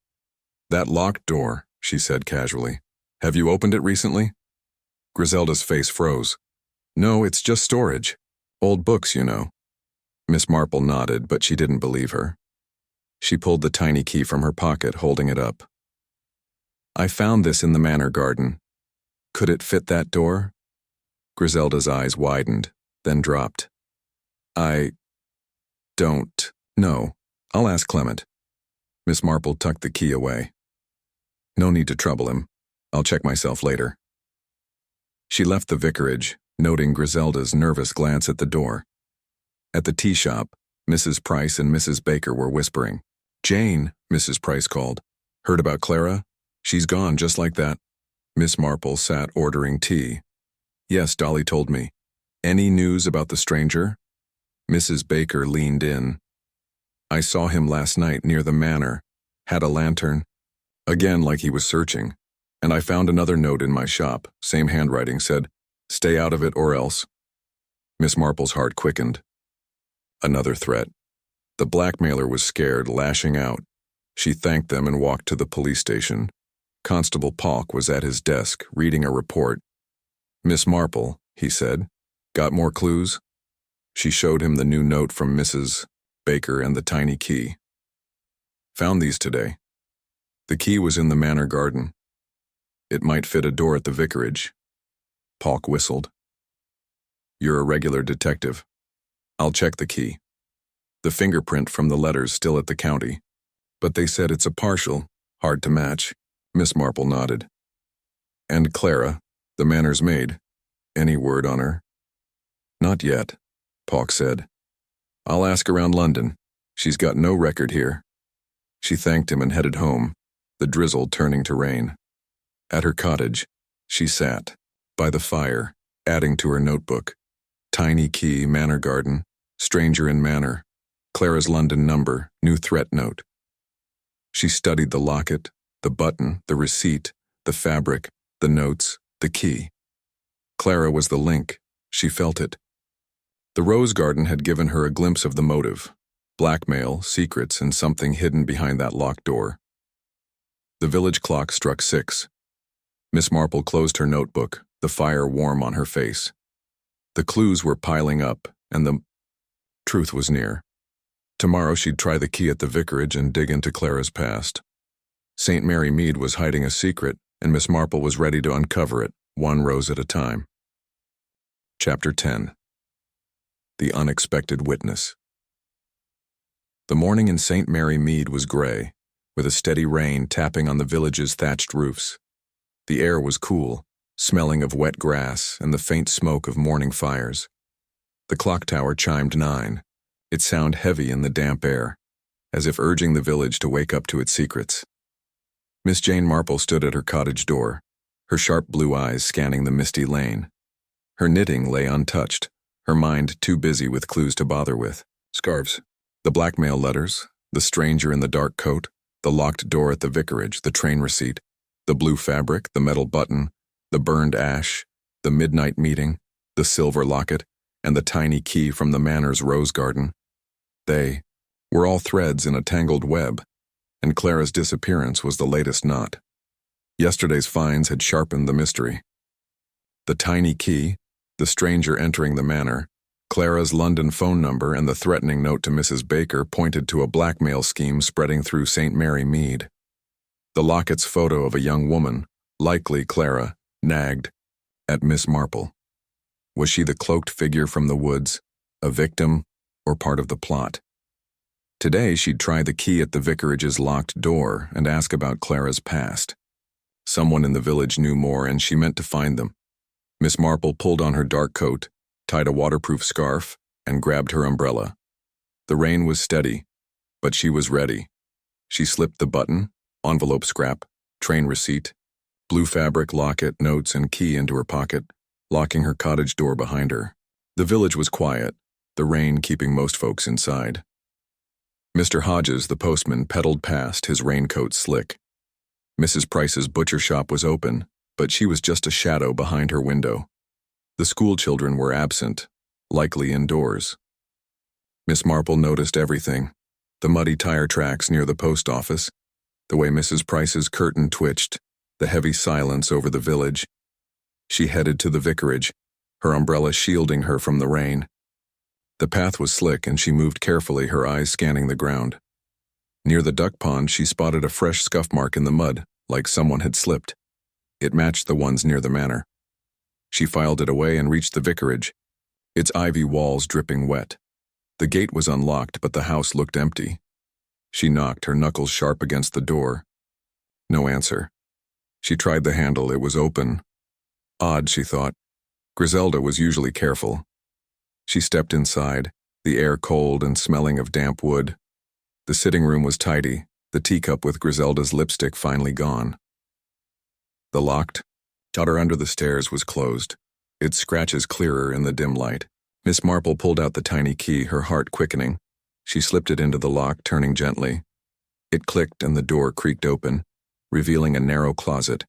"That locked door," she said casually. "Have you opened it recently?" Griselda's face froze. "No, it's just storage. Old books, you know." Miss Marple nodded, but she didn't believe her. She pulled the tiny key from her pocket, holding it up. "I found this in the manor garden. Could it fit that door?" Griselda's eyes widened, then dropped. "I don't know. I'll ask Clement." Miss Marple tucked the key away. "No need to trouble him. I'll check myself later." She left the vicarage, noting Griselda's nervous glance at the door. At the tea shop, Mrs. Price and Mrs. Baker were whispering. "Jane," Mrs. Price called. "Heard about Clara? She's gone just like that." Miss Marple sat ordering tea. "Yes, Dolly told me. Any news about the stranger?" Mrs. Baker leaned in. "I saw him last night near the manor. Had a lantern. Again, like he was searching. And I found another note in my shop, same handwriting, said, 'Stay out of it or else.'" Miss Marple's heart quickened. Another threat. The blackmailer was scared, lashing out. She thanked them and walked to the police station. Constable Polk was at his desk, reading a report. "Miss Marple," he said, "got more clues?" She showed him the new note from Mrs. Baker and the tiny key. "Found these today. The key was in the manor garden. It might fit a door at the vicarage." Polk whistled. "You're a regular detective. I'll check the key. The fingerprint from the letters still at the county. But they said it's a partial, hard to match." Miss Marple nodded. "And Clara, the manor's maid. Any word on her?" "Not yet," Polk said. "I'll ask around London. She's got no record here." She thanked him and headed home, the drizzle turning to rain. At her cottage, she sat, by the fire, adding to her notebook. Tiny key, manor garden, stranger in manor, Clara's London number, new threat note. She studied the locket, the button, the receipt, the fabric, the notes, the key. Clara was the link. She felt it. The rose garden had given her a glimpse of the motive. Blackmail, secrets, and something hidden behind that locked door. The village clock struck 6. Miss Marple closed her notebook, the fire warm on her face. The clues were piling up, and the truth was near. Tomorrow she'd try the key at the vicarage and dig into Clara's past. St. Mary Mead was hiding a secret, and Miss Marple was ready to uncover it, one rose at a time. Chapter 10. The Unexpected Witness. The morning in St. Mary Mead was gray, with a steady rain tapping on the village's thatched roofs. The air was cool, smelling of wet grass and the faint smoke of morning fires. The clock tower chimed 9, its sound heavy in the damp air, as if urging the village to wake up to its secrets. Miss Jane Marple stood at her cottage door, her sharp blue eyes scanning the misty lane. Her knitting lay untouched, her mind too busy with clues to bother with. Scarves. The blackmail letters, the stranger in the dark coat, the locked door at the vicarage, the train receipt, the blue fabric, the metal button, the burned ash, the midnight meeting, the silver locket, and the tiny key from the manor's rose garden. They were all threads in a tangled web, and Clara's disappearance was the latest knot. Yesterday's finds had sharpened the mystery. The tiny key, the stranger entering the manor, Clara's London phone number, and the threatening note to Mrs. Baker pointed to a blackmail scheme spreading through St. Mary Mead. The locket's photo of a young woman, likely Clara, nagged at Miss Marple. Was she the cloaked figure from the woods, a victim, or part of the plot? Today she'd try the key at the vicarage's locked door and ask about Clara's past. Someone in the village knew more, and she meant to find them. Miss Marple pulled on her dark coat, tied a waterproof scarf, and grabbed her umbrella. The rain was steady, But she was ready. She slipped the button, envelope scrap, train receipt, blue fabric, locket, notes, and key into her pocket, locking her cottage door behind her. The village was quiet, the rain keeping most folks inside. Mr. Hodges, the postman, pedaled past, his raincoat slick. Mrs. Price's butcher shop was open, but she was just a shadow behind her window. The school children were absent, likely indoors. Miss Marple noticed everything: the muddy tire tracks near the post office, the way Mrs. Price's curtain twitched, the heavy silence over the village. She headed to the vicarage, her umbrella shielding her from the rain. The path was slick and she moved carefully, her eyes scanning the ground. Near the duck pond, she spotted a fresh scuff mark in the mud, like someone had slipped. It matched the ones near the manor. She filed it away and reached the vicarage, its ivy walls dripping wet. The gate was unlocked, but the house looked empty. She knocked, her knuckles sharp against the door. No answer. She tried the handle. It was open. Odd, she thought. Griselda was usually careful. She stepped inside, the air cold and smelling of damp wood. The sitting room was tidy, the teacup with Griselda's lipstick finally gone. The locked shutter under the stairs was closed, its scratches clearer in the dim light. Miss Marple pulled out the tiny key, her heart quickening. She slipped it into the lock, turning gently. It clicked and the door creaked open, revealing a narrow closet.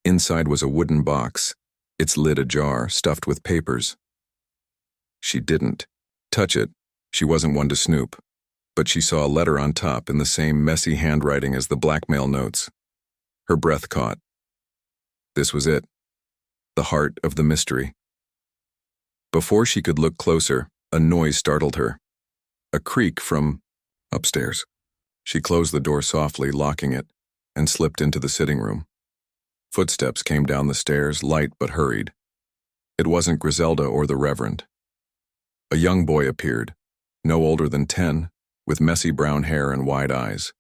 Inside was a wooden box, its lid ajar, stuffed with papers. She didn't touch it. She wasn't one to snoop. But she saw a letter on top in the same messy handwriting as the blackmail notes. Her breath caught. This was it. The heart of the mystery. Before she could look closer, a noise startled her. A creak from upstairs. She closed the door softly, locking it, and slipped into the sitting room. Footsteps came down the stairs, light but hurried. It wasn't Griselda or the Reverend. A young boy appeared, no older than 10, with messy brown hair and wide eyes.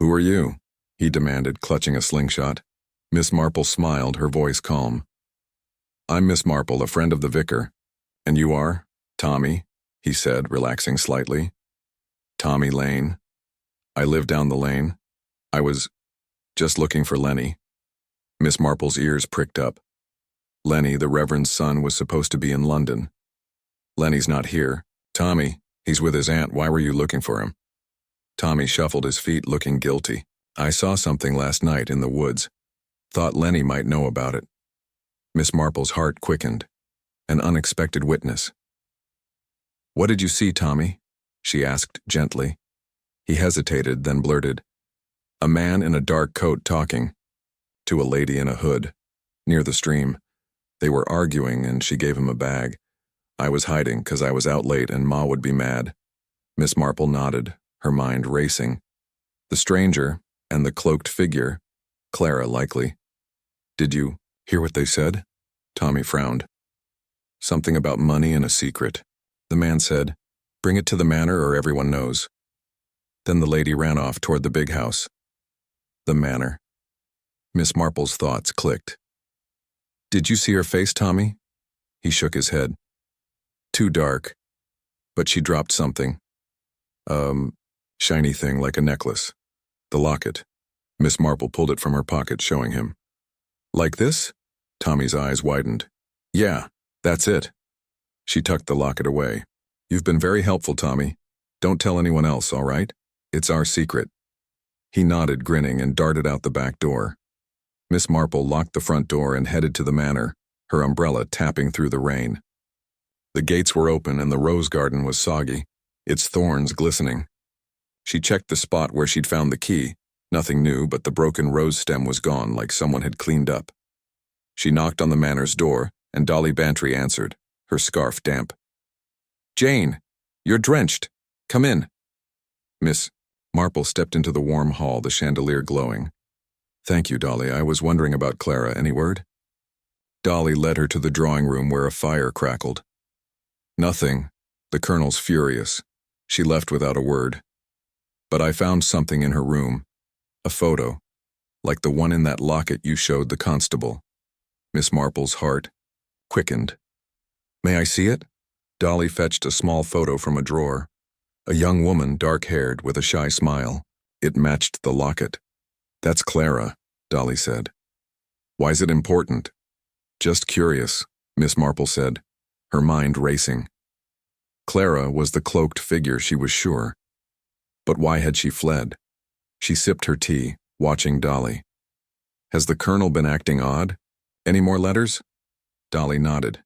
"Who are you?" he demanded, clutching a slingshot. Miss Marple smiled, her voice calm. "I'm Miss Marple, a friend of the vicar. And you are?" "Tommy," he said, relaxing slightly. "Tommy Lane. I live down the lane. I was just looking for Lenny." Miss Marple's ears pricked up. Lenny, the Reverend's son, was supposed to be in London. "Lenny's not here." "Tommy, he's with his aunt. Why were you looking for him?" Tommy shuffled his feet, looking guilty. "I saw something last night in the woods. Thought Lenny might know about it." Miss Marple's heart quickened. An unexpected witness. "What did you see, Tommy?" she asked gently. He hesitated, then blurted, "A man in a dark coat talking to a lady in a hood, near the stream. They were arguing and she gave him a bag. I was hiding 'cause I was out late and Ma would be mad." Miss Marple nodded, her mind racing. The stranger and the cloaked figure, Clara likely. "Did you hear what they said?" Tommy frowned. "Something about money and a secret." The man said, "Bring it to the manor or everyone knows." Then the lady ran off toward the big house. The manor. Miss Marple's thoughts clicked. "Did you see her face, Tommy?" He shook his head. "Too dark. But she dropped something. Shiny thing like a necklace. The locket." Miss Marple pulled it from her pocket, showing him. "Like this?" Tommy's eyes widened. "Yeah, that's it." She tucked the locket away. "You've been very helpful, Tommy. Don't tell anyone else, all right? It's our secret." He nodded, grinning, and darted out the back door. Miss Marple locked the front door and headed to the manor, her umbrella tapping through the rain. The gates were open and the rose garden was soggy, its thorns glistening. She checked the spot where she'd found the key. Nothing new, but the broken rose stem was gone, like someone had cleaned up. She knocked on the manor's door, and Dolly Bantry answered, her scarf damp. "Jane, you're drenched. Come in." Miss Marple stepped into the warm hall, the chandelier glowing. "Thank you, Dolly. I was wondering about Clara. Any word?" Dolly led her to the drawing room where a fire crackled. "Nothing. The Colonel's furious." She left without a word. "But I found something in her room. A photo, like the one in that locket you showed the constable." Miss Marple's heart quickened. "May I see it?" Dolly fetched a small photo from a drawer. A young woman, dark-haired, with a shy smile. It matched the locket. "That's Clara," Dolly said. "Why's it important?" "Just curious," Miss Marple said, her mind racing. Clara was the cloaked figure, she was sure. But why had she fled? She sipped her tea, watching Dolly. "Has the Colonel been acting odd? Any more letters?" Dolly nodded.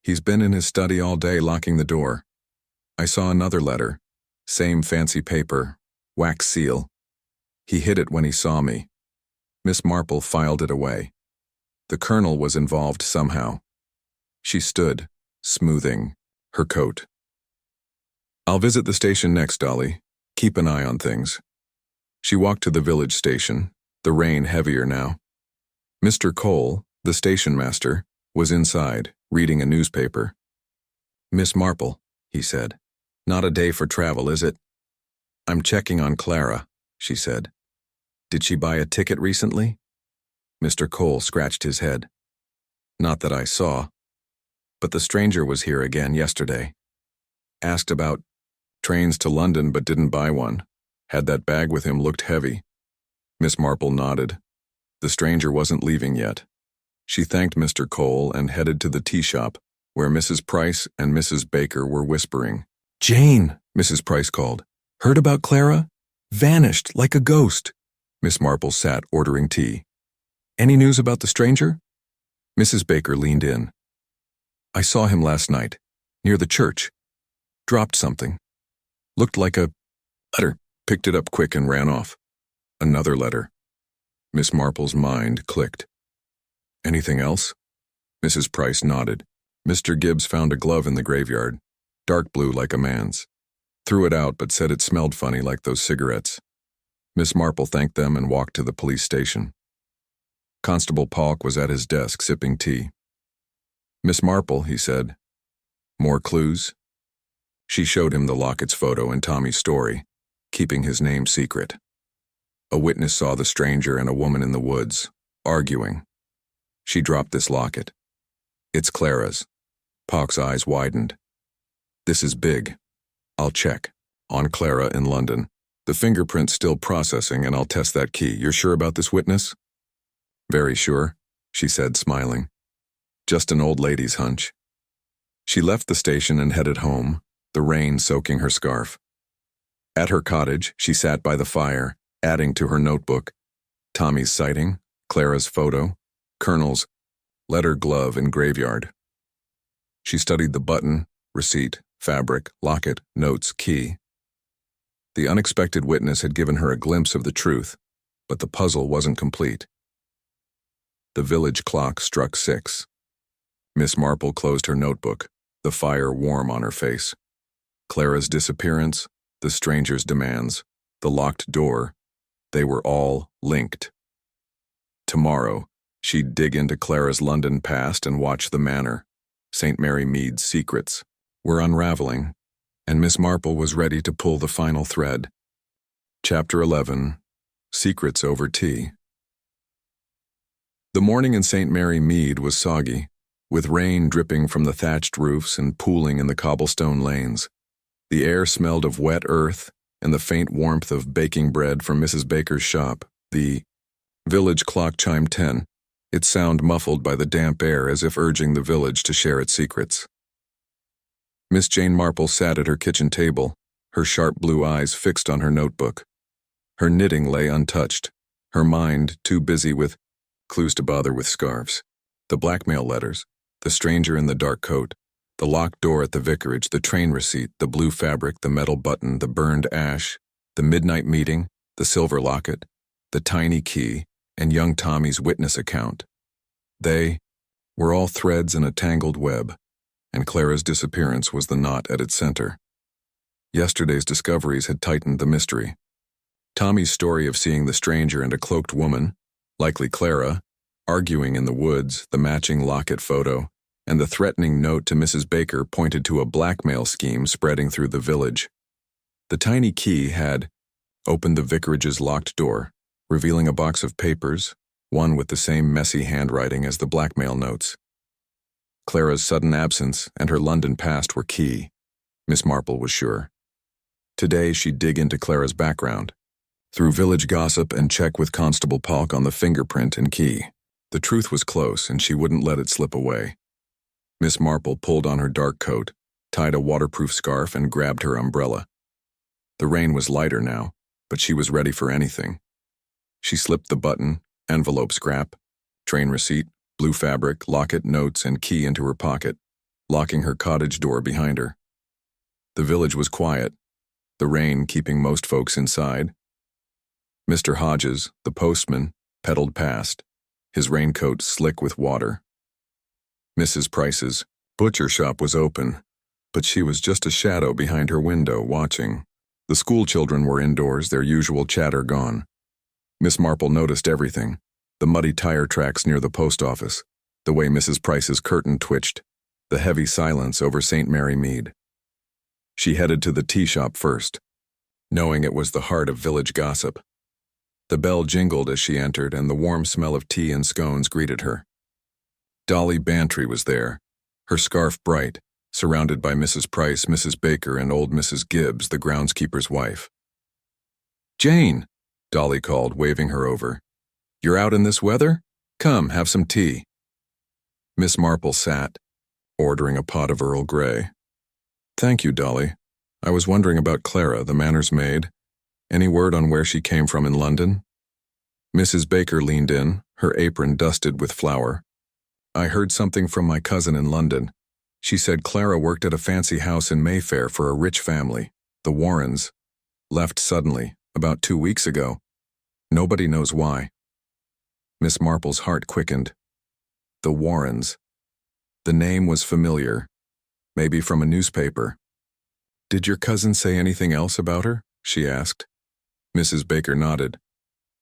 "He's been in his study all day, locking the door. I saw another letter. Same fancy paper. Wax seal. He hid it when he saw me." Miss Marple filed it away. The Colonel was involved somehow. She stood, smoothing her coat. "I'll visit the station next, Dolly. Keep an eye on things." She walked to the village station, the rain heavier now. Mr. Cole, the station master, was inside, reading a newspaper. "Miss Marple," he said, "not a day for travel, is it?" "I'm checking on Clara," she said. "Did she buy a ticket recently?" Mr. Cole scratched his head. "Not that I saw. But the stranger was here again yesterday. Asked about trains to London but didn't buy one. Had that bag with him, looked heavy." Miss Marple nodded. The stranger wasn't leaving yet. She thanked Mr. Cole and headed to the tea shop, where Mrs. Price and Mrs. Baker were whispering. "Jane," Mrs. Price called. "Heard about Clara? Vanished like a ghost." Miss Marple sat ordering tea. "Any news about the stranger?" Mrs. Baker leaned in. "I saw him last night, near the church. Dropped something. Looked like a letter. Picked it up quick and ran off." Another letter. Miss Marple's mind clicked. "Anything else?" Mrs. Price nodded. "Mr. Gibbs found a glove in the graveyard, dark blue like a man's. Threw it out but said it smelled funny like those cigarettes." Miss Marple thanked them and walked to the police station. Constable Polk was at his desk sipping tea. "Miss Marple," he said. "More clues?" She showed him the locket's photo and Tommy's story, keeping his name secret. A witness saw the stranger and a woman in the woods, arguing. She dropped this locket. "It's Clara's." Polk's eyes widened. "This is big. I'll check. On Clara in London. The fingerprint's still processing and I'll test that key. You're sure about this witness?" "Very sure," she said, smiling. "Just an old lady's hunch." She left the station and headed home, the rain soaking her scarf. At her cottage, she sat by the fire, adding to her notebook. Tommy's sighting, Clara's photo, Colonel's letter glove in graveyard. She studied the button, receipt, fabric, locket, notes, key. The unexpected witness had given her a glimpse of the truth, but the puzzle wasn't complete. The village clock struck 6. Miss Marple closed her notebook, the fire warm on her face. Clara's disappearance, the stranger's demands, the locked door, they were all linked. Tomorrow, she'd dig into Clara's London past and watch the manor. St. Mary Mead's secrets were unraveling, and Miss Marple was ready to pull the final thread. Chapter 11. Secrets Over Tea. The morning in St. Mary Mead was soggy, with rain dripping from the thatched roofs and pooling in the cobblestone lanes. The air smelled of wet earth and the faint warmth of baking bread from Mrs. Baker's shop. The village clock chimed 10, its sound muffled by the damp air as if urging the village to share its secrets. Miss Jane Marple sat at her kitchen table, her sharp blue eyes fixed on her notebook. Her knitting lay untouched, her mind too busy with clues to bother with scarves. The blackmail letters, the stranger in the dark coat, the locked door at the vicarage, the train receipt, the blue fabric, the metal button, the burned ash, the midnight meeting, the silver locket, the tiny key, and young Tommy's witness account. They were all threads in a tangled web, and Clara's disappearance was the knot at its center. Yesterday's discoveries had tightened the mystery. Tommy's story of seeing the stranger and a cloaked woman, likely Clara, arguing in the woods, the matching locket photo, and the threatening note to Mrs. Baker pointed to a blackmail scheme spreading through the village. The tiny key had opened the vicarage's locked door, revealing a box of papers, one with the same messy handwriting as the blackmail notes. Clara's sudden absence and her London past were key, Miss Marple was sure. Today she'd dig into Clara's background, through village gossip and check with Constable Polk on the fingerprint and key. The truth was close, and she wouldn't let it slip away. Miss Marple pulled on her dark coat, tied a waterproof scarf, and grabbed her umbrella. The rain was lighter now, but she was ready for anything. She slipped the button, envelope scrap, train receipt, blue fabric, locket, notes, and key into her pocket, locking her cottage door behind her. The village was quiet, the rain keeping most folks inside. Mr. Hodges, the postman, pedaled past, his raincoat slick with water. Mrs. Price's butcher shop was open, but she was just a shadow behind her window watching. The school children were indoors, their usual chatter gone. Miss Marple noticed everything, the muddy tire tracks near the post office, the way Mrs. Price's curtain twitched, the heavy silence over St. Mary Mead. She headed to the tea shop first, knowing it was the heart of village gossip. The bell jingled as she entered, and the warm smell of tea and scones greeted her. Dolly Bantry was there, her scarf bright, surrounded by Mrs. Price, Mrs. Baker, and old Mrs. Gibbs, the groundskeeper's wife. "Jane," Dolly called, waving her over. "You're out in this weather? Come, have some tea." Miss Marple sat, ordering a pot of Earl Grey. "Thank you, Dolly. I was wondering about Clara, the manor's maid. Any word on where she came from in London?" Mrs. Baker leaned in, her apron dusted with flour. "I heard something from my cousin in London. She said Clara worked at a fancy house in Mayfair for a rich family, the Warrens. Left suddenly, about 2 weeks ago. Nobody knows why." Miss Marple's heart quickened. The Warrens. The name was familiar, maybe from a newspaper. "Did your cousin say anything else about her?" she asked. Mrs. Baker nodded.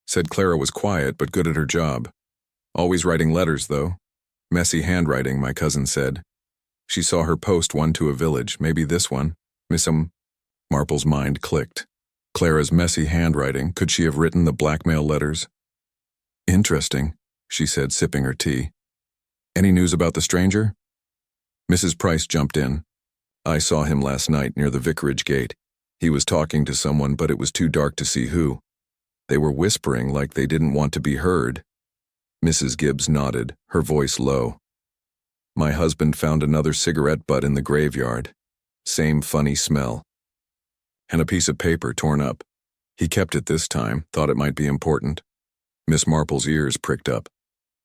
"Said Clara was quiet but good at her job. Always writing letters, though. Messy handwriting, my cousin said. She saw her post one to a village, maybe this one. Miss Marple's mind clicked. Clara's messy handwriting, could she have written the blackmail letters? "Interesting," she said, sipping her tea. "Any news about the stranger?" Mrs. Price jumped in. "I saw him last night near the vicarage gate. He was talking to someone, but it was too dark to see who. They were whispering like they didn't want to be heard." Mrs. Gibbs nodded, her voice low. "My husband found another cigarette butt in the graveyard. Same funny smell. And a piece of paper torn up. He kept it this time, thought it might be important." Miss Marple's ears pricked up.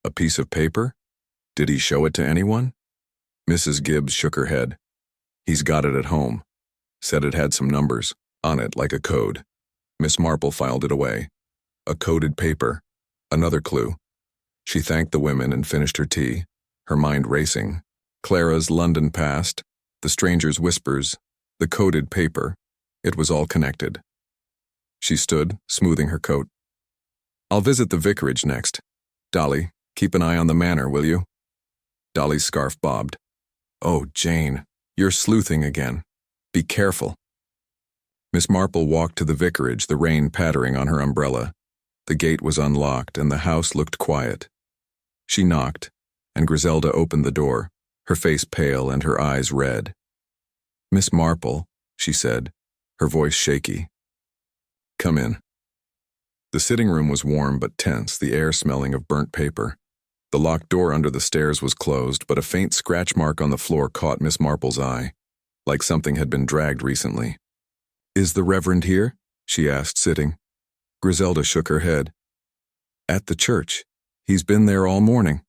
"A piece of paper? Did he show it to anyone?" Mrs. Gibbs shook her head. "He's got it at home. Said it had some numbers on it, like a code." Miss Marple filed it away. A coded paper. Another clue. She thanked the women and finished her tea, her mind racing. Clara's London past, the stranger's whispers, the coded paper. It was all connected. She stood, smoothing her coat. "I'll visit the vicarage next. Dolly, keep an eye on the manor, will you?" Dolly's scarf bobbed. "Oh, Jane, you're sleuthing again. Be careful." Miss Marple walked to the vicarage, the rain pattering on her umbrella. The gate was unlocked, and the house looked quiet. She knocked, and Griselda opened the door, her face pale and her eyes red. "Miss Marple," she said, her voice shaky. "Come in." The sitting room was warm but tense, the air smelling of burnt paper. The locked door under the stairs was closed, but a faint scratch mark on the floor caught Miss Marple's eye, like something had been dragged recently. "Is the Reverend here?" she asked, sitting. Griselda shook her head. "At the church. He's been there all morning."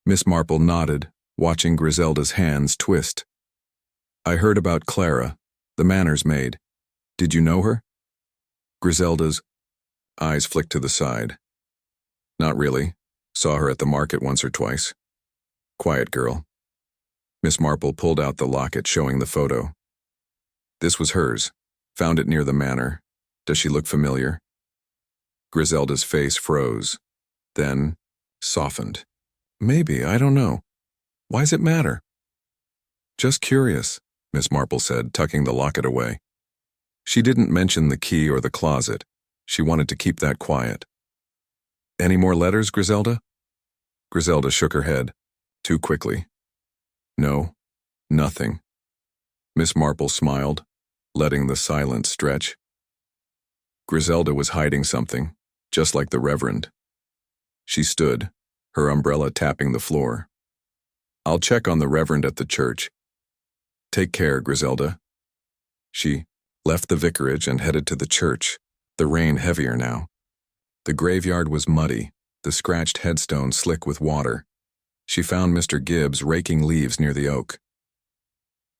Miss Marple nodded, watching Griselda's hands twist. "I heard about Clara, the manor's maid. Did you know her?" Griselda's eyes flicked to the side. "Not really. Saw her at the market once or twice. Quiet girl." Miss Marple pulled out the locket showing the photo. "This was hers. Found it near the manor. Does she look familiar?" Griselda's face froze, then softened. "Maybe, I don't know. Why's it matter?" "Just curious," Miss Marple said, tucking the locket away. She didn't mention the key or the closet. She wanted to keep that quiet. "Any more letters, Griselda?" Griselda shook her head, too quickly. "No, nothing." Miss Marple smiled. letting the silence stretch. Griselda was hiding something, just like the Reverend. She stood, her umbrella tapping the floor. "I'll check on the Reverend at the church. Take care, Griselda." She left the vicarage and headed to the church, the rain heavier now. The graveyard was muddy, the scratched headstone slick with water. She found Mr. Gibbs raking leaves near the oak.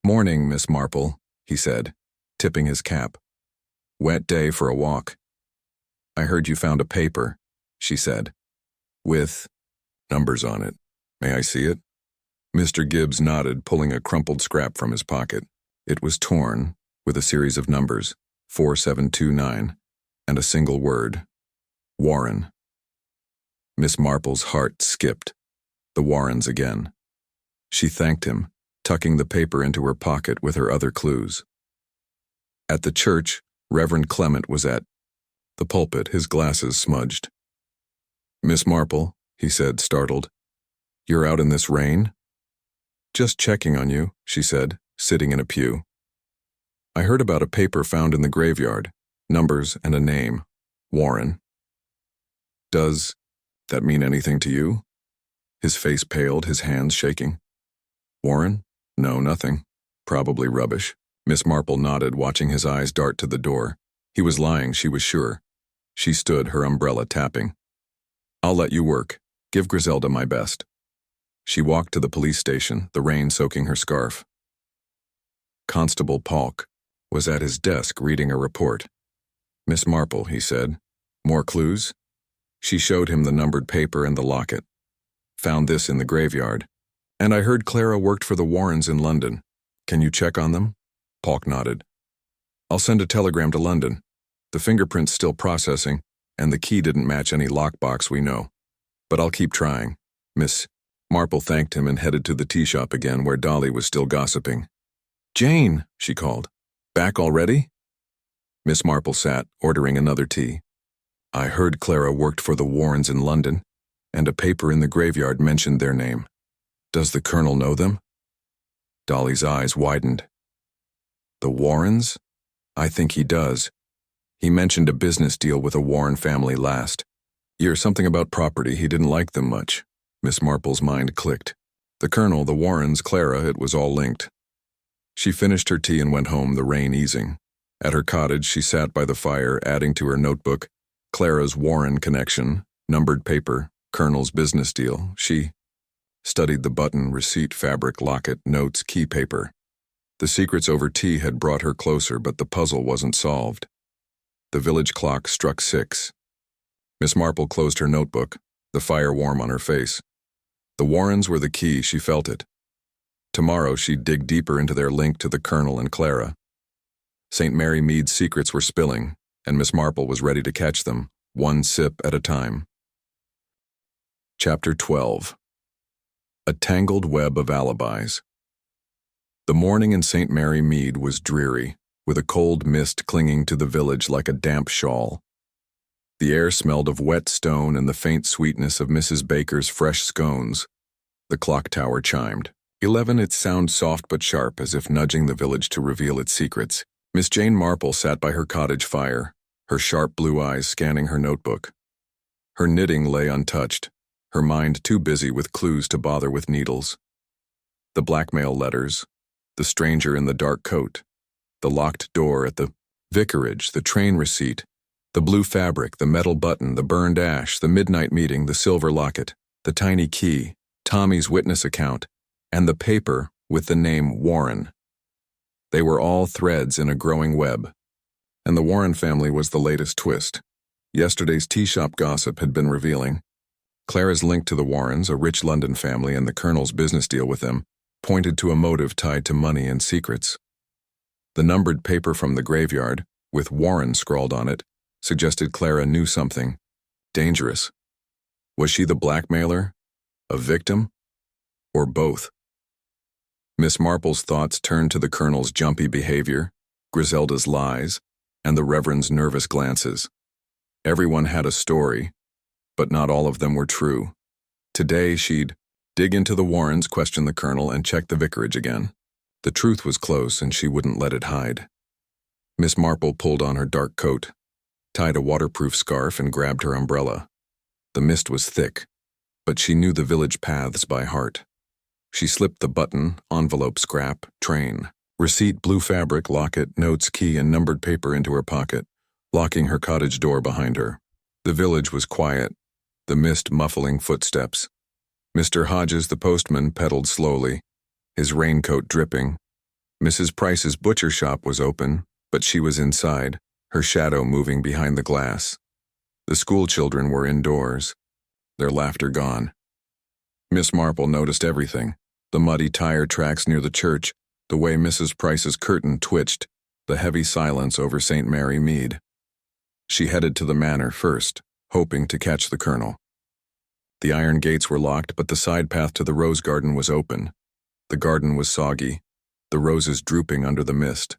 "Morning, Miss Marple," he said, tipping his cap. "Wet day for a walk." "I heard you found a paper," she said, "with numbers on it. May I see it?" Mr. Gibbs nodded, pulling a crumpled scrap from his pocket. It was torn, with a series of numbers, 4729, and a single word, Warren. Miss Marple's heart skipped. The Warrens again. She thanked him, tucking the paper into her pocket with her other clues. At the church, Reverend Clement was at the pulpit, his glasses smudged. "Miss Marple," he said, startled, "you're out in this rain?" "Just checking on you," she said, sitting in a pew. "I heard about a paper found in the graveyard, numbers and a name, Warren. Does that mean anything to you?" His face paled, his hands shaking. "Warren? No, nothing. Probably rubbish." Miss Marple nodded, watching his eyes dart to the door. He was lying, she was sure. She stood, her umbrella tapping. "I'll let you work. Give Griselda my best." She walked to the police station, the rain soaking her scarf. Constable Polk was at his desk reading a report. "Miss Marple," he said. "More clues?" She showed him the numbered paper and the locket. "Found this in the graveyard. And I heard Clara worked for the Warrens in London. Can you check on them?" Polk nodded. "I'll send a telegram to London. The fingerprint's still processing, and the key didn't match any lockbox we know. But I'll keep trying." Miss Marple thanked him and headed to the tea shop again, where Dolly was still gossiping. "Jane," she called. "Back already?" Miss Marple sat, ordering another tea. "I heard Clara worked for the Warrens in London, and a paper in the graveyard mentioned their name. Does the Colonel know them?" Dolly's eyes widened. "The Warrens? I think he does. He mentioned a business deal with a Warren family last year, something about property. He didn't like them much." Miss Marple's mind clicked. The Colonel, the Warrens, Clara, it was all linked. She finished her tea and went home, the rain easing. At her cottage, she sat by the fire, adding to her notebook Clara's Warren connection, numbered paper, Colonel's business deal. She studied the button, receipt, fabric, locket, notes, key paper. The secrets over tea had brought her closer, but the puzzle wasn't solved. The village clock struck 6. Miss Marple closed her notebook, the fire warm on her face. The Warrens were the key, she felt it. Tomorrow she'd dig deeper into their link to the Colonel and Clara. St. Mary Mead's secrets were spilling, and Miss Marple was ready to catch them, one sip at a time. Chapter 12. A Tangled Web of Alibis. The morning in St. Mary Mead was dreary, with a cold mist clinging to the village like a damp shawl. The air smelled of wet stone and the faint sweetness of Mrs. Baker's fresh scones. The clock tower chimed. 11, its sound soft but sharp, as if nudging the village to reveal its secrets. Miss Jane Marple sat by her cottage fire, her sharp blue eyes scanning her notebook. Her knitting lay untouched, her mind too busy with clues to bother with needles. The blackmail letters, the stranger in the dark coat, the locked door at the vicarage, the train receipt, the blue fabric, the metal button, the burned ash, the midnight meeting, the silver locket, the tiny key, Tommy's witness account, and the paper with the name Warren. They were all threads in a growing web, and the Warren family was the latest twist. Yesterday's tea shop gossip had been revealing. Clara's link to the Warrens, a rich London family, and the Colonel's business deal with them pointed to a motive tied to money and secrets. The numbered paper from the graveyard, with Warren scrawled on it, suggested Clara knew something dangerous. Was she the blackmailer, a victim, or both? Miss Marple's thoughts turned to the Colonel's jumpy behavior, Griselda's lies, and the Reverend's nervous glances. Everyone had a story, but not all of them were true. Today she'd dig into the Warrens, question the Colonel, and check the vicarage again. The truth was close, and she wouldn't let it hide. Miss Marple pulled on her dark coat, tied a waterproof scarf, and grabbed her umbrella. The mist was thick, but she knew the village paths by heart. She slipped the button, envelope, scrap, train, receipt, blue fabric, locket, notes, key, and numbered paper into her pocket, locking her cottage door behind her. The village was quiet, the mist muffling footsteps. Mr. Hodges, the postman, pedaled slowly, his raincoat dripping. Mrs. Price's butcher shop was open, but she was inside, her shadow moving behind the glass. The school children were indoors, their laughter gone. Miss Marple noticed everything: the muddy tire tracks near the church, the way Mrs. Price's curtain twitched, the heavy silence over St. Mary Mead. She headed to the manor first, hoping to catch the colonel. The iron gates were locked, but the side path to the rose garden was open. The garden was soggy, the roses drooping under the mist.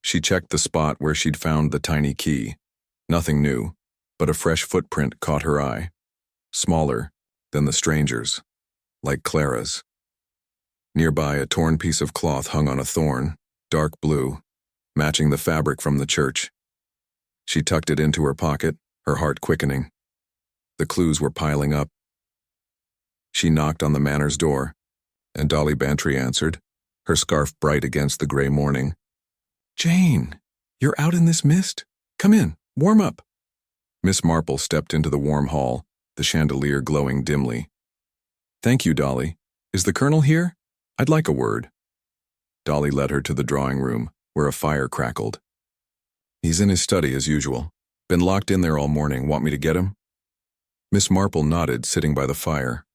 She checked the spot where she'd found the tiny key. Nothing new, but a fresh footprint caught her eye. Smaller than the stranger's, like Clara's. Nearby, a torn piece of cloth hung on a thorn, dark blue, matching the fabric from the church. She tucked it into her pocket, her heart quickening. The clues were piling up. She knocked on the manor's door, and Dolly Bantry answered, her scarf bright against the gray morning. "Jane, you're out in this mist? Come in, warm up." Miss Marple stepped into the warm hall, the chandelier glowing dimly. "Thank you, Dolly. Is the colonel here? I'd like a word." Dolly led her to the drawing room, where a fire crackled. "He's in his study as usual. Been locked in there all morning. Want me to get him?" Miss Marple nodded, sitting by the fire.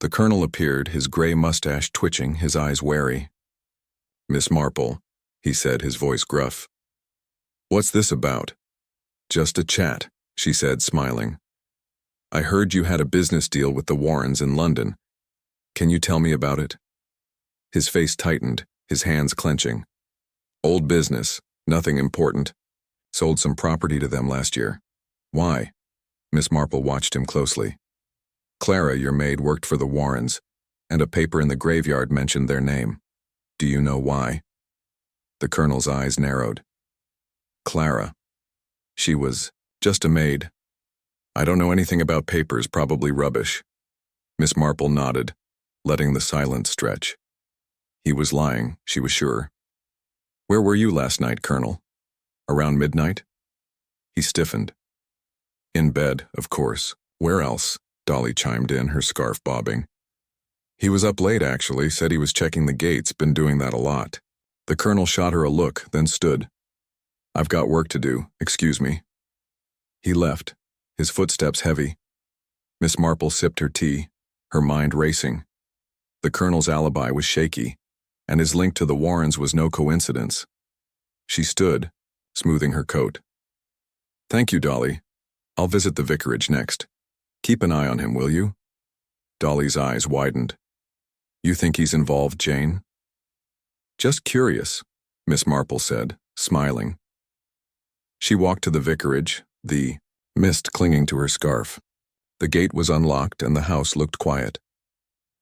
The colonel appeared, his gray mustache twitching, his eyes wary. "Miss Marple," he said, his voice gruff. "What's this about?" "Just a chat," she said, smiling. "I heard you had a business deal with the Warrens in London. Can you tell me about it?" His face tightened, his hands clenching. "Old business, nothing important. Sold some property to them last year." "Why?" Miss Marple watched him closely. "Clara, your maid, worked for the Warrens, and a paper in the graveyard mentioned their name. Do you know why?" The colonel's eyes narrowed. "Clara. She was just a maid. I don't know anything about papers, probably rubbish." Miss Marple nodded, letting the silence stretch. He was lying, she was sure. "Where were you last night, Colonel? Around midnight?" He stiffened. "In bed, of course. Where else?" Dolly chimed in, her scarf bobbing. "He was up late, actually, said he was checking the gates, been doing that a lot." The colonel shot her a look, then stood. "I've got work to do, excuse me." He left, his footsteps heavy. Miss Marple sipped her tea, her mind racing. The colonel's alibi was shaky, and his link to the Warrens was no coincidence. She stood, smoothing her coat. "Thank you, Dolly. I'll visit the vicarage next. Keep an eye on him, will you?" Dolly's eyes widened. "You think he's involved, Jane?" "Just curious," Miss Marple said, smiling. She walked to the vicarage, the mist clinging to her scarf. The gate was unlocked and the house looked quiet.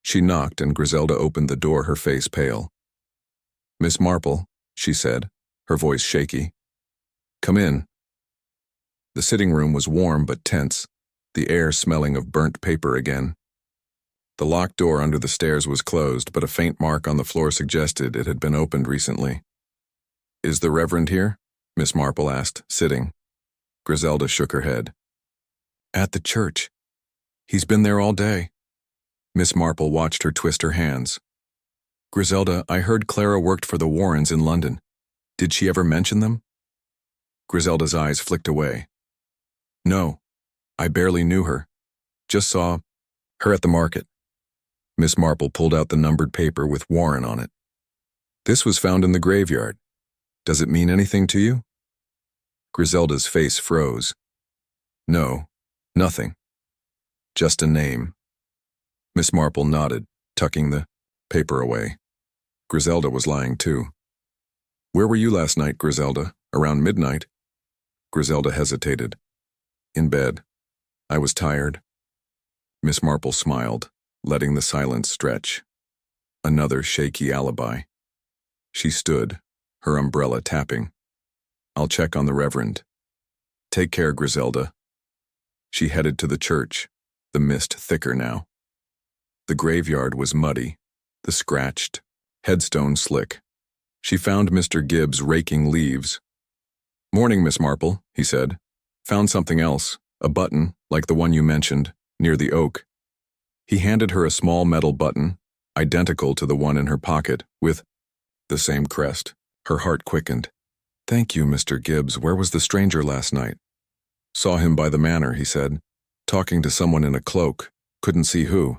She knocked and Griselda opened the door, her face pale. "Miss Marple," she said, her voice shaky. "Come in." The sitting room was warm but tense, the air smelling of burnt paper again. The locked door under the stairs was closed, but a faint mark on the floor suggested it had been opened recently. "Is the Reverend here?" Miss Marple asked, sitting. Griselda shook her head. "At the church. He's been there all day." Miss Marple watched her twist her hands. "Griselda, I heard Clara worked for the Warrens in London. Did she ever mention them?" Griselda's eyes flicked away. "No, I barely knew her. Just saw her at the market." Miss Marple pulled out the numbered paper with Warren on it. "This was found in the graveyard. Does it mean anything to you?" Griselda's face froze. "No, nothing. Just a name." Miss Marple nodded, tucking the paper away. Griselda was lying too. "Where were you last night, Griselda? Around midnight?" Griselda hesitated. "In bed. I was tired." Miss Marple smiled, letting the silence stretch. Another shaky alibi. She stood, her umbrella tapping. I'll check on the Reverend. Take care, Griselda. She headed to the church, the mist thicker now. The graveyard was muddy, the scratched headstone slick. She found Mr. Gibbs raking leaves. "Morning, Miss Marple," he said. "Found something else, a button, like the one you mentioned, near the oak." He handed her a small metal button, identical to the one in her pocket, with the same crest. Her heart quickened. "Thank you, Mr. Gibbs. Where was the stranger last night?" "Saw him by the manor," he said, "talking to someone in a cloak. Couldn't see who."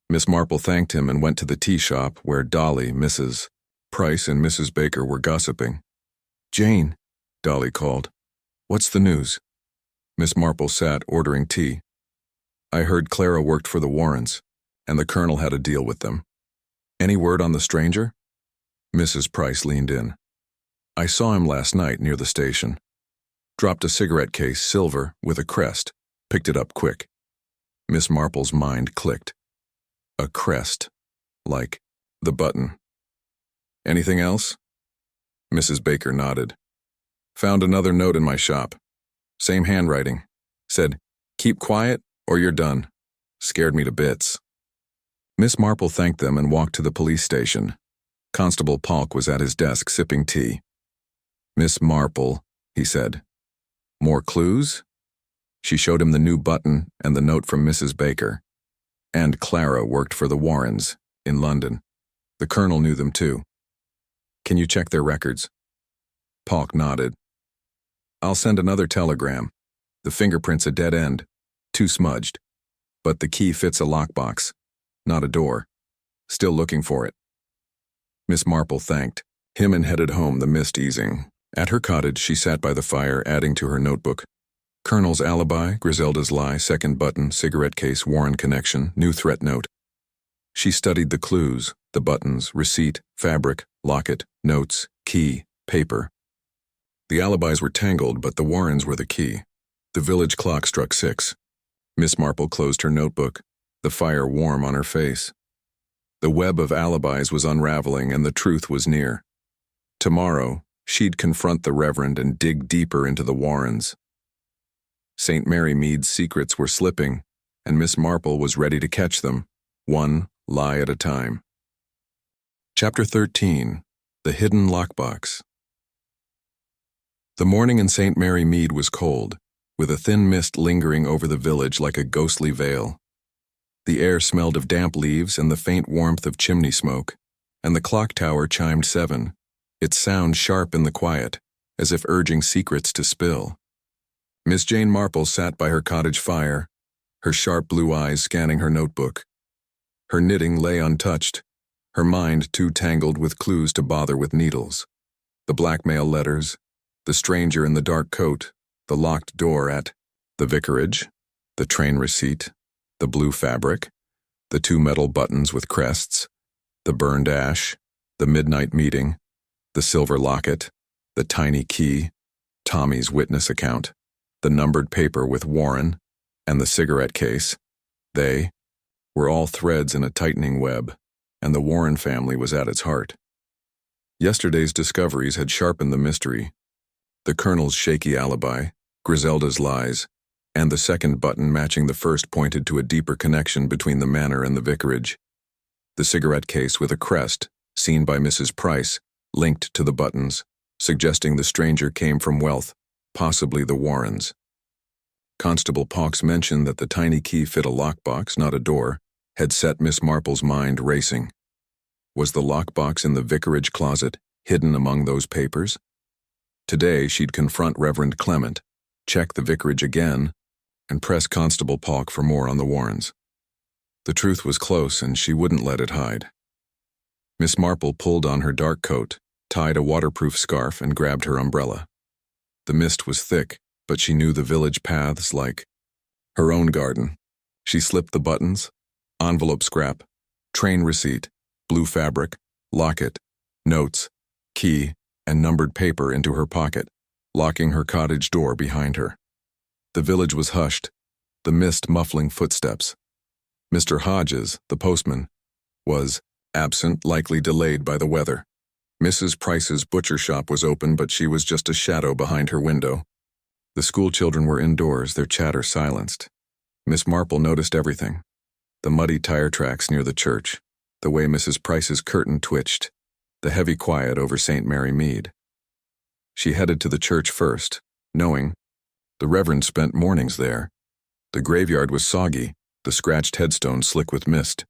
Miss Marple thanked him and went to the tea shop where Dolly, Mrs. Price, and Mrs. Baker were gossiping. "Jane," Dolly called. "What's the news?" Miss Marple sat ordering tea. "I heard Clara worked for the Warrens, and the Colonel had a deal with them. Any word on the stranger?" Mrs. Price leaned in. "I saw him last night near the station. Dropped a cigarette case, silver, with a crest. Picked it up quick." Miss Marple's mind clicked. A crest. Like the button. "Anything else?" Mrs. Baker nodded. "Found another note in my shop. Same handwriting. Said, 'Keep quiet or you're done.' Scared me to bits." Miss Marple thanked them and walked to the police station. Constable Polk was at his desk sipping tea. "Miss Marple," he said. "More clues?" She showed him the new button and the note from Mrs. Baker. And Clara worked for the Warrens, in London. The Colonel knew them too. "Can you check their records?" Polk nodded. "I'll send another telegram. The fingerprint's a dead end, too smudged. But the key fits a lockbox, not a door. Still looking for it." Miss Marple thanked him and headed home, the mist easing. At her cottage, she sat by the fire, adding to her notebook. Colonel's alibi, Griselda's lie, second button, cigarette case, Warren connection, new threat note. She studied the clues, the buttons, receipt, fabric, locket, notes, key, paper. The alibis were tangled, but the Warrens were the key. The village clock struck 6. Miss Marple closed her notebook, the fire warm on her face. The web of alibis was unraveling, and the truth was near. Tomorrow, she'd confront the Reverend and dig deeper into the Warrens. St. Mary Mead's secrets were slipping, and Miss Marple was ready to catch them, one lie at a time. Chapter 13. The Hidden Lockbox. The morning in St. Mary Mead was cold, with a thin mist lingering over the village like a ghostly veil. The air smelled of damp leaves and the faint warmth of chimney smoke, and the clock tower chimed 7, its sound sharp in the quiet, as if urging secrets to spill. Miss Jane Marple sat by her cottage fire, her sharp blue eyes scanning her notebook. Her knitting lay untouched, her mind too tangled with clues to bother with needles. The blackmail letters, the stranger in the dark coat, the locked door at the vicarage, the train receipt, the blue fabric, the 2 metal buttons with crests, the burned ash, the midnight meeting, the silver locket, the tiny key, Tommy's witness account, the numbered paper with Warren, and the cigarette case. They were all threads in a tightening web, and the Warren family was at its heart. Yesterday's discoveries had sharpened the mystery. The Colonel's shaky alibi, Griselda's lies, and the second button matching the first pointed to a deeper connection between the manor and the vicarage. The cigarette case with a crest, seen by Mrs. Price, linked to the buttons, suggesting the stranger came from wealth, possibly the Warrens. Constable Polk's mention that the tiny key fit a lockbox, not a door, had set Miss Marple's mind racing. Was the lockbox in the vicarage closet, hidden among those papers? Today she'd confront Reverend Clement, check the vicarage again, and press Constable Polk for more on the Warrens. The truth was close, and she wouldn't let it hide. Miss Marple pulled on her dark coat, tied a waterproof scarf, and grabbed her umbrella. The mist was thick, but she knew the village paths like her own garden. She slipped the buttons, envelope scrap, train receipt, blue fabric, locket, notes, key, and numbered paper into her pocket, locking her cottage door behind her. The village was hushed, the mist muffling footsteps. Mr. Hodges, the postman, was absent, likely delayed by the weather. Mrs. Price's butcher shop was open, but she was just a shadow behind her window. The school children were indoors, their chatter silenced. Miss Marple noticed everything. The muddy tire tracks near the church, the way Mrs. Price's curtain twitched, the heavy quiet over St. Mary Mead. She headed to the church first, knowing the Reverend spent mornings there. The graveyard was soggy, the scratched headstone slick with mist.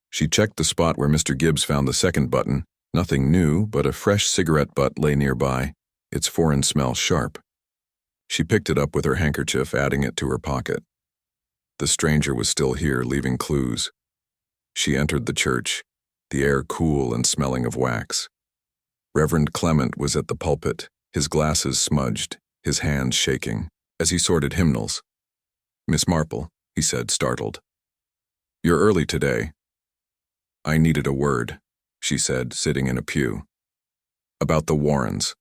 She checked the spot where Mr. Gibbs found the second button. Nothing new, but a fresh cigarette butt lay nearby, its foreign smell sharp. She picked it up with her handkerchief, adding it to her pocket. The stranger was still here, leaving clues. She entered the church, the air cool and smelling of wax. Reverend Clement was at the pulpit, his glasses smudged, his hands shaking, as he sorted hymnals. "Miss Marple," he said, startled. "You're early today." "I needed a word," she said, sitting in a pew. "About the Warrens.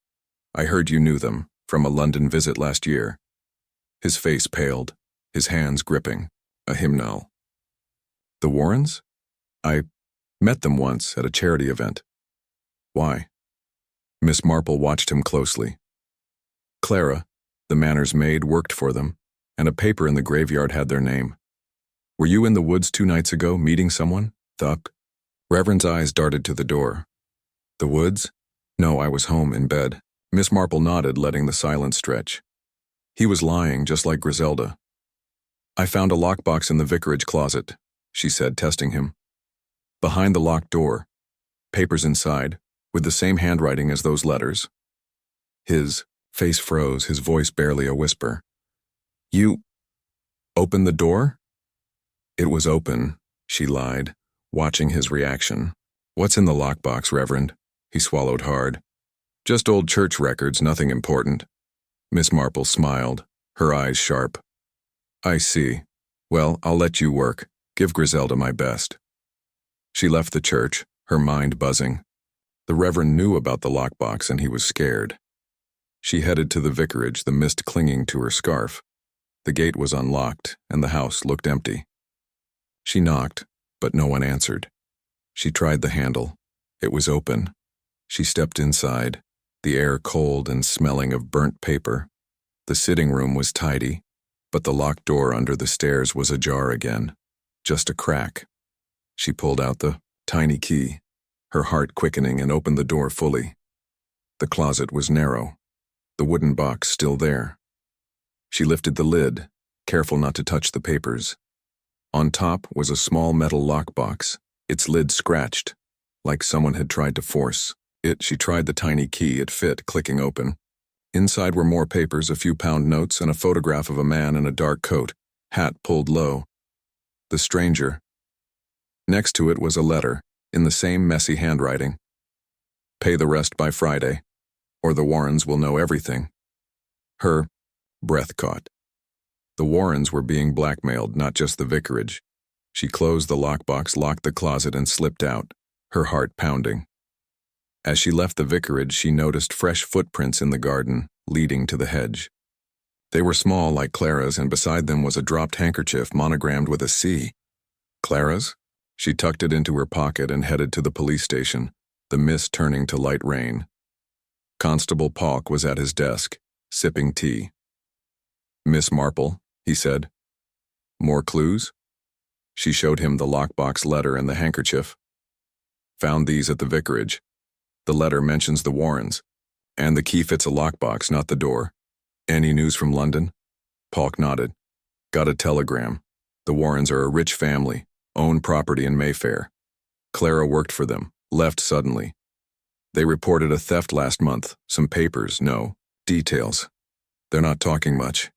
I heard you knew them, from a London visit last year." His face paled, his hands gripping, a hymnal. "The Warrens? I met them once at a charity event." "Why?" Miss Marple watched him closely. "Clara, the manor's maid, worked for them, and a paper in the graveyard had their name. Were you in the woods 2 nights ago, meeting someone?" "Thuck." Reverend's eyes darted to the door. "The woods? No, I was home, in bed." Miss Marple nodded, letting the silence stretch. "He was lying, just like Griselda." "I found a lockbox in the vicarage closet," she said, testing him. "Behind the locked door. Papers inside, with the same handwriting as those letters." His face froze, his voice barely a whisper. "You opened the door?" "It was open," she lied, watching his reaction. "What's in the lockbox, Reverend?" He swallowed hard. "Just old church records, nothing important." Miss Marple smiled, her eyes sharp. "I see. Well, I'll let you work. Give Griselda my best." She left the church, her mind buzzing. The Reverend knew about the lockbox and he was scared. She headed to the vicarage, the mist clinging to her scarf. The gate was unlocked, and the house looked empty. She knocked, but no one answered. She tried the handle. It was open. She stepped inside, the air cold and smelling of burnt paper. The sitting room was tidy, but the locked door under the stairs was ajar again, just a crack. She pulled out the tiny key, her heart quickening, and opened the door fully. The closet was narrow, the wooden box still there. She lifted the lid, careful not to touch the papers. On top was a small metal lockbox, its lid scratched, like someone had tried to force it. She tried the tiny key, it fit, clicking open. Inside were more papers, a few pound notes, and a photograph of a man in a dark coat, hat pulled low. The stranger. Next to it was a letter, in the same messy handwriting. "Pay the rest by Friday, or the Warrens will know everything." Her breath caught. The Warrens were being blackmailed, not just the vicarage. She closed the lockbox, locked the closet, and slipped out, her heart pounding. As she left the vicarage, she noticed fresh footprints in the garden, leading to the hedge. They were small, like Clara's, and beside them was a dropped handkerchief monogrammed with a C. Clara's? She tucked it into her pocket and headed to the police station, the mist turning to light rain. Constable Polk was at his desk, sipping tea. "Miss Marple," he said. "More clues?" She showed him the lockbox letter and the handkerchief. "Found these at the vicarage. The letter mentions the Warrens, and the key fits a lockbox, not the door. Any news from London?" Polk nodded. "Got a telegram. The Warrens are a rich family, own property in Mayfair. Clara worked for them, left suddenly. They reported a theft last month, some papers, no details. They're not talking much."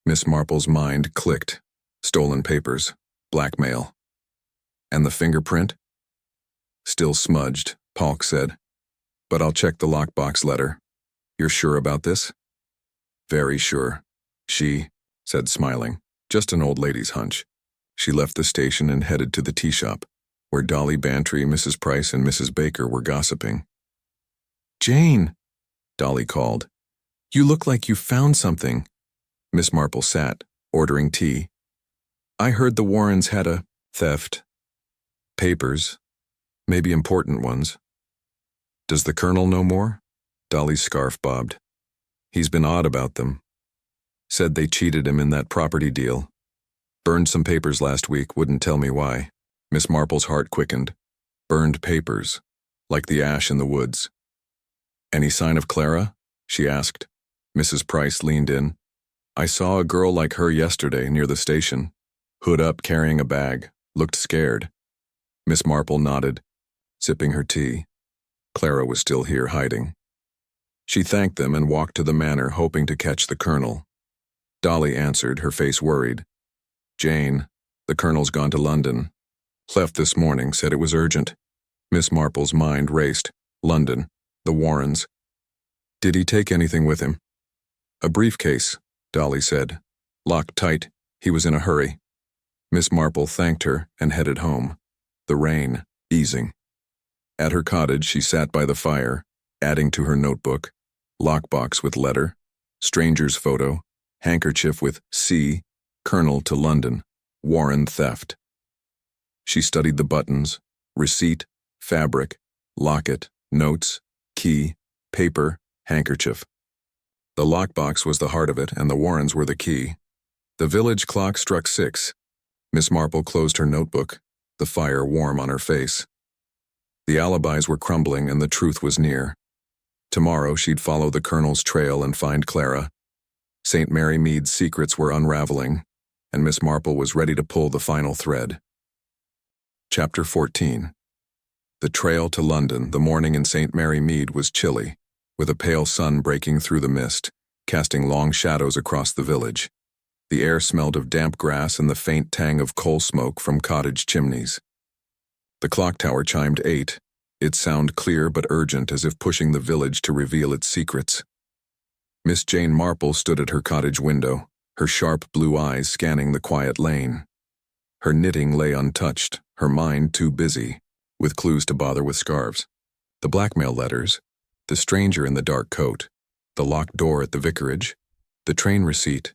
Miss Marple's mind clicked. Stolen papers, blackmail. And the fingerprint? "Still smudged," Polk said. "But I'll check the lockbox letter. You're sure about this?" "Very sure," she said, smiling. "Just an old lady's hunch." She left the station and headed to the tea shop, where Dolly Bantry, Mrs. Price, and Mrs. Baker were gossiping. "Jane," Dolly called. "You look like you found something." Miss Marple sat, ordering tea. "I heard the Warrens had a theft. Papers, maybe important ones." Does the colonel know more? Dolly's scarf bobbed. He's been odd about them. Said they cheated him in that property deal. Burned some papers last week, wouldn't tell me why. Miss Marple's heart quickened. Burned papers, like the ash in the woods. Any sign of Clara? She asked. Mrs. Price leaned in. I saw a girl like her yesterday near the station. Hood up, carrying a bag. Looked scared. Miss Marple nodded, sipping her tea. Clara was still here hiding. She thanked them and walked to the manor, hoping to catch the colonel. Dolly answered, her face worried. Jane, the colonel's gone to London. Left this morning, said it was urgent. Miss Marple's mind raced. London, the Warrens. Did he take anything with him? A briefcase, Dolly said. Locked tight. He was in a hurry. Miss Marple thanked her and headed home. The rain, easing. At her cottage, she sat by the fire, adding to her notebook, lockbox with letter, stranger's photo, handkerchief with C, Colonel to London, Warren theft. She studied the buttons, receipt, fabric, locket, notes, key, paper, handkerchief. The lockbox was the heart of it, and the Warrens were the key. The village clock struck 6. Miss Marple closed her notebook, the fire warm on her face. The alibis were crumbling and the truth was near. Tomorrow she'd follow the colonel's trail and find Clara. St. Mary Mead's secrets were unraveling, and Miss Marple was ready to pull the final thread. Chapter 14. The trail to London, the morning in St. Mary Mead was chilly, with a pale sun breaking through the mist, casting long shadows across the village. The air smelled of damp grass and the faint tang of coal smoke from cottage chimneys. The clock tower chimed 8, its sound clear but urgent, as if pushing the village to reveal its secrets. Miss Jane Marple stood at her cottage window, her sharp blue eyes scanning the quiet lane. Her knitting lay untouched, her mind too busy, with clues to bother with scarves. The blackmail letters, the stranger in the dark coat, the locked door at the vicarage, the train receipt,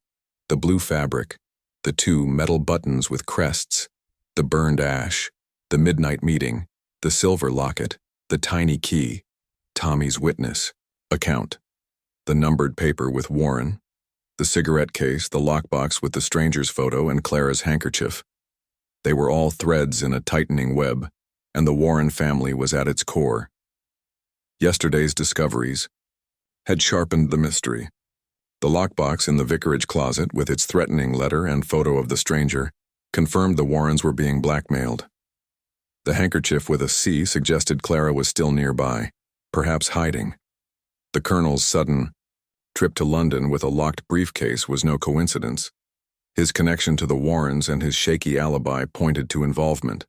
the blue fabric, the 2 metal buttons with crests, the burned ash, the midnight meeting, the silver locket, the tiny key, Tommy's witness, account, the numbered paper with Warren, the cigarette case, the lockbox with the stranger's photo and Clara's handkerchief. They were all threads in a tightening web, and the Warren family was at its core. Yesterday's discoveries had sharpened the mystery. The lockbox in the vicarage closet, with its threatening letter and photo of the stranger, confirmed the Warrens were being blackmailed. The handkerchief with a C suggested Clara was still nearby, perhaps hiding. The colonel's sudden trip to London with a locked briefcase was no coincidence. His connection to the Warrens and his shaky alibi pointed to involvement.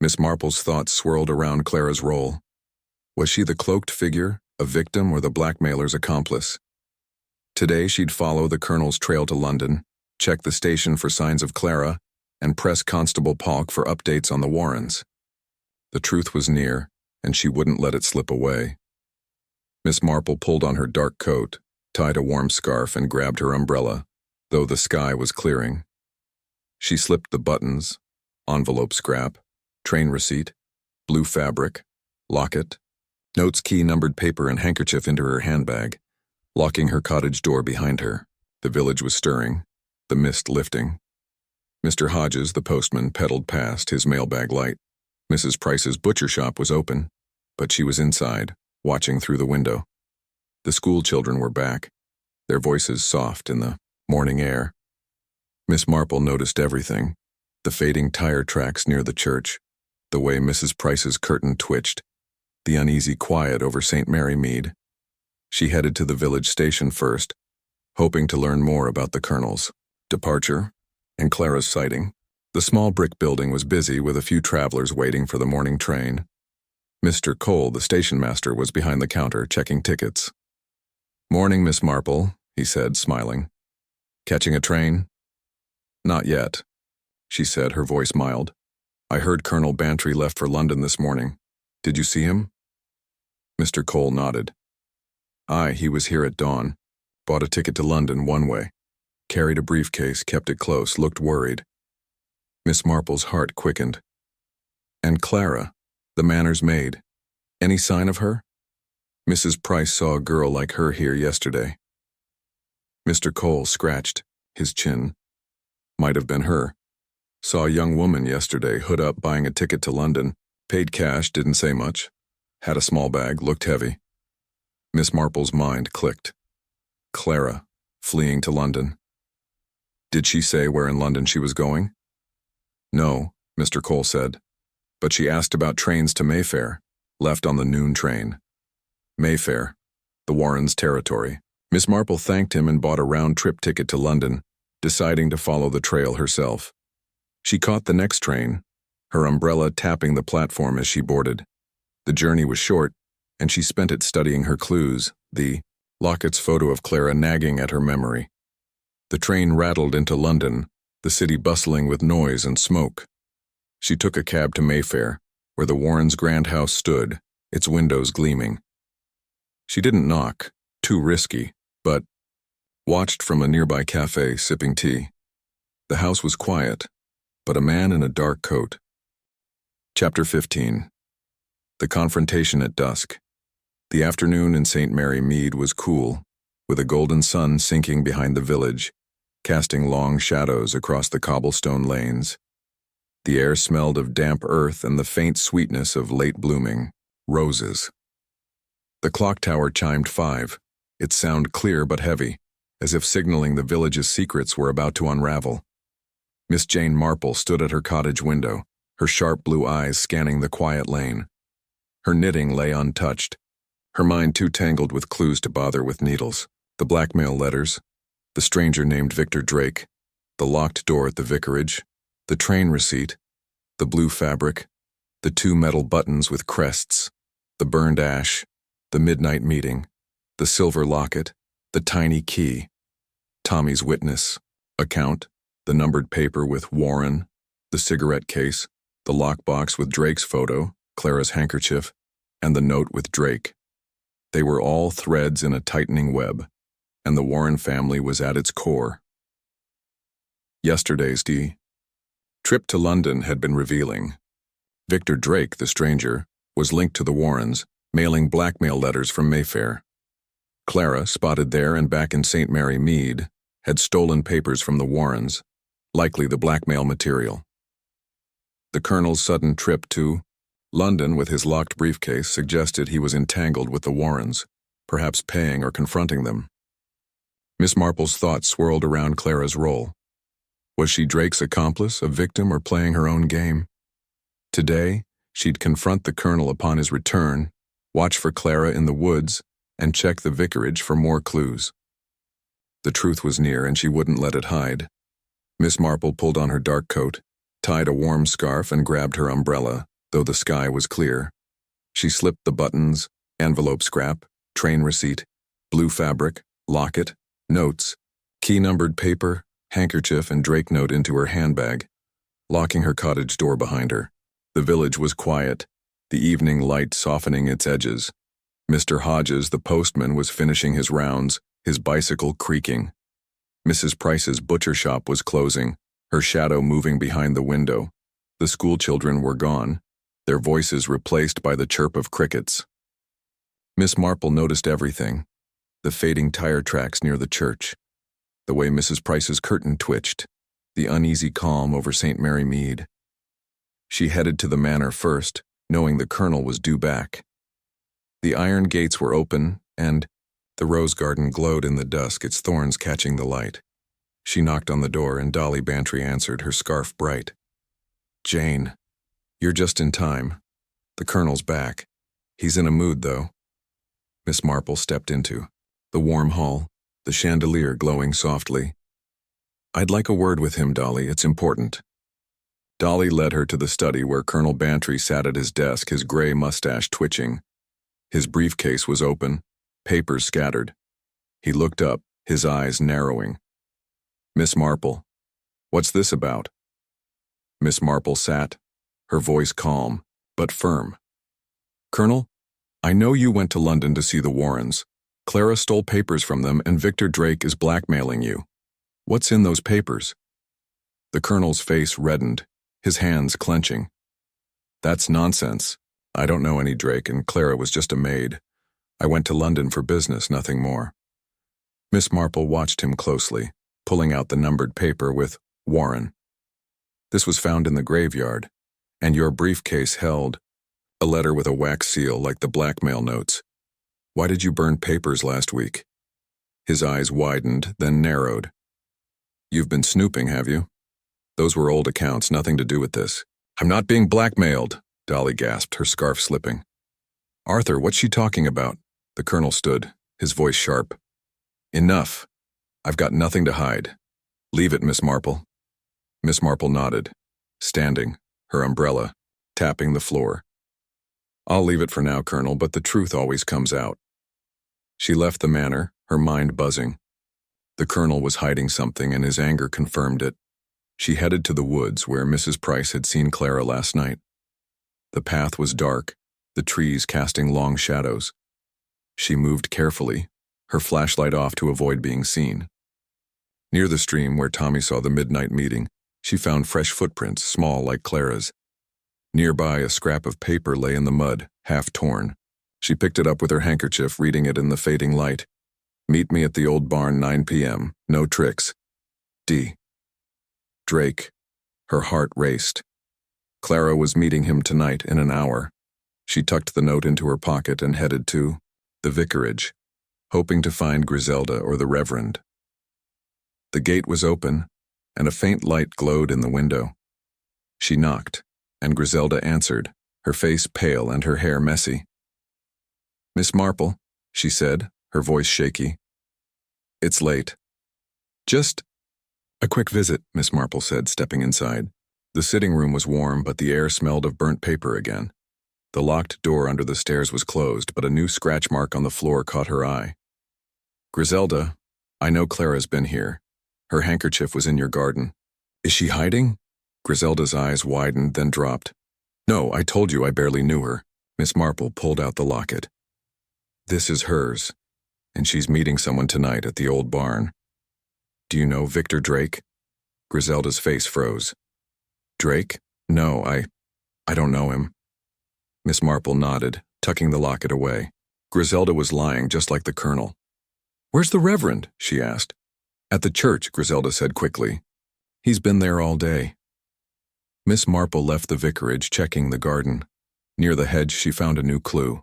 Miss Marple's thoughts swirled around Clara's role. Was she the cloaked figure, a victim, or the blackmailer's accomplice? Today she'd follow the colonel's trail to London, check the station for signs of Clara, and press Constable Polk for updates on the Warrens. The truth was near, and she wouldn't let it slip away. Miss Marple pulled on her dark coat, tied a warm scarf, and grabbed her umbrella, though the sky was clearing. She slipped the buttons, envelope scrap, train receipt, blue fabric, locket, notes, key, numbered paper, and handkerchief into her handbag, locking her cottage door behind her. The village was stirring, the mist lifting. Mr. Hodges, the postman, pedaled past, his mailbag light. Mrs. Price's butcher shop was open, but she was inside, watching through the window. The school children were back, their voices soft in the morning air. Miss Marple noticed everything, the fading tire tracks near the church, the way Mrs. Price's curtain twitched, the uneasy quiet over St. Mary Mead. She headed to the village station first, hoping to learn more about the colonel's departure and Clara's sighting. The small brick building was busy with a few travelers waiting for the morning train. Mr. Cole, the station master, was behind the counter checking tickets. "Morning, Miss Marple," he said, smiling. "Catching a train?" "Not yet," she said, her voice mild. "I heard Colonel Bantry left for London this morning. Did you see him?" Mr. Cole nodded. "Aye, he was here at dawn. Bought a ticket to London one way. Carried a briefcase, kept it close, looked worried." Miss Marple's heart quickened. "And Clara, the manor's maid. Any sign of her? Mrs. Price saw a girl like her here yesterday. Mr. Cole scratched his chin. Might have been her. Saw a young woman yesterday, hood up, buying a ticket to London. Paid cash, didn't say much. Had a small bag, looked heavy. Miss Marple's mind clicked. Clara, fleeing to London. Did she say where in London she was going? No, Mr. Cole said. But she asked about trains to Mayfair, left on the noon train. Mayfair, the Warrens' territory. Miss Marple thanked him and bought a round-trip ticket to London, deciding to follow the trail herself. She caught the next train, her umbrella tapping the platform as she boarded. The journey was short, and she spent it studying her clues, the Lockett's photo of Clara nagging at her memory. The train rattled into London, the city bustling with noise and smoke. She took a cab to Mayfair, where the Warrens' grand house stood, its windows gleaming. She didn't knock, too risky, but watched from a nearby cafe sipping tea. The house was quiet, but a man in a dark coat. Chapter 15. The confrontation at dusk. The afternoon in St. Mary Mead was cool, with a golden sun sinking behind the village, casting long shadows across the cobblestone lanes. The air smelled of damp earth and the faint sweetness of late-blooming roses. The clock tower chimed 5, its sound clear but heavy, as if signaling the village's secrets were about to unravel. Miss Jane Marple stood at her cottage window, her sharp blue eyes scanning the quiet lane. Her knitting lay untouched, her mind too tangled with clues to bother with needles. The blackmail letters, the stranger named Victor Drake, the locked door at the vicarage, the train receipt, the blue fabric, the 2 metal buttons with crests, the burned ash, the midnight meeting, the silver locket, the tiny key, Tommy's witness, account, the numbered paper with Warren, the cigarette case, the lockbox with Drake's photo, Clara's handkerchief, and the note with Drake. They were all threads in a tightening web, and the Warren family was at its core. Yesterday's trip to London had been revealing. Victor Drake, the stranger, was linked to the Warrens, mailing blackmail letters from Mayfair. Clara, spotted there and back in St. Mary Mead, had stolen papers from the Warrens, likely the blackmail material. The Colonel's sudden trip to London with his locked briefcase suggested he was entangled with the Warrens, perhaps paying or confronting them. Miss Marple's thoughts swirled around Clara's role. Was she Drake's accomplice, a victim, or playing her own game? Today, she'd confront the Colonel upon his return, watch for Clara in the woods, and check the vicarage for more clues. The truth was near, and she wouldn't let it hide. Miss Marple pulled on her dark coat, tied a warm scarf, and grabbed her umbrella, though the sky was clear. She slipped the buttons, envelope scrap, train receipt, blue fabric, locket, notes, key-numbered paper, handkerchief, and Drake note into her handbag, locking her cottage door behind her. The village was quiet, the evening light softening its edges. Mr. Hodges, the postman, was finishing his rounds, his bicycle creaking. Mrs. Price's butcher shop was closing, her shadow moving behind the window. The schoolchildren were gone, their voices replaced by the chirp of crickets. Miss Marple noticed everything: the fading tire tracks near the church, the way Mrs. Price's curtain twitched, the uneasy calm over St. Mary Mead. She headed to the manor first, knowing the Colonel was due back. The iron gates were open, and the rose garden glowed in the dusk, its thorns catching the light. She knocked on the door, and Dolly Bantry answered, her scarf bright. "Jane, you're just in time. The Colonel's back. He's in a mood, though." Miss Marple stepped into the warm hall, the chandelier glowing softly. "I'd like a word with him, Dolly. It's important." Dolly led her to the study where Colonel Bantry sat at his desk, his gray mustache twitching. His briefcase was open, papers scattered. He looked up, his eyes narrowing. "Miss Marple, what's this about?" Miss Marple sat, her voice calm, but firm. "Colonel, I know you went to London to see the Warrens. Clara stole papers from them, and Victor Drake is blackmailing you. What's in those papers?" The Colonel's face reddened, his hands clenching. "That's nonsense. I don't know any Drake, and Clara was just a maid. I went to London for business, nothing more. Miss Marple watched him closely, pulling out the numbered paper with Warren. This was found in the graveyard, and your briefcase held a letter with a wax seal like the blackmail notes. Why did you burn papers last week? His eyes widened, then narrowed. You've been snooping, have you? Those were old accounts, nothing to do with this. I'm not being blackmailed, Dolly gasped, her scarf slipping. Arthur, what's she talking about? The colonel stood, his voice sharp. Enough. I've got nothing to hide. Leave it, Miss Marple. Miss Marple nodded, standing, her umbrella, tapping the floor. I'll leave it for now, Colonel, but the truth always comes out. She left the manor, her mind buzzing. The colonel was hiding something, and his anger confirmed it. She headed to the woods where Mrs. Price had seen Clara last night. The path was dark, the trees casting long shadows. She moved carefully, her flashlight off to avoid being seen. Near the stream where Tommy saw the midnight meeting, she found fresh footprints, small like Clara's. Nearby, a scrap of paper lay in the mud, half torn. She picked it up with her handkerchief, reading it in the fading light. Meet me at the old barn, 9 p.m. No tricks. D. Drake. Her heart raced. Clara was meeting him tonight in an hour. She tucked the note into her pocket and headed to the vicarage, hoping to find Griselda or the Reverend. The gate was open, and a faint light glowed in the window. She knocked, and Griselda answered, her face pale and her hair messy. Miss Marple, she said, her voice shaky. It's late. Just a quick visit, Miss Marple said, stepping inside. The sitting room was warm, but the air smelled of burnt paper again. The locked door under the stairs was closed, but a new scratch mark on the floor caught her eye. Griselda, I know Clara's been here. Her handkerchief was in your garden. Is she hiding? Griselda's eyes widened, then dropped. No, I told you I barely knew her. Miss Marple pulled out the locket. This is hers, and she's meeting someone tonight at the old barn. Do you know Victor Drake? Griselda's face froze. Drake? No, I don't know him. Miss Marple nodded, tucking the locket away. Griselda was lying just like the colonel. Where's the Reverend? She asked. At the church, Griselda said quickly. He's been there all day. Miss Marple left the vicarage, checking the garden. Near the hedge, she found a new clue.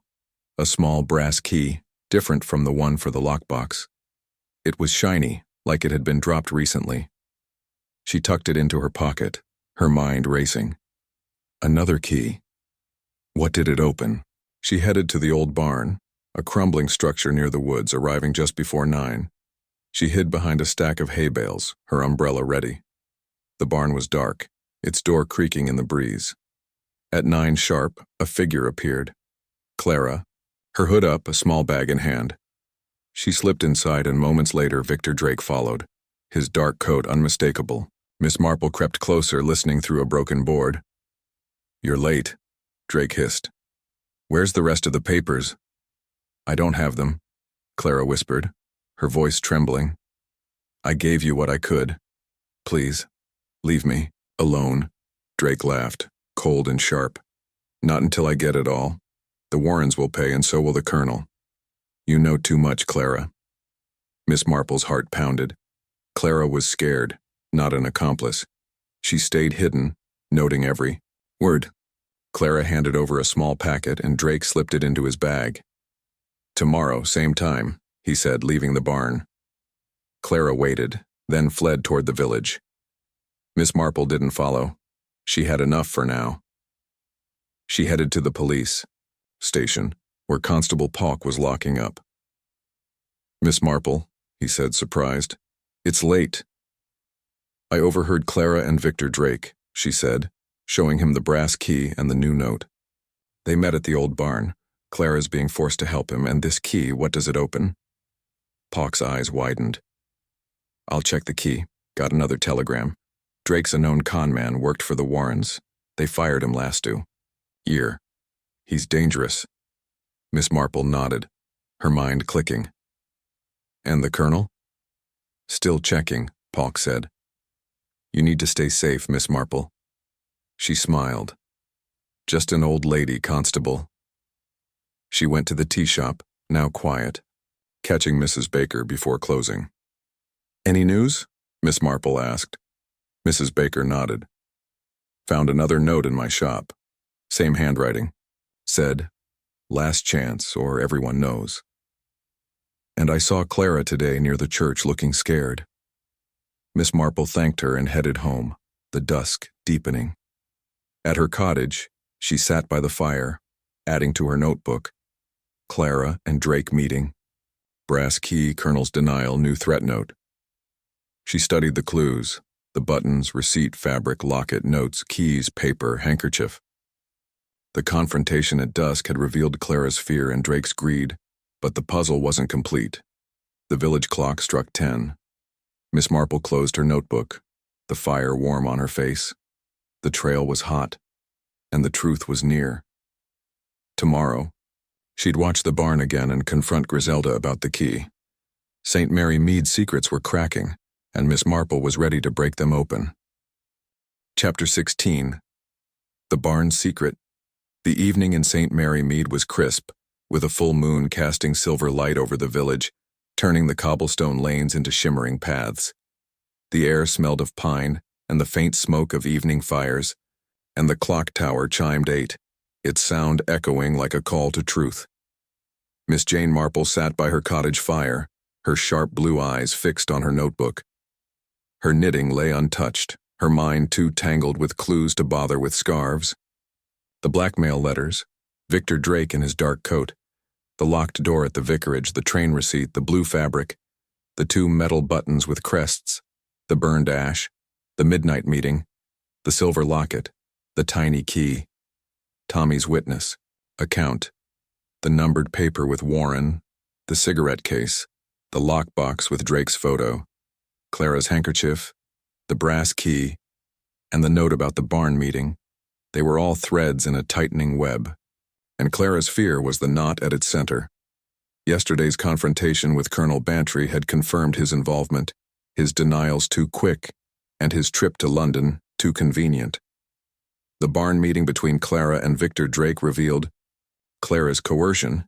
A small brass key, different from the one for the lockbox. It was shiny, like it had been dropped recently. She tucked it into her pocket, her mind racing. Another key. What did it open? She headed to the old barn, a crumbling structure near the woods, arriving just before 9. She hid behind a stack of hay bales, her umbrella ready. The barn was dark, its door creaking in the breeze. At 9 sharp, a figure appeared. Clara, her hood up, a small bag in hand. She slipped inside, and moments later Victor Drake followed, his dark coat unmistakable. Miss Marple crept closer, listening through a broken board. You're late, Drake hissed. Where's the rest of the papers? I don't have them, Clara whispered, her voice trembling. I gave you what I could. Please, leave me alone. Drake laughed, cold and sharp. Not until I get it all. The Warrens will pay, and so will the colonel. You know too much, Clara. Miss Marple's heart pounded. Clara was scared, not an accomplice. She stayed hidden, noting every word. Clara handed over a small packet, and Drake slipped it into his bag. Tomorrow, same time, he said, leaving the barn. Clara waited, then fled toward the village. Miss Marple didn't follow. She had enough for now. She headed to the police station, where Constable Polk was locking up. Miss Marple, he said, surprised. It's late. I overheard Clara and Victor Drake, she said, showing him the brass key and the new note. They met at the old barn. Clara's being forced to help him, and this key, what does it open? Polk's eyes widened. I'll check the key. Got another telegram. Drake's a known con man, worked for the Warrens. They fired him last year. He's dangerous. Miss Marple nodded, her mind clicking. And the colonel? Still checking, Polk said. You need to stay safe, Miss Marple. She smiled. Just an old lady constable. She went to the tea shop, now quiet, catching Mrs. Baker before closing. "Any news?" Miss Marple asked. Mrs. Baker nodded. "Found another note in my shop. Same handwriting. Said, 'Last chance, or everyone knows.' And I saw Clara today near the church looking scared." Miss Marple thanked her and headed home, the dusk deepening. At her cottage, she sat by the fire, adding to her notebook. Clara and Drake meeting. Brass key, Colonel's denial, new threat note. She studied the clues, the buttons, receipt, fabric, locket, notes, keys, paper, handkerchief. The confrontation at dusk had revealed Clara's fear and Drake's greed, but the puzzle wasn't complete. The village clock struck 10. Miss Marple closed her notebook, the fire warm on her face. The trail was hot, and the truth was near. Tomorrow, she'd watch the barn again and confront Griselda about the key. St. Mary Mead's secrets were cracking, and Miss Marple was ready to break them open. Chapter 16. The Barn's Secret. The evening in St. Mary Mead was crisp, with a full moon casting silver light over the village, turning the cobblestone lanes into shimmering paths. The air smelled of pine and the faint smoke of evening fires, and the clock tower chimed 8, its sound echoing like a call to truth. Miss Jane Marple sat by her cottage fire, her sharp blue eyes fixed on her notebook. Her knitting lay untouched, her mind too tangled with clues to bother with scarves. The blackmail letters, Victor Drake in his dark coat, the locked door at the vicarage, the train receipt, the blue fabric, the 2 metal buttons with crests, the burned ash, the midnight meeting, the silver locket, the tiny key, Tommy's witness, account, the numbered paper with Warren, the cigarette case, the lockbox with Drake's photo, Clara's handkerchief, the brass key, and the note about the barn meeting. They were all threads in a tightening web, and Clara's fear was the knot at its center. Yesterday's confrontation with Colonel Bantry had confirmed his involvement, his denials too quick, and his trip to London too convenient. The barn meeting between Clara and Victor Drake revealed Clara's coercion.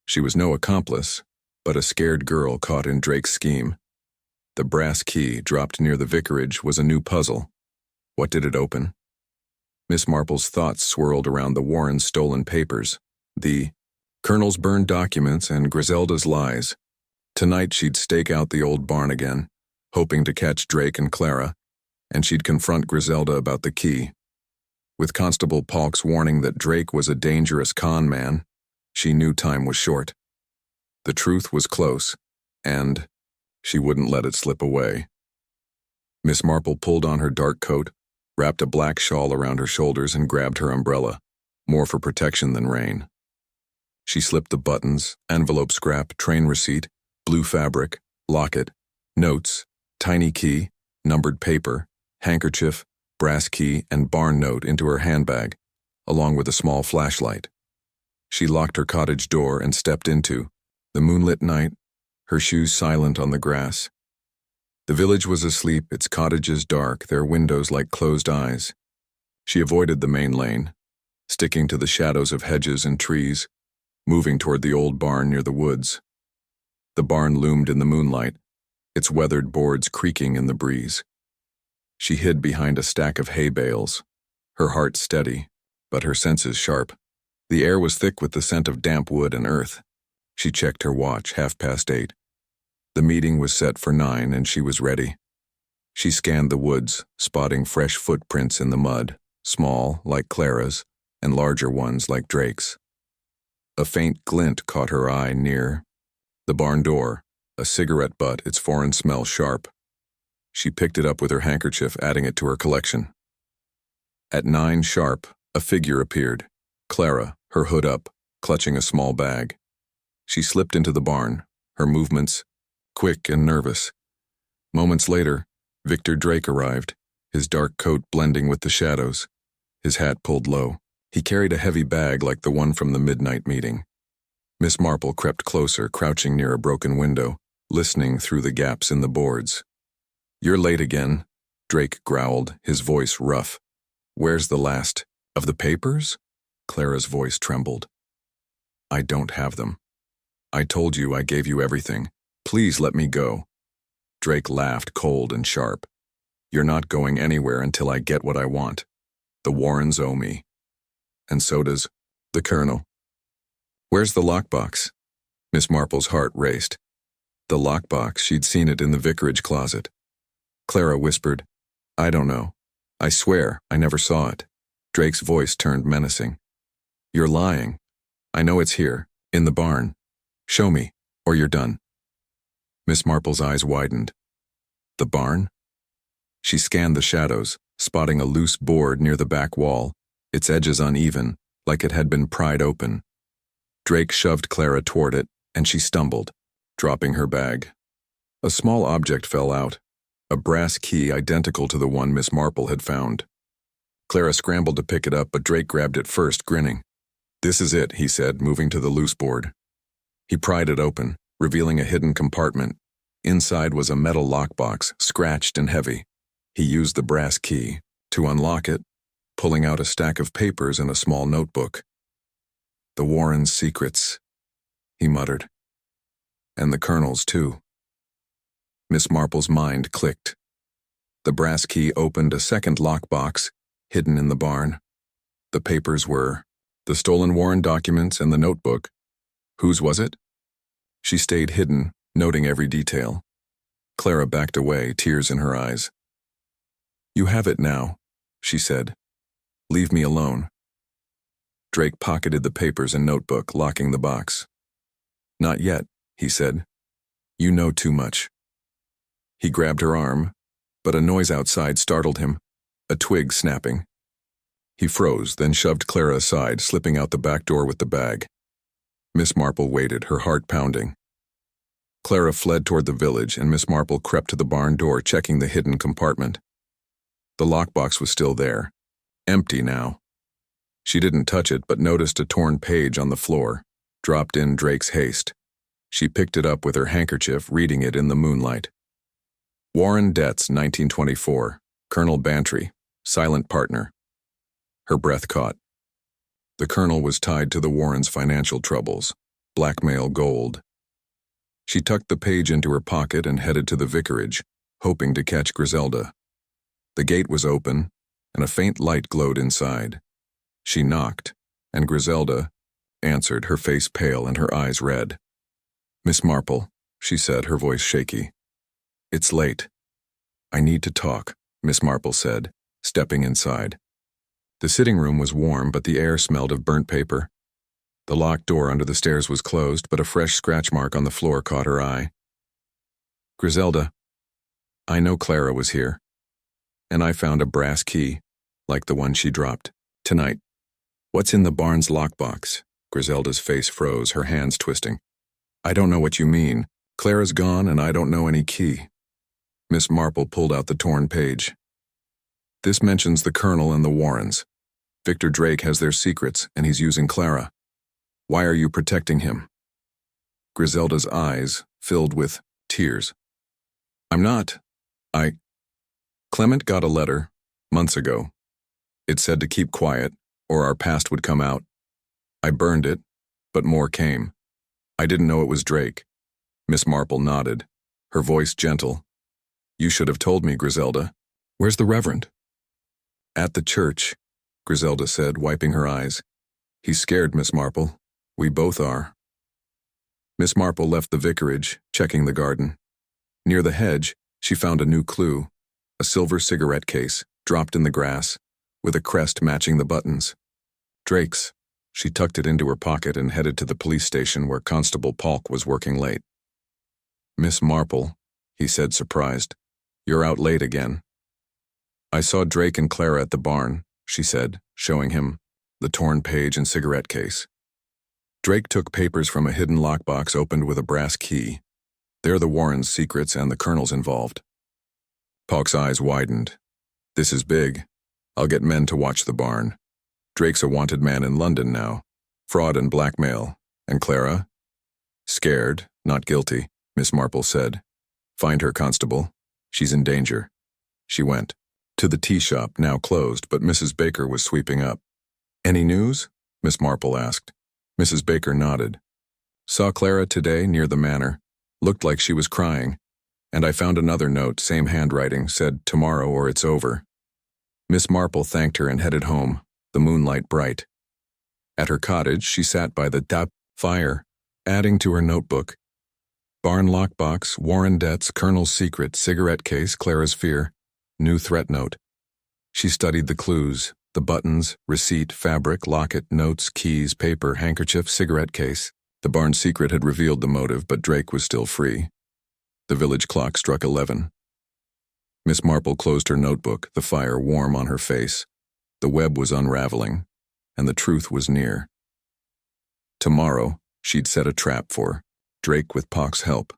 She was no accomplice, but a scared girl caught in Drake's scheme. The brass key dropped near the vicarage was a new puzzle. What did it open? Miss Marple's thoughts swirled around the Warrens' stolen papers, the Colonel's burned documents, and Griselda's lies. Tonight she'd stake out the old barn again, hoping to catch Drake and Clara, and she'd confront Griselda about the key. With Constable Paulk's warning that Drake was a dangerous con man, she knew time was short. The truth was close, and she wouldn't let it slip away. Miss Marple pulled on her dark coat, wrapped a black shawl around her shoulders, and grabbed her umbrella, more for protection than rain. She slipped the buttons, envelope scrap, train receipt, blue fabric, locket, notes, tiny key, numbered paper, handkerchief, brass key, and barn note into her handbag, along with a small flashlight. She locked her cottage door and stepped into the moonlit night, her shoes silent on the grass. The village was asleep, its cottages dark, their windows like closed eyes. She avoided the main lane, sticking to the shadows of hedges and trees, moving toward the old barn near the woods. The barn loomed in the moonlight, its weathered boards creaking in the breeze. She hid behind a stack of hay bales, her heart steady, but her senses sharp. The air was thick with the scent of damp wood and earth. She checked her watch, 8:30. The meeting was set for 9, and she was ready. She scanned the woods, spotting fresh footprints in the mud, small, like Clara's, and larger ones like Drake's. A faint glint caught her eye near the barn door, a cigarette butt, its foreign smell sharp. She picked it up with her handkerchief, adding it to her collection. At 9 sharp, a figure appeared, Clara, her hood up, clutching a small bag. She slipped into the barn, her movements quick and nervous. Moments later, Victor Drake arrived, his dark coat blending with the shadows, his hat pulled low. He carried a heavy bag like the one from the midnight meeting. Miss Marple crept closer, crouching near a broken window, listening through the gaps in the boards. "You're late again," Drake growled, his voice rough. "Where's the last of the papers?" Clara's voice trembled. I don't have them. I told you I gave you everything. Please let me go. Drake laughed cold and sharp. You're not going anywhere until I get what I want. The Warrens owe me. And so does the Colonel. Where's the lockbox? Miss Marple's heart raced. The lockbox, she'd seen it in the vicarage closet. Clara whispered, I don't know. I swear, I never saw it. Drake's voice turned menacing. You're lying. I know it's here, in the barn. Show me, or you're done. Miss Marple's eyes widened. The barn? She scanned the shadows, spotting a loose board near the back wall, its edges uneven, like it had been pried open. Drake shoved Clara toward it, and she stumbled, dropping her bag. A small object fell out, a brass key identical to the one Miss Marple had found. Clara scrambled to pick it up, but Drake grabbed it first, grinning. This is it, he said, moving to the loose board. He pried it open, revealing a hidden compartment. Inside was a metal lockbox, scratched and heavy. He used the brass key to unlock it, pulling out a stack of papers and a small notebook. The Warrens' secrets, he muttered. And the Colonel's, too. Miss Marple's mind clicked. The brass key opened a second lockbox, hidden in the barn. The papers were the stolen Warren documents and the notebook. Whose was it? She stayed hidden, noting every detail. Clara backed away, tears in her eyes. You have it now, she said. Leave me alone. Drake pocketed the papers and notebook, locking the box. Not yet, he said. You know too much. He grabbed her arm, but a noise outside startled him, a twig snapping. He froze, then shoved Clara aside, slipping out the back door with the bag. Miss Marple waited, her heart pounding. Clara fled toward the village, and Miss Marple crept to the barn door, checking the hidden compartment. The lockbox was still there, empty now. She didn't touch it, but noticed a torn page on the floor, dropped in Drake's haste. She picked it up with her handkerchief, reading it in the moonlight. Warren Debts, 1924. Colonel Bantry, silent partner. Her breath caught. The Colonel was tied to the Warrens' financial troubles, blackmail gold. She tucked the page into her pocket and headed to the vicarage, hoping to catch Griselda. The gate was open, and a faint light glowed inside. She knocked, and Griselda answered, her face pale and her eyes red. Miss Marple, she said, her voice shaky. It's late. I need to talk, Miss Marple said, stepping inside. The sitting room was warm, but the air smelled of burnt paper. The locked door under the stairs was closed, but a fresh scratch mark on the floor caught her eye. Griselda, I know Clara was here, and I found a brass key, like the one she dropped, tonight. What's in the barn's lockbox? Griselda's face froze, her hands twisting. I don't know what you mean. Clara's gone, and I don't know any key. Miss Marple pulled out the torn page. This mentions the Colonel and the Warrens. Victor Drake has their secrets, and he's using Clara. Why are you protecting him? Griselda's eyes filled with tears. I'm not. Clement got a letter, months ago. It said to keep quiet, or our past would come out. I burned it, but more came. I didn't know it was Drake. Miss Marple nodded, her voice gentle. You should have told me, Griselda. Where's the Reverend? At the church, Griselda said, wiping her eyes. He's scared, Miss Marple. We both are. Miss Marple left the vicarage, checking the garden. Near the hedge, she found a new clue, a silver cigarette case, dropped in the grass, with a crest matching the buttons. Drake's. She tucked it into her pocket and headed to the police station where Constable Polk was working late. Miss Marple, he said, surprised. You're out late again. I saw Drake and Clara at the barn, she said, showing him the torn page and cigarette case. Drake took papers from a hidden lockbox opened with a brass key. They're the Warrens' secrets and the Colonel's involved. Polk's eyes widened. This is big. I'll get men to watch the barn. Drake's a wanted man in London now. Fraud and blackmail. And Clara? Scared, not guilty, Miss Marple said. Find her, Constable. She's in danger. She went. To the tea shop, now closed, but Mrs. Baker was sweeping up. Any news? Miss Marple asked. Mrs. Baker nodded. Saw Clara today near the manor. Looked like she was crying. And I found another note, same handwriting, said tomorrow or it's over. Miss Marple thanked her and headed home, the moonlight bright. At her cottage, she sat by the fire, adding to her notebook. Barn lockbox, Warren debts, Colonel's secret, cigarette case, Clara's fear, new threat note. She studied the clues, the buttons, receipt, fabric, locket, notes, keys, paper, handkerchief, cigarette case. The barn secret had revealed the motive, but Drake was still free. The village clock struck 11. Miss Marple closed her notebook, the fire warm on her face. The web was unraveling, and the truth was near. Tomorrow, she'd set a trap for Drake with Pock's help.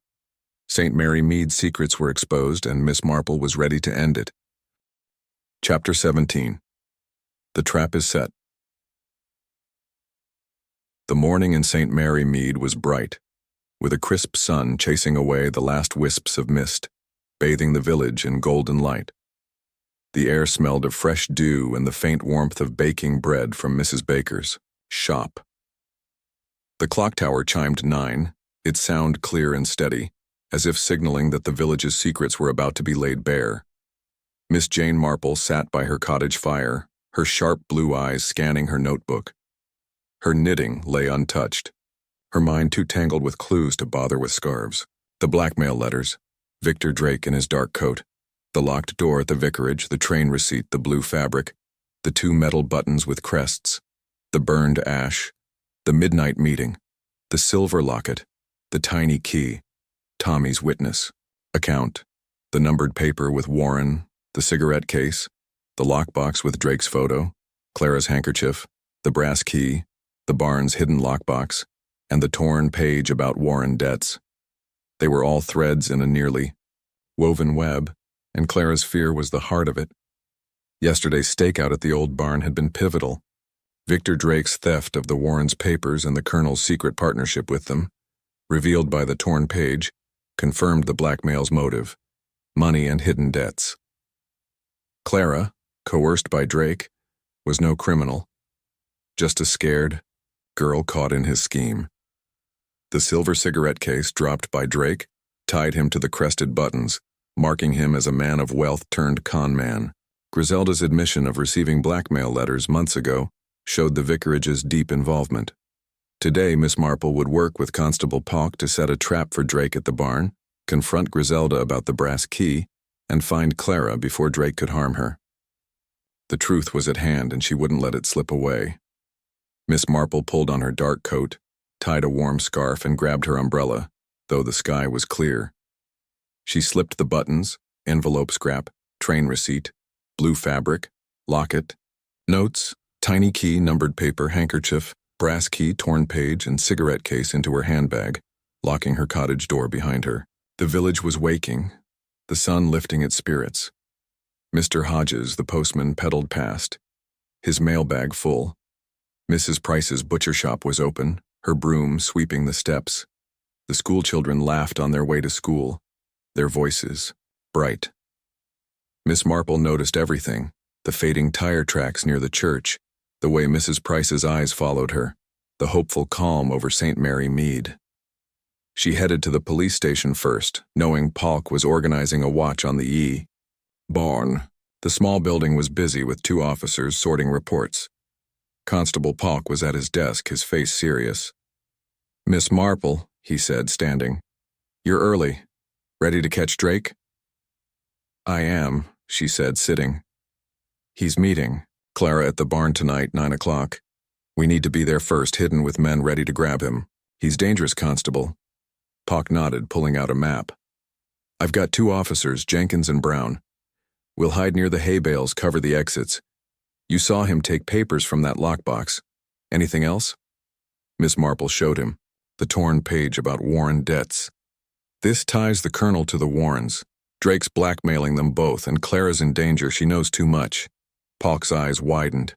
St. Mary Mead's secrets were exposed, and Miss Marple was ready to end it. Chapter 17. The trap is set. The morning in St. Mary Mead was bright, with a crisp sun chasing away the last wisps of mist, bathing the village in golden light. The air smelled of fresh dew and the faint warmth of baking bread from Mrs. Baker's shop. The clock tower chimed 9, its sound clear and steady, as if signaling that the village's secrets were about to be laid bare. Miss Jane Marple sat by her cottage fire, her sharp blue eyes scanning her notebook. Her knitting lay untouched, her mind too tangled with clues to bother with scarves. The blackmail letters, Victor Drake in his dark coat, the locked door at the vicarage, the train receipt, the blue fabric, the 2 metal buttons with crests, the burned ash, the midnight meeting, the silver locket, the tiny key, Tommy's witness, account, the numbered paper with Warren, the cigarette case, the lockbox with Drake's photo, Clara's handkerchief, the brass key, the barn's hidden lockbox, and the torn page about Warren debts. They were all threads in a nearly woven web, and Clara's fear was the heart of it. Yesterday's stakeout at the old barn had been pivotal. Victor Drake's theft of the Warrens' papers and the Colonel's secret partnership with them, revealed by the torn page, confirmed the blackmail's motive: money and hidden debts. Clara, coerced by Drake, was no criminal, just a scared girl caught in his scheme. The silver cigarette case dropped by Drake tied him to the crested buttons, marking him as a man of wealth turned con man. Griselda's admission of receiving blackmail letters months ago showed the vicarage's deep involvement. Today, Miss Marple would work with Constable Pock to set a trap for Drake at the barn, confront Griselda about the brass key, and find Clara before Drake could harm her. The truth was at hand, and she wouldn't let it slip away. Miss Marple pulled on her dark coat, tied a warm scarf, and grabbed her umbrella, though the sky was clear. She slipped the buttons, envelope scrap, train receipt, blue fabric, locket, notes, tiny key, numbered paper, handkerchief, brass key, torn page, and cigarette case into her handbag, locking her cottage door behind her. The village was waking, the sun lifting its spirits. Mr. Hodges, the postman, pedaled past, his mailbag full. Mrs. Price's butcher shop was open, her broom sweeping the steps. The schoolchildren laughed on their way to school, their voices bright. Miss Marple noticed everything: the fading tire tracks near the church, the way Mrs. Price's eyes followed her, the hopeful calm over St. Mary Mead. She headed to the police station first, knowing Polk was organizing a watch on the barn. The small building was busy with 2 officers sorting reports. Constable Polk was at his desk, his face serious. "Miss Marple," he said, standing. "You're early. Ready to catch Drake?" "I am," she said, sitting. "He's meeting Clara at the barn tonight, 9 o'clock. We need to be there first, hidden with men ready to grab him. He's dangerous, Constable." Polk nodded, pulling out a map. "I've got 2 officers, Jenkins and Brown. We'll hide near the hay bales, cover the exits. You saw him take papers from that lockbox. Anything else?" Miss Marple showed him the torn page about Warren debts. "This ties the Colonel to the Warrens. Drake's blackmailing them both, and Clara's in danger. She knows too much." Polk's eyes widened.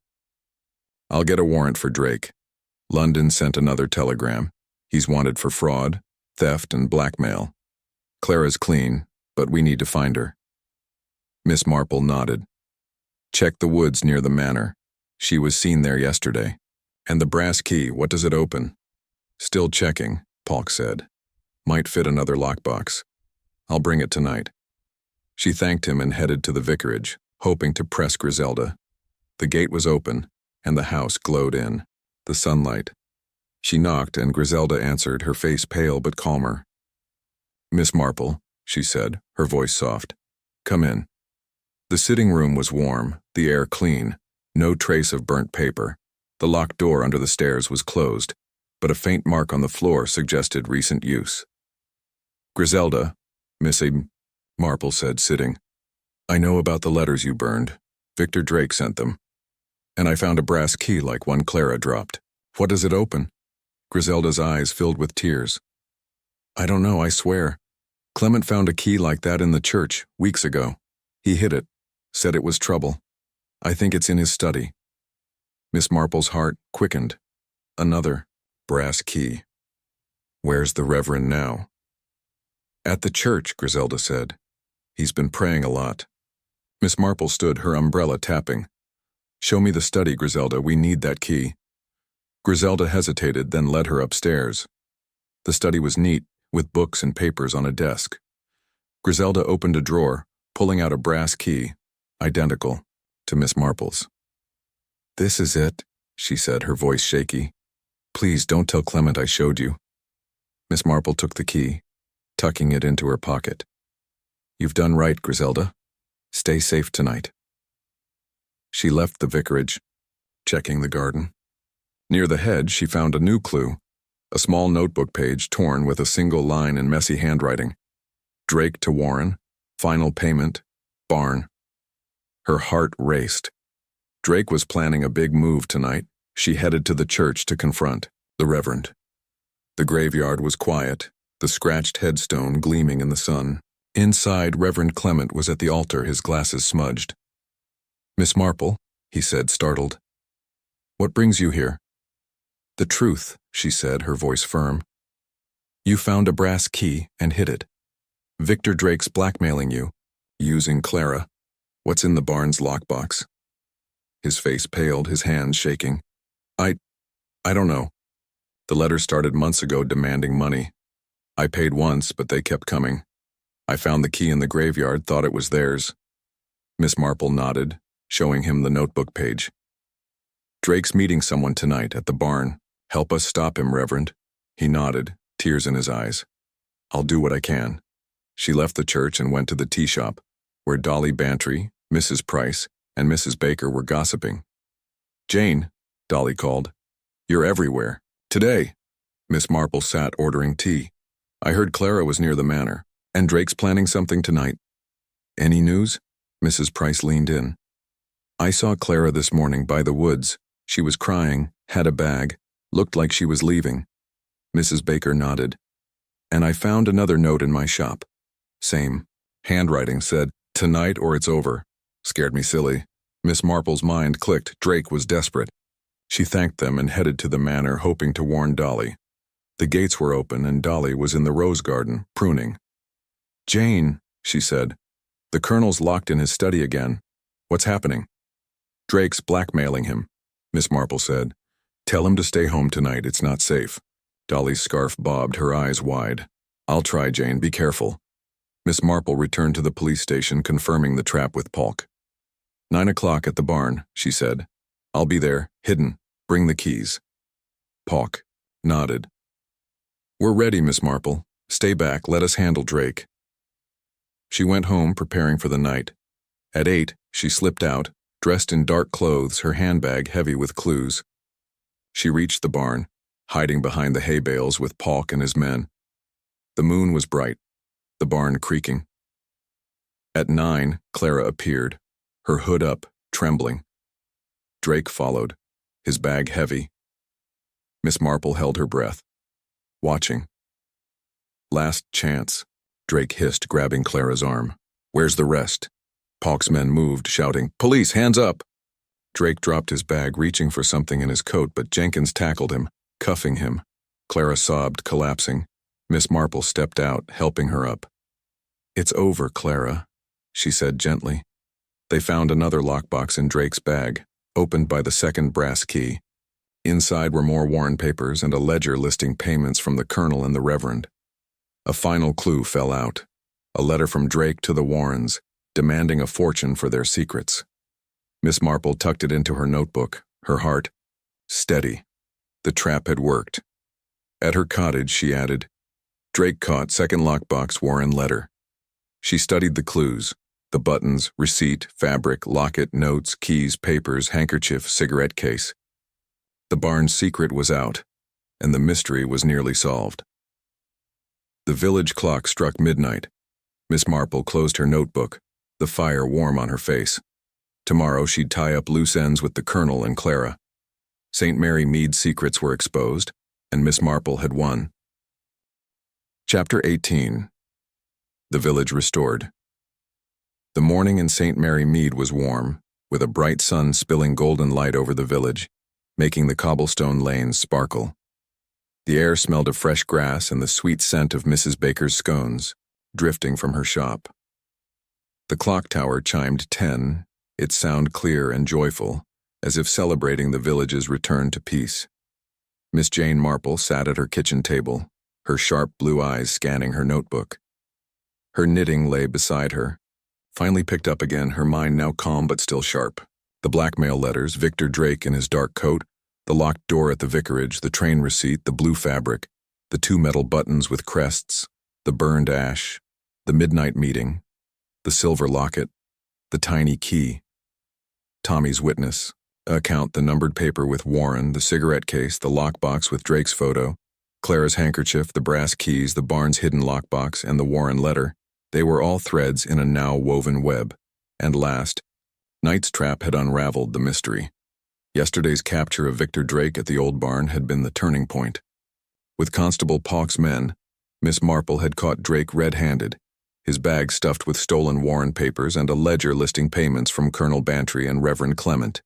"I'll get a warrant for Drake. London sent another telegram. He's wanted for fraud, theft, and blackmail. Clara's clean, but we need to find her." Miss Marple nodded. "Check the woods near the manor. She was seen there yesterday." And the brass key, what does it open? Still checking, Polk said. Might fit another lockbox. I'll bring it tonight. She thanked him and headed to the vicarage, hoping to press Griselda. The gate was open, and the house glowed in the sunlight. She knocked, and Griselda answered, her face pale but calmer. Miss Marple, she said, her voice soft. Come in. The sitting room was warm, the air clean, no trace of burnt paper. The locked door under the stairs was closed, but a faint mark on the floor suggested recent use. Griselda, Miss Marple said, sitting. I know about the letters you burned. Victor Drake sent them. And I found a brass key like one Clara dropped. What does it open? Griselda's eyes filled with tears. I don't know, I swear. Clement found a key like that in the church, weeks ago. He hid it, said it was trouble. I think it's in his study. Miss Marple's heart quickened. Another brass key. Where's the Reverend now? At the church, Griselda said. He's been praying a lot. Miss Marple stood, her umbrella tapping. Show me the study, Griselda, we need that key. Griselda hesitated, then led her upstairs. The study was neat, with books and papers on a desk. Griselda opened a drawer, pulling out a brass key, identical to Miss Marple's. This is it, she said, her voice shaky. Please don't tell Clement I showed you. Miss Marple took the key, tucking it into her pocket. You've done right, Griselda. Stay safe tonight. She left the vicarage, checking the garden. Near the hedge, she found a new clue, a small notebook page torn with a single line in messy handwriting. Drake to Warren, final payment, barn. Her heart raced. Drake was planning a big move tonight. She headed to the church to confront the Reverend. The graveyard was quiet, the scratched headstone gleaming in the sun. Inside, Reverend Clement was at the altar, his glasses smudged. Miss Marple, he said, startled. What brings you here? The truth, she said, her voice firm. You found a brass key and hid it. Victor Drake's blackmailing you, using Clara. What's in the barn's lockbox? His face paled, his hands shaking. I don't know. The letters started months ago demanding money. I paid once, but they kept coming. I found the key in the graveyard, thought it was theirs. Miss Marple nodded, showing him the notebook page. Drake's meeting someone tonight at the barn. Help us stop him, Reverend. He nodded, tears in his eyes. I'll do what I can. She left the church and went to the tea shop, where Dolly Bantry, Mrs. Price, and Mrs. Baker were gossiping. Jane, Dolly called. You're everywhere. Today. Miss Marple sat ordering tea. I heard Clara was near the manor, and Drake's planning something tonight. Any news? Mrs. Price leaned in. I saw Clara this morning by the woods. She was crying, had a bag, looked like she was leaving. Mrs. Baker nodded. And I found another note in my shop. Same. Handwriting said, tonight or it's over. Scared me silly. Miss Marple's mind clicked. Drake was desperate. She thanked them and headed to the manor, hoping to warn Dolly. The gates were open and Dolly was in the rose garden, pruning. Jane, she said, the colonel's locked in his study again. What's happening? Drake's blackmailing him, Miss Marple said. Tell him to stay home tonight, it's not safe. Dolly's scarf bobbed, her eyes wide. I'll try, Jane, be careful. Miss Marple returned to the police station, confirming the trap with Polk. 9 o'clock at the barn, she said. I'll be there, hidden. Bring the keys. Polk nodded. We're ready, Miss Marple. Stay back, let us handle Drake. She went home, preparing for the night. At 8, she slipped out, dressed in dark clothes, her handbag heavy with clues. She reached the barn, hiding behind the hay bales with Polk and his men. The moon was bright, the barn creaking. At 9, Clara appeared, her hood up, trembling. Drake followed, his bag heavy. Miss Marple held her breath, watching. Last chance, Drake hissed, grabbing Clara's arm. Where's the rest? Polk's men moved, shouting, Police, hands up! Drake dropped his bag, reaching for something in his coat, but Jenkins tackled him, cuffing him. Clara sobbed, collapsing. Miss Marple stepped out, helping her up. It's over, Clara, she said gently. They found another lockbox in Drake's bag, opened by the second brass key. Inside were more Warren papers and a ledger listing payments from the Colonel and the Reverend. A final clue fell out, a letter from Drake to the Warrens, demanding a fortune for their secrets. Miss Marple tucked it into her notebook, her heart steady. The trap had worked. At her cottage, she added, Drake caught second lockbox Warren letter. She studied the clues, the buttons, receipt, fabric, locket, notes, keys, papers, handkerchief, cigarette case. The barn's secret was out, and the mystery was nearly solved. The village clock struck midnight. Miss Marple closed her notebook, the fire warm on her face. Tomorrow she'd tie up loose ends with the Colonel and Clara. St. Mary Mead's secrets were exposed, and Miss Marple had won. Chapter 18. The village restored. The morning in St. Mary Mead was warm, with a bright sun spilling golden light over the village, making the cobblestone lanes sparkle. The air smelled of fresh grass and the sweet scent of Mrs. Baker's scones, drifting from her shop. The clock tower chimed 10, its sound clear and joyful, as if celebrating the village's return to peace. Miss Jane Marple sat at her kitchen table, her sharp blue eyes scanning her notebook. Her knitting lay beside her, finally picked up again, her mind now calm but still sharp. The blackmail letters, Victor Drake in his dark coat, the locked door at the vicarage, the train receipt, the blue fabric, the 2 metal buttons with crests, the burned ash, the midnight meeting, the silver locket, the tiny key, Tommy's witness, account, the numbered paper with Warren, the cigarette case, the lockbox with Drake's photo, Clara's handkerchief, the brass keys, the barn's hidden lockbox, and the Warren letter. They were all threads in a now woven web. And last, night's trap had unraveled the mystery. Yesterday's capture of Victor Drake at the old barn had been the turning point. With Constable Paulk's men, Miss Marple had caught Drake red-handed, his bag stuffed with stolen Warren papers and a ledger listing payments from Colonel Bantry and Reverend Clement.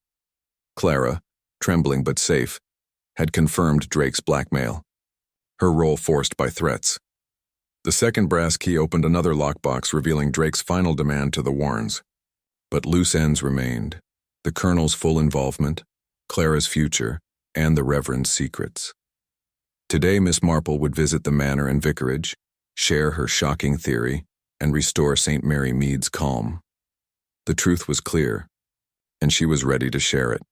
Clara, trembling but safe, had confirmed Drake's blackmail, her role forced by threats. The second brass key opened another lockbox, revealing Drake's final demand to the Warrens. But loose ends remained, the Colonel's full involvement, Clara's future, and the Reverend's secrets. Today Miss Marple would visit the manor and vicarage, share her shocking theory, and restore St. Mary Mead's calm. The truth was clear, and she was ready to share it.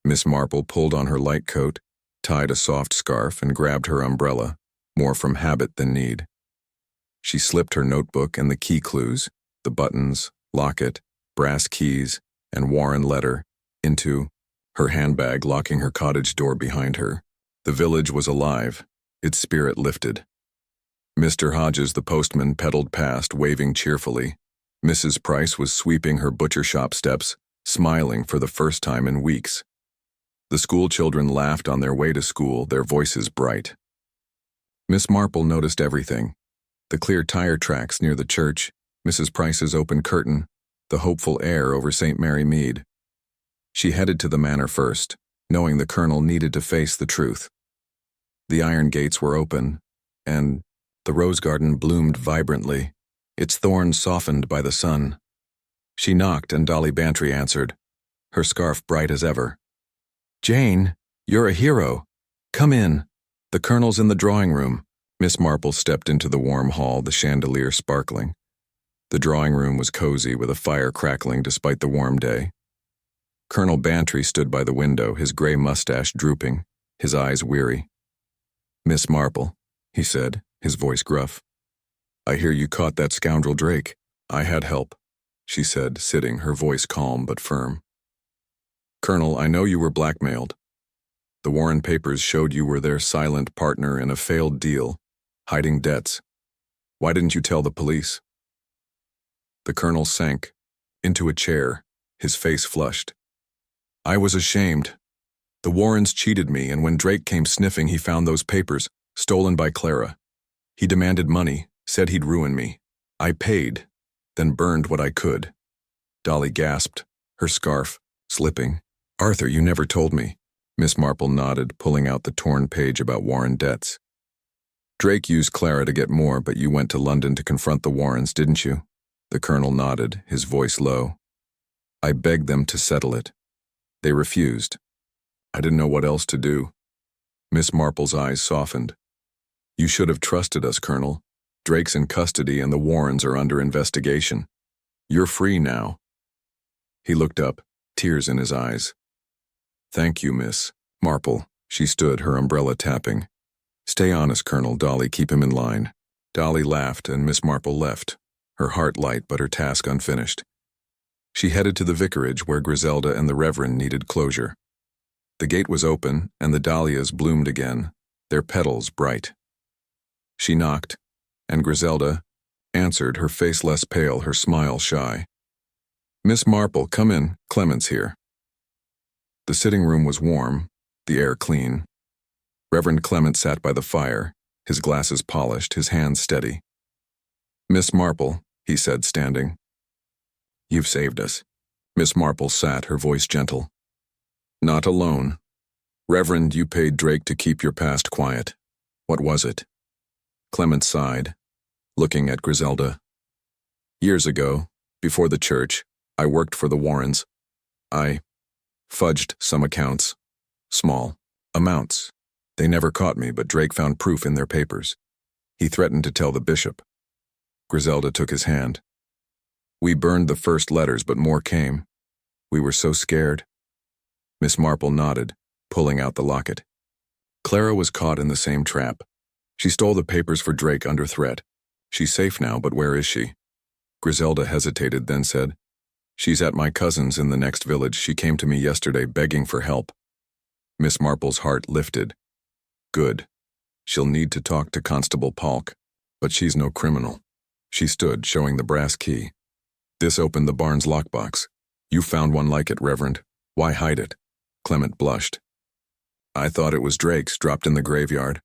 Miss Marple pulled on her light coat, tied a soft scarf, and grabbed her umbrella, more from habit than need. She slipped her notebook and the key clues, the buttons, locket, brass keys, and Warren letter, into her handbag, locking her cottage door behind her. The village was alive, its spirit lifted. Mr. Hodges, the postman, pedaled past, waving cheerfully. Mrs. Price was sweeping her butcher shop steps, smiling for the first time in weeks. The school children laughed on their way to school, their voices bright. Miss Marple noticed everything: the clear tire tracks near the church, Mrs. Price's open curtain, the hopeful air over St. Mary Mead. She headed to the manor first, knowing the Colonel needed to face the truth. The iron gates were open, and the rose garden bloomed vibrantly, its thorns softened by the sun. She knocked, and Dolly Bantry answered, her scarf bright as ever. "Jane, you're a hero. Come in. The Colonel's in the drawing room." Miss Marple stepped into the warm hall, the chandelier sparkling. The drawing room was cozy, with a fire crackling despite the warm day. Colonel Bantry stood by the window, his gray mustache drooping, his eyes weary. "Miss Marple," he said, his voice gruff, "I hear you caught that scoundrel Drake." "I had help," she said, sitting, her voice calm but firm. "Colonel, I know you were blackmailed. The Warren papers showed you were their silent partner in a failed deal, hiding debts. Why didn't you tell the police?" The Colonel sank into a chair, his face flushed. "I was ashamed. The Warrens cheated me, and when Drake came sniffing, he found those papers, stolen by Clara. He demanded money, said he'd ruin me. I paid, then burned what I could." Dolly gasped, her scarf slipping. "Arthur, you never told me." Miss Marple nodded, pulling out the torn page about Warren debts. "Drake used Clara to get more, but you went to London to confront the Warrens, didn't you?" The Colonel nodded, his voice low. "I begged them to settle it. They refused. I didn't know what else to do. Miss Marple's eyes softened. You should have trusted us, Colonel. Drake's in custody and the Warrens are under investigation. You're free now. He looked up, tears in his eyes. Thank you, Miss Marple. She stood, her umbrella tapping. Stay honest, Colonel. Dolly, keep him in line. Dolly laughed and Miss Marple left, her heart light but her task unfinished. She headed to the vicarage where Griselda and the Reverend needed closure. The gate was open and the dahlias bloomed again, their petals bright. She knocked, and Griselda answered, her face less pale, her smile shy. Miss Marple, come in. Clement's here. The sitting room was warm, the air clean. Reverend Clement sat by the fire, his glasses polished, his hands steady. Miss Marple, he said, standing. You've saved us. Miss Marple sat, her voice gentle. Not alone. Reverend, you paid Drake to keep your past quiet. What was it? Clement sighed, looking at Griselda. Years ago, before the church, I worked for the Warrens. I fudged some accounts. Small amounts. They never caught me, but Drake found proof in their papers. He threatened to tell the bishop. Griselda took his hand. We burned the first letters, but more came. We were so scared. Miss Marple nodded, pulling out the locket. Clara was caught in the same trap. She stole the papers for Drake under threat. She's safe now, but where is she? Griselda hesitated, then said, She's at my cousin's in the next village. She came to me yesterday begging for help. Miss Marple's heart lifted. Good. She'll need to talk to Constable Polk, but she's no criminal. She stood, showing the brass key. This opened the barn's lockbox. You found one like it, Reverend. Why hide it? Clement blushed. I thought it was Drake's, dropped in the graveyard.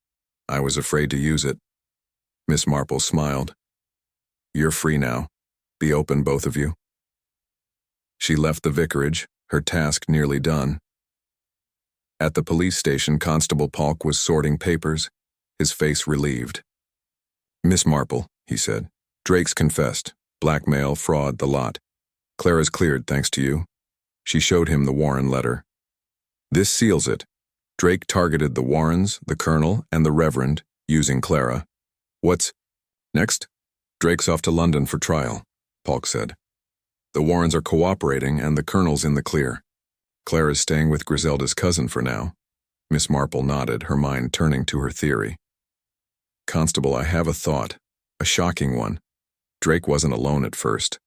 I was afraid to use it. Miss Marple smiled. You're free now. Be open, both of you. She left the vicarage, her task nearly done. At the police station, Constable Polk was sorting papers, his face relieved. Miss Marple, he said, Drake's confessed. Blackmail, fraud, the lot. Clara's cleared thanks to you. She showed him the Warren letter. This seals it. Drake targeted the Warrens, the Colonel, and the Reverend, using Clara. What's next? Drake's off to London for trial, Polk said. The Warrens are cooperating and the Colonel's in the clear. Clara's staying with Griselda's cousin for now. Miss Marple nodded, her mind turning to her theory. Constable, I have a thought. A shocking one. Drake wasn't alone at first.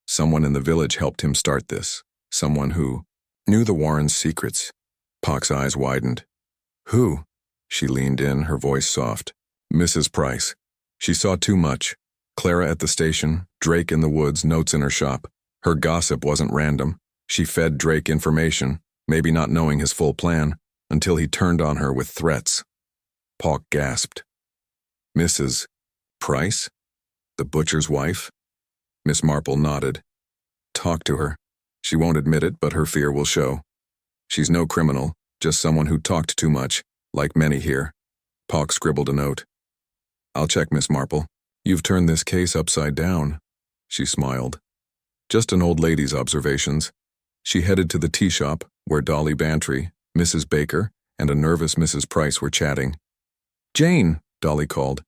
Someone in the village helped him start this. Someone who knew the Warrens' secrets. Polk's eyes widened. Who? She leaned in, her voice soft. Mrs. Price. She saw too much. Clara at the station, Drake in the woods, notes in her shop. Her gossip wasn't random. She fed Drake information, maybe not knowing his full plan, until he turned on her with threats. Polk gasped. Mrs. Price? The butcher's wife? Miss Marple nodded. Talk to her. She won't admit it, but her fear will show. She's no criminal, just someone who talked too much, like many here. Polk scribbled a note. I'll check, Miss Marple. You've turned this case upside down. She smiled. Just an old lady's observations. She headed to the tea shop, where Dolly Bantry, Mrs. Baker, and a nervous Mrs. Price were chatting. Jane, Dolly called.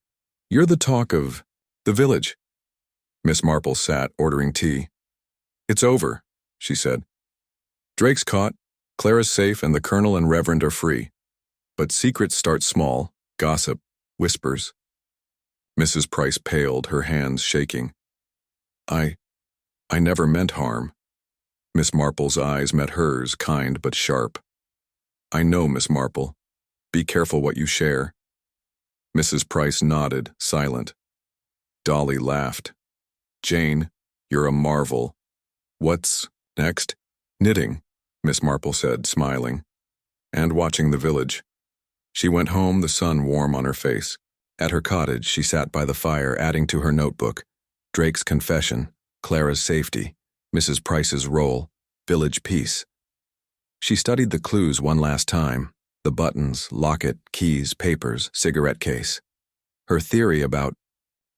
You're the talk of the village. Miss Marple sat, ordering tea. It's over, she said. Drake's caught, Clara's safe, and the Colonel and Reverend are free. But secrets start small, gossip, whispers. Mrs. Price paled, her hands shaking. I never meant harm. Miss Marple's eyes met hers, kind but sharp. I know, Miss Marple. Be careful what you share. Mrs. Price nodded, silent. Dolly laughed. Jane, you're a marvel. What's next? Knitting, Miss Marple said, smiling, and watching the village. She went home, the sun warm on her face. At her cottage, she sat by the fire, adding to her notebook. Drake's confession, Clara's safety, Mrs. Price's role, village peace. She studied the clues one last time, the buttons, locket, keys, papers, cigarette case. Her theory about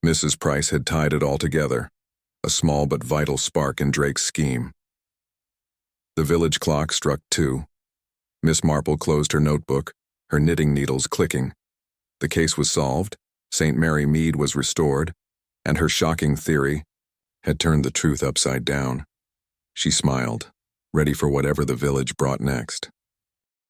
Mrs. Price had tied it all together, a small but vital spark in Drake's scheme. The village clock struck 2. Miss Marple closed her notebook, her knitting needles clicking. The case was solved, St. Mary Mead was restored, and her shocking theory had turned the truth upside down. She smiled, ready for whatever the village brought next.